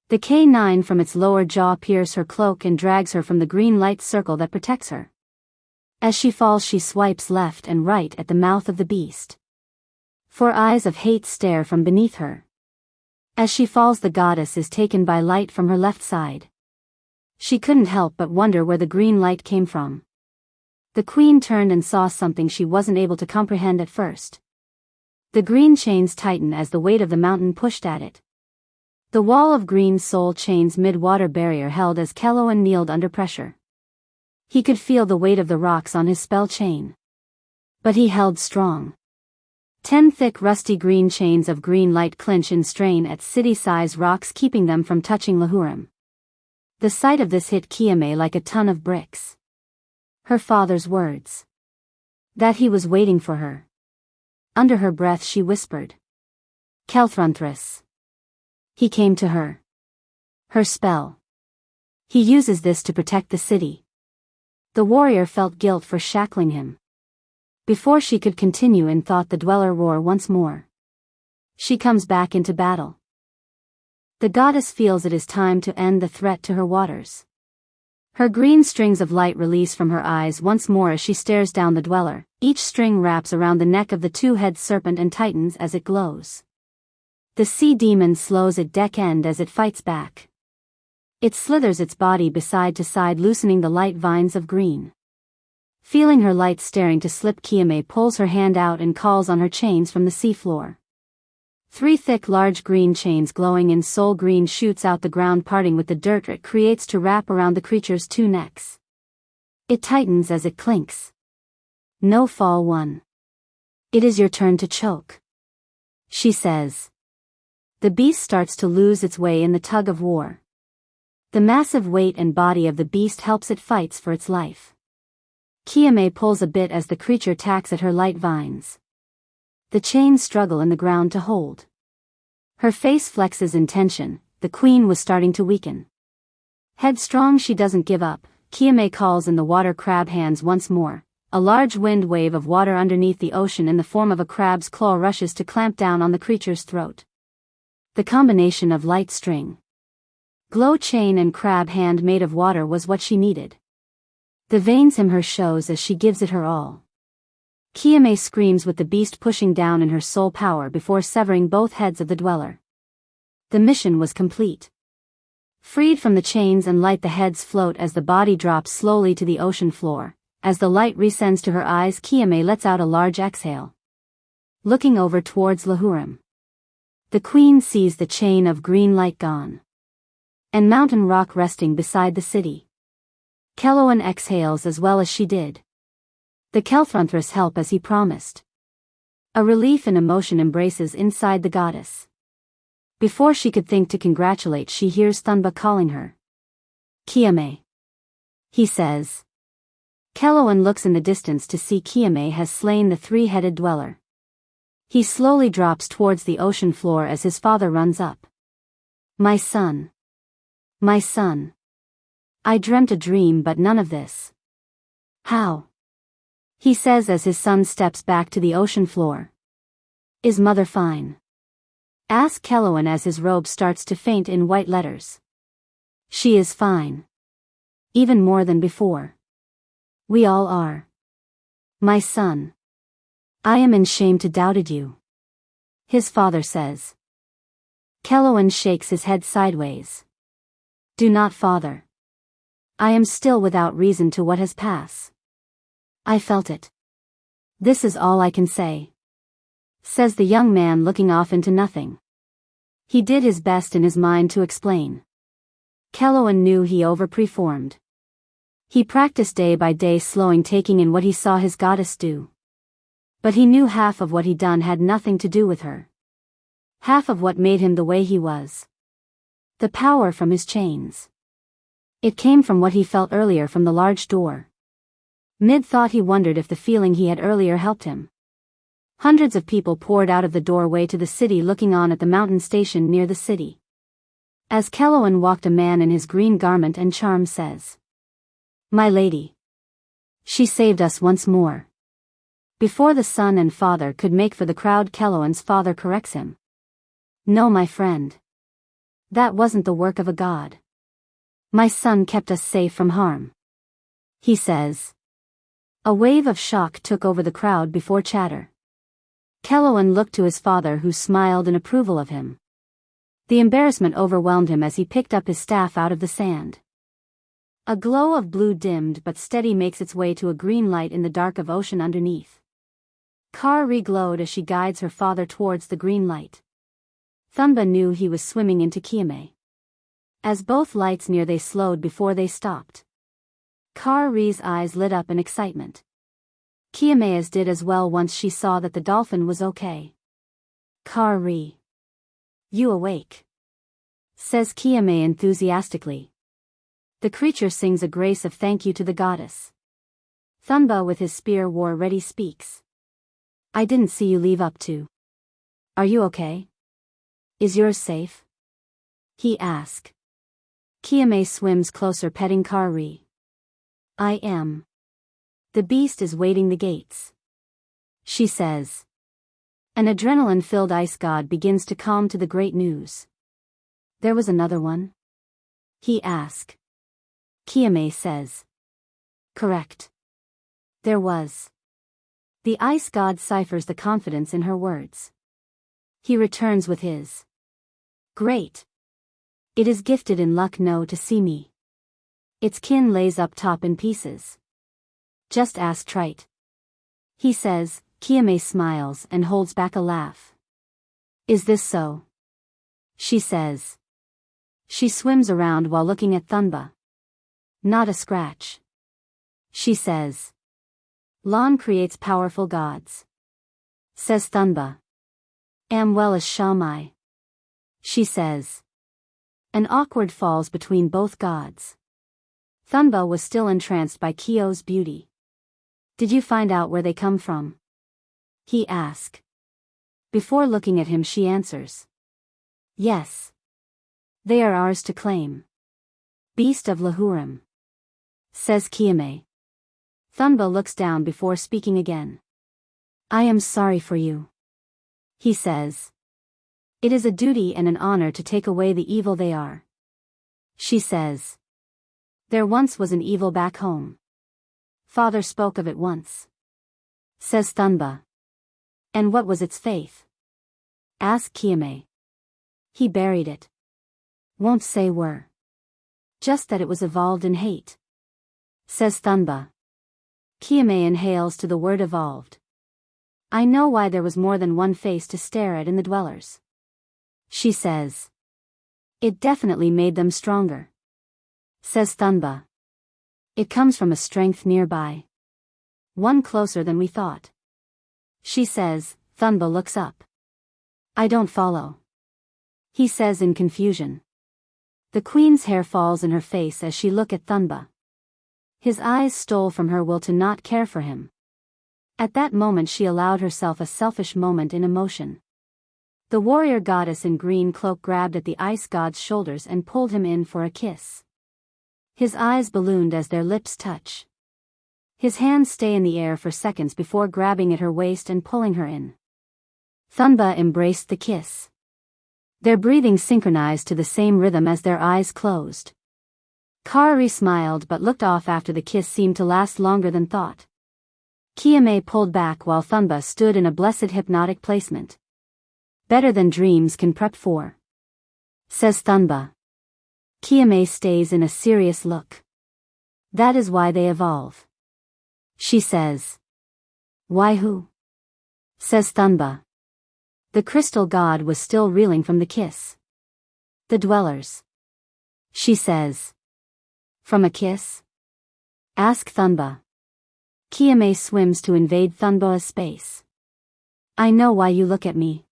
The K9 from its lower jaw pierces her cloak and drags her from the green light circle that protects her. As she falls, she swipes left and right at the mouth of the beast. 4 eyes of hate stare from beneath her. As she falls, the goddess is taken by light from her left side. She couldn't help but wonder where the green light came from. The queen turned and saw something she wasn't able to comprehend at first. The green chains tightened as the weight of the mountain pushed at it. The wall of green soul chains mid-water barrier held as Keeomayh kneeled under pressure. He could feel the weight of the rocks on his spell chain. But he held strong. 10 thick rusty green chains of green light clinch and strain at city-size rocks, keeping them from touching Lahurim. The sight of this hit Keeomayh like a ton of bricks. Her father's words. That he was waiting for her. Under her breath she whispered. Kelthrunthrus. He came to her. Her spell. He uses this to protect the city. The warrior felt guilt for shackling him. Before she could continue in thought, the dweller roar once more. She comes back into battle. The goddess feels it is time to end the threat to her waters. Her green strings of light release from her eyes once more as she stares down the dweller. Each string wraps around the neck of the two-headed serpent and tightens as it glows. The sea demon slows at deck end as it fights back. It slithers its body side to side, loosening the light vines of green. Feeling her light staring to slip, Keeomayh pulls her hand out and calls on her chains from the seafloor. 3 thick large green chains glowing in soul green shoots out the ground, parting with the dirt it creates to wrap around the creature's 2 necks. It tightens as it clinks. No fall one. It is your turn to choke, she says. The beast starts to lose its way in the tug of war. The massive weight and body of the beast helps it fights for its life. Keeomayh pulls a bit as the creature tacks at her light vines. The chains struggle in the ground to hold. Her face flexes in tension. The queen was starting to weaken. Headstrong, she doesn't give up. Keeomayh calls in the water crab hands once more. A large wind wave of water underneath the ocean in the form of a crab's claw rushes to clamp down on the creature's throat. The combination of light string, glow chain and crab hand made of water was what she needed. The veins in her shows as she gives it her all. Keeomayh screams with the beast pushing down in her soul power before severing both heads of the dweller. The mission was complete. Freed from the chains and light, the heads float as the body drops slowly to the ocean floor. As the light rescends to her eyes, Keeomayh lets out a large exhale. Looking over towards Lahurim. The queen sees the chain of green light gone. And mountain rock resting beside the city. Keloan exhales as well as she did. The Kelthronthras help as he promised. A relief and emotion embraces inside the goddess. Before she could think to congratulate, she hears Thunba calling her. Keeomayh, he says. Keloan looks in the distance to see Keeomayh has slain the 3-headed dweller. He slowly drops towards the ocean floor as his father runs up. My son. My son. I dreamt a dream, but none of this. How? He says as his son steps back to the ocean floor. Is mother fine? Asks Keloan as his robe starts to faint in white letters. She is fine. Even more than before. We all are. My son. I am in shame to doubted you. His father says. Keloan shakes his head sideways. Do not, father. I am still without reason to what has passed. I felt it. This is all I can say. Says the young man, looking off into nothing. He did his best in his mind to explain. Keloan knew he overperformed. He practiced day by day, slowing, taking in what he saw his goddess do. But he knew half of what he'd done had nothing to do with her. Half of what made him the way he was. The power from his chains. It came from what he felt earlier from the large door. Mid-thought he wondered if the feeling he had earlier helped him. Hundreds of people poured out of the doorway to the city, looking on at the mountain station near the city. As Keloan walked, a man in his green garment and charm says. My lady. She saved us once more. Before the son and father could make for the crowd, Keloan's father corrects him. No, my friend. That wasn't the work of a god. My son kept us safe from harm. He says. A wave of shock took over the crowd before chatter. Keloan looked to his father, who smiled in approval of him. The embarrassment overwhelmed him as he picked up his staff out of the sand. A glow of blue, dimmed but steady, makes its way to a green light in the dark of ocean underneath. Kari glowed as she guides her father towards the green light. Thunba knew he was swimming into Keeomayh. As both lights near, they slowed before they stopped. Kari's eyes lit up in excitement. Keeomayh's did as well once she saw that the dolphin was okay. Kari. You awake? Says Keeomayh enthusiastically. The creature sings a grace of thank you to the goddess. Thunba, with his spear war ready, speaks. I didn't see you leave up to. Are you okay? Is yours safe? He asked. Keeomayh swims closer, petting Kari. I am. The beast is waiting the gates. she says. An adrenaline-filled ice god begins to calm to the great news. There was another one? He asks. Keeomayh says. Correct. There was. The ice god ciphers the confidence in her words. He returns with his. Great. It is gifted in luck no to see me. Its kin lays up top in pieces. Just ask Trite. He says. Keeomayh smiles and holds back a laugh. Is this so? She says. She swims around while looking at Thunba. Not a scratch. She says. Lawn creates powerful gods. Says Thunba. Am well as Keeomayh. She says. An awkward falls between both gods. Thunba was still entranced by Keeo's beauty. Did you find out where they come from? He asks. Before looking at him she answers. Yes. They are ours to claim. Beast of Lahurim. Says Keeomayh. Thunba looks down before speaking again. I am sorry for you. He says. It is a duty and an honor to take away the evil they are. She says. There once was an evil back home. Father spoke of it once. Says Thunba. And what was its faith? Asked Keeomayh. He buried it. Won't say where. Just that it was evolved in hate. Says Thunba. Keeomayh inhales to the word evolved. I know why there was more than one face to stare at in the dwellers. She says. It definitely made them stronger. Says Thunba. It comes from a strength nearby. One closer than we thought. She says. Thunba looks up. I don't follow. He says in confusion. The queen's hair falls in her face as she looks at Thunba. His eyes stole from her will to not care for him. At that moment she allowed herself a selfish moment in emotion. The warrior goddess in green cloak grabbed at the ice god's shoulders and pulled him in for a kiss. His eyes ballooned as their lips touch. His hands stay in the air for seconds before grabbing at her waist and pulling her in. Thunba embraced the kiss. Their breathing synchronized to the same rhythm as their eyes closed. Kari smiled but looked off after the kiss seemed to last longer than thought. Keeomayh pulled back while Thunba stood in a blessed hypnotic placement. Better than dreams can prep for. Says Thunba. Keeomayh stays in a serious look. That is why they evolve. She says. Why who? Says Thunba. The crystal god was still reeling from the kiss. The dwellers. She says. From a kiss? Ask Thunba. Keeomayh swims to invade Thunba's space. I know why you look at me.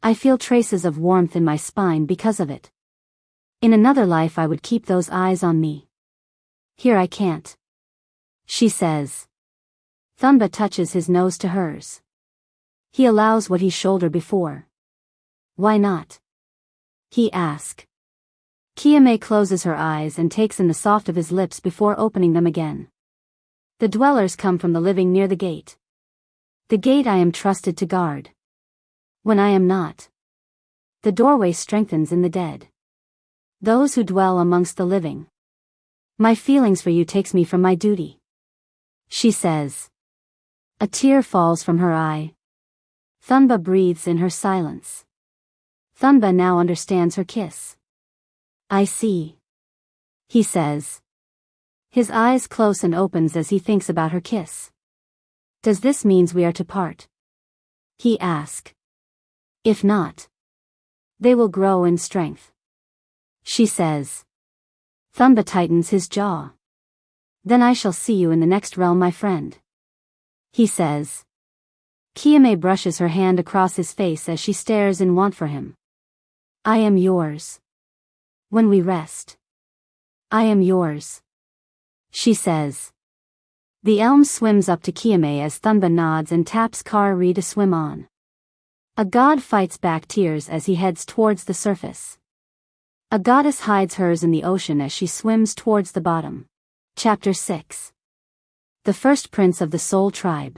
I feel traces of warmth in my spine because of it. In another life I would keep those eyes on me. Here I can't. She says. Thunba touches his nose to hers. He allows what he shouldered before. Why not? He asks. Keeomayh closes her eyes and takes in the soft of his lips before opening them again. The dwellers come from the living near the gate. The gate I am trusted to guard. When I am not. The doorway strengthens in the dead. Those who dwell amongst the living. My feelings for you takes me from my duty. She says. A tear falls from her eye. Thunba breathes in her silence. Thunba now understands her kiss. I see. He says. His eyes close and opens as he thinks about her kiss. Does this means we are to part? He asks. If not. They will grow in strength. She says. Thunba tightens his jaw. Then I shall see you in the next realm, my friend. He says. Keeomayh brushes her hand across his face as she stares in want for him. I am yours. When we rest. I am yours. She says. The elm swims up to Keeomayh as Thunba nods and taps Kari to swim on. A god fights back tears as he heads towards the surface. A goddess hides hers in the ocean as she swims towards the bottom. Chapter 6. The first prince of the Soul Tribe.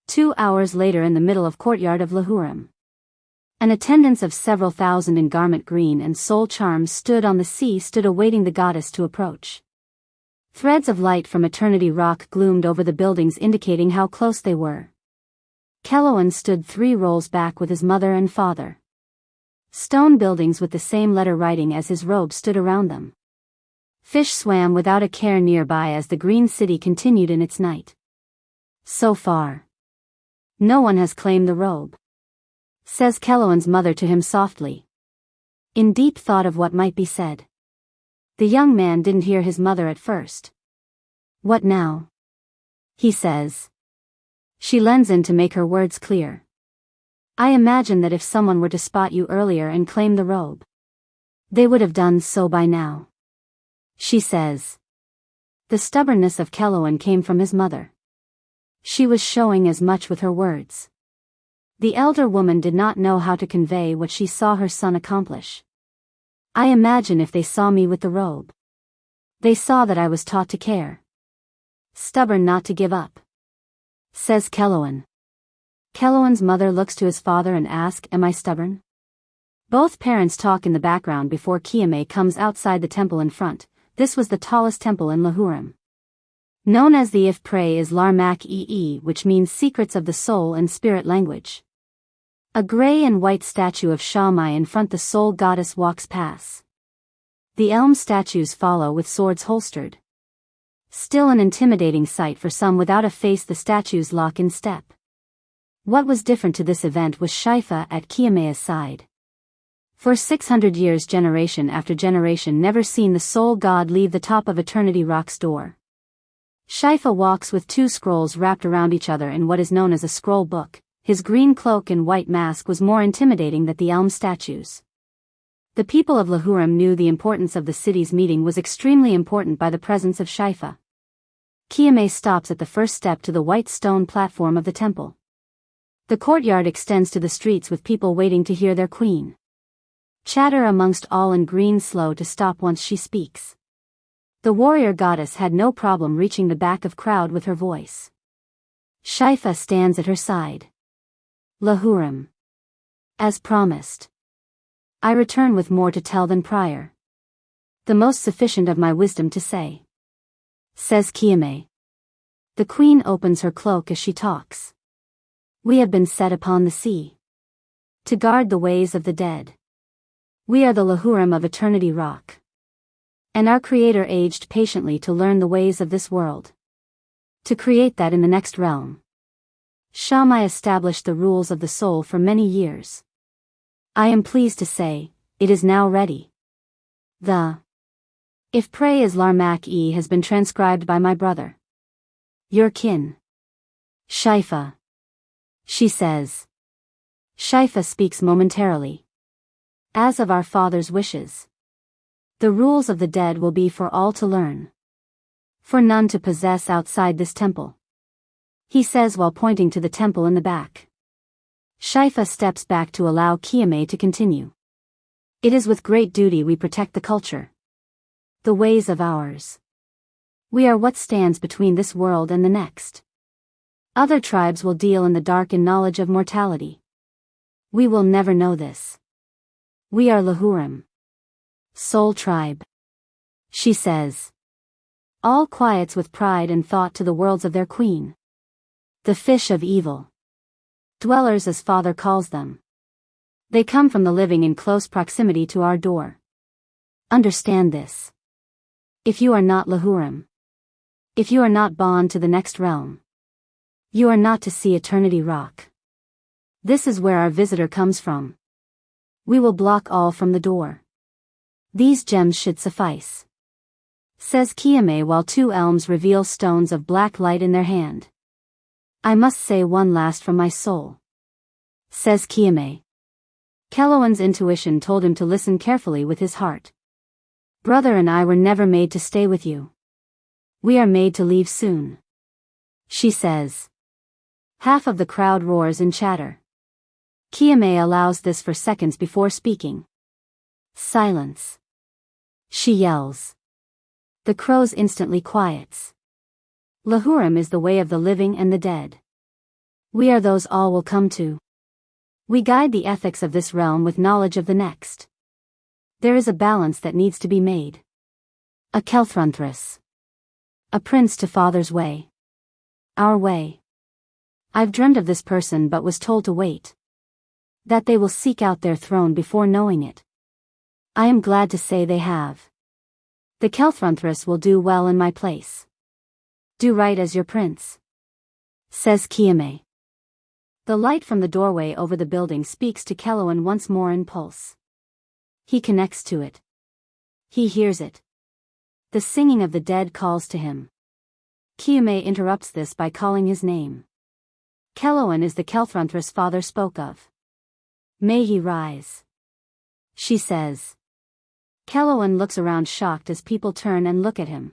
2 hours later, in the middle of courtyard of Lahurim, an attendance of several thousand in garment green and soul charms stood on the sea, stood awaiting the goddess to approach. Threads of light from eternity rock gloomed over the buildings, indicating how close they were. Keeomayh stood 3 rows back with his mother and father. Stone buildings with the same letter writing as his robe stood around them. Fish swam without a care nearby as the green city continued in its night. So far, no one has claimed the robe, says Keeomayh's mother to him softly, in deep thought of what might be said. The young man didn't hear his mother at first. What now? He says. She lends in to make her words clear. I imagine that if someone were to spot you earlier and claim the robe, they would have done so by now, she says. The stubbornness of Keeomayh came from his mother. She was showing as much with her words. The elder woman did not know how to convey what she saw her son accomplish. I imagine if they saw me with the robe, they saw that I was taught to care, stubborn not to give up, says Keeomayh. Keeomayh's mother looks to his father and asks, am I stubborn? Both parents talk in the background before Keeomayh comes outside the temple in front. This was the tallest temple in Lahurim, known as the If Pray is Larmak-ee, which means secrets of the soul and spirit language. A gray and white statue of Keeomayh in front, the soul goddess walks past. The elm statues follow with swords holstered. Still an intimidating sight for some without a face, the statues lock in step. What was different to this event was Shifa at Keeomayh's side. For 600 years, generation after generation, never seen the soul god leave the top of Eternity Rock's door. Shifa walks with 2 scrolls wrapped around each other in what is known as a scroll book. His green cloak and white mask was more intimidating than the elm statues. The people of Lahurim knew the importance of the city's meeting was extremely important by the presence of Shifa. Keeomayh stops at the first step to the white stone platform of the temple. The courtyard extends to the streets with people waiting to hear their queen. Chatter amongst all in green, slow to stop once she speaks. The warrior goddess had no problem reaching the back of crowd with her voice. Shifa stands at her side. Lahurim. As promised, I return with more to tell than prior. The most sufficient of my wisdom to say, says Keeomayh. The queen opens her cloak as she talks. We have been set upon the sea to guard the ways of the dead. We are the Lahurim of Eternity Rock, and our Creator aged patiently to learn the ways of this world, to create that in the next realm. Keeomayh established the rules of the soul for many years. I am pleased to say, it is now ready. The If Pray is Larmak-ee has been transcribed by my brother, your kin, Shifa. She says. Shifa speaks momentarily. As of our father's wishes, the rules of the dead will be for all to learn, for none to possess outside this temple, he says while pointing to the temple in the back. Shifa steps back to allow Keeomayh to continue. It is with great duty we protect the culture, the ways of ours. We are what stands between this world and the next. Other tribes will deal in the dark in knowledge of mortality. We will never know this. We are Lahurim, soul tribe, she says. All quiets with pride and thought to the worlds of their queen. The fish of evil. Dwellers as father calls them. They come from the living in close proximity to our door. Understand this. If you are not Lahurim, if you are not bond to the next realm, you are not to see Eternity Rock. This is where our visitor comes from. We will block all from the door. These gems should suffice, says Keeomayh while 2 elms reveal stones of black light in their hand. I must say one last from my soul, says Keeomayh. Keeomayh's intuition told him to listen carefully with his heart. Brother and I were never made to stay with you. We are made to leave soon, she says. Half of the crowd roars in chatter. Keeomayh allows this for seconds before speaking. Silence, she yells. The crows instantly quiets. Lahurim is the way of the living and the dead. We are those all will come to. We guide the ethics of this realm with knowledge of the next. There is a balance that needs to be made. A Kelthrunthrus. A prince to father's way. Our way. I've dreamed of this person but was told to wait. That they will seek out their throne before knowing it. I am glad to say they have. The Kelthrunthrus will do well in my place. Do right as your prince. Says Keeomayh. The light from the doorway over the building speaks to Keloan once more in pulse. He connects to it. He hears it. The singing of the dead calls to him. Keeomayh interrupts this by calling his name. Keloan is the Kelthrunthrus father spoke of. May he rise. She says. Keloan looks around shocked as people turn and look at him.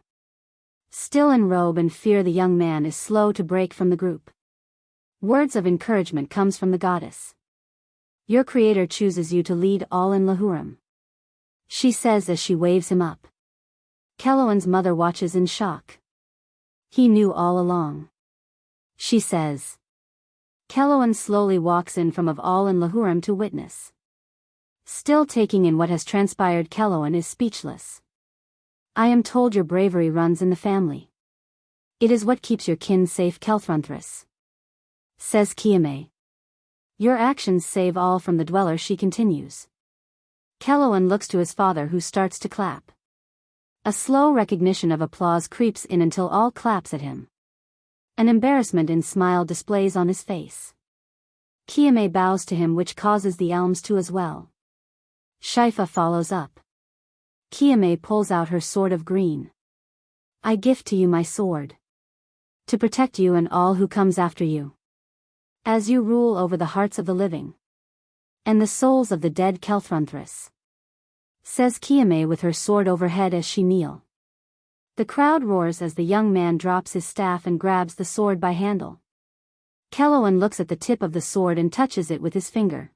Still in robe and fear, the young man is slow to break from the group. Words of encouragement comes from the goddess. Your creator chooses you to lead all in Lahurim. She says as she waves him up. Keloan's mother watches in shock. He knew all along. She says. Keloan slowly walks in from of all in Lahurim to witness. Still taking in what has transpired, Keloan is speechless. I am told your bravery runs in the family. It is what keeps your kin safe, Kelthrunthrus. Says Keeomayh. Your actions save all from the dweller, she continues. Keloan looks to his father, who starts to clap. A slow recognition of applause creeps in until all claps at him. An embarrassment in smile displays on his face. Keeomayh bows to him, which causes the elms to as well. Shaifa follows up. Keeomayh pulls out her sword of green. I gift to you my sword. To protect you and all who comes after you. As you rule over the hearts of the living. And the souls of the dead, Kelthrunthrus. Says Keeomayh with her sword overhead as she kneel. The crowd roars as the young man drops his staff and grabs the sword by handle. Keloan looks at the tip of the sword and touches it with his finger.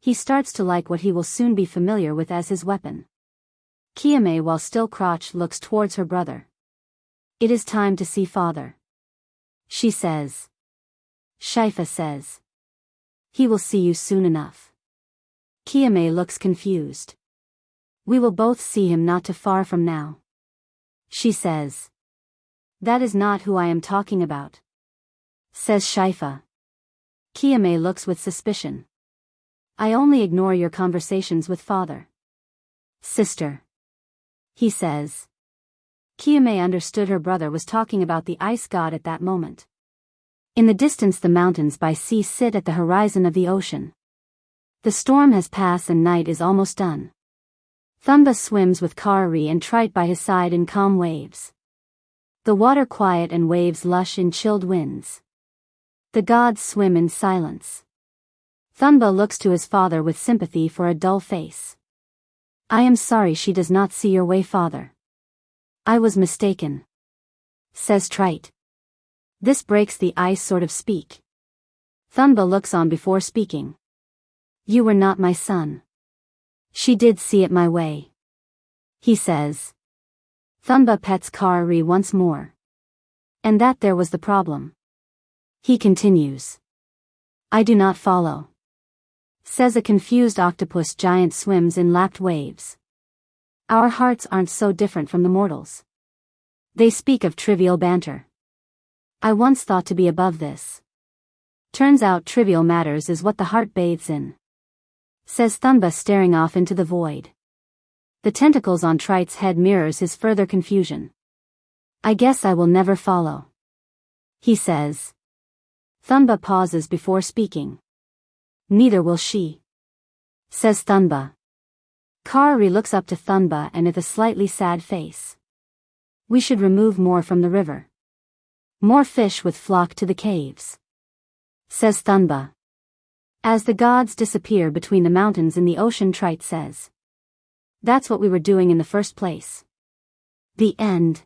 He starts to like what he will soon be familiar with as his weapon. Keeomayh, while still crouched, looks towards her brother. It is time to see father. She says. Shaifa says. He will see you soon enough. Keeomayh looks confused. We will both see him not too far from now. She says. That is not who I am talking about. Says Shaifa. Keeomayh looks with suspicion. I only ignore your conversations with father. Sister. He says. Keeomayh understood her brother was talking about the ice god at that moment. In the distance, the mountains by sea sit at the horizon of the ocean. The storm has passed and night is almost done. Thunba swims with Kari and Trite by his side in calm waves. The water quiet and waves lush in chilled winds. The gods swim in silence. Thunba looks to his father with sympathy for a dull face. I am sorry she does not see your way, father. I was mistaken. Says Trite. This breaks the ice, sort of speak. Thunba looks on before speaking. You were not my son. She did see it my way. He says. Thunba pets Kari once more. And that there was the problem. He continues. I do not follow. Says a confused octopus giant swims in lapped waves. Our hearts aren't so different from the mortals. They speak of trivial banter. I once thought to be above this. Turns out trivial matters is what the heart bathes in. Says Thunba, staring off into the void. The tentacles on Trite's head mirrors his further confusion. I guess I will never follow. He says. Thunba pauses before speaking. Neither will she. Says Thunba. Kari looks up to Thunba and with a slightly sad face. We should remove more from the river. More fish would flock to the caves. Says Thunba. As the gods disappear between the mountains in the ocean, Trite says. That's what we were doing in the first place. The end.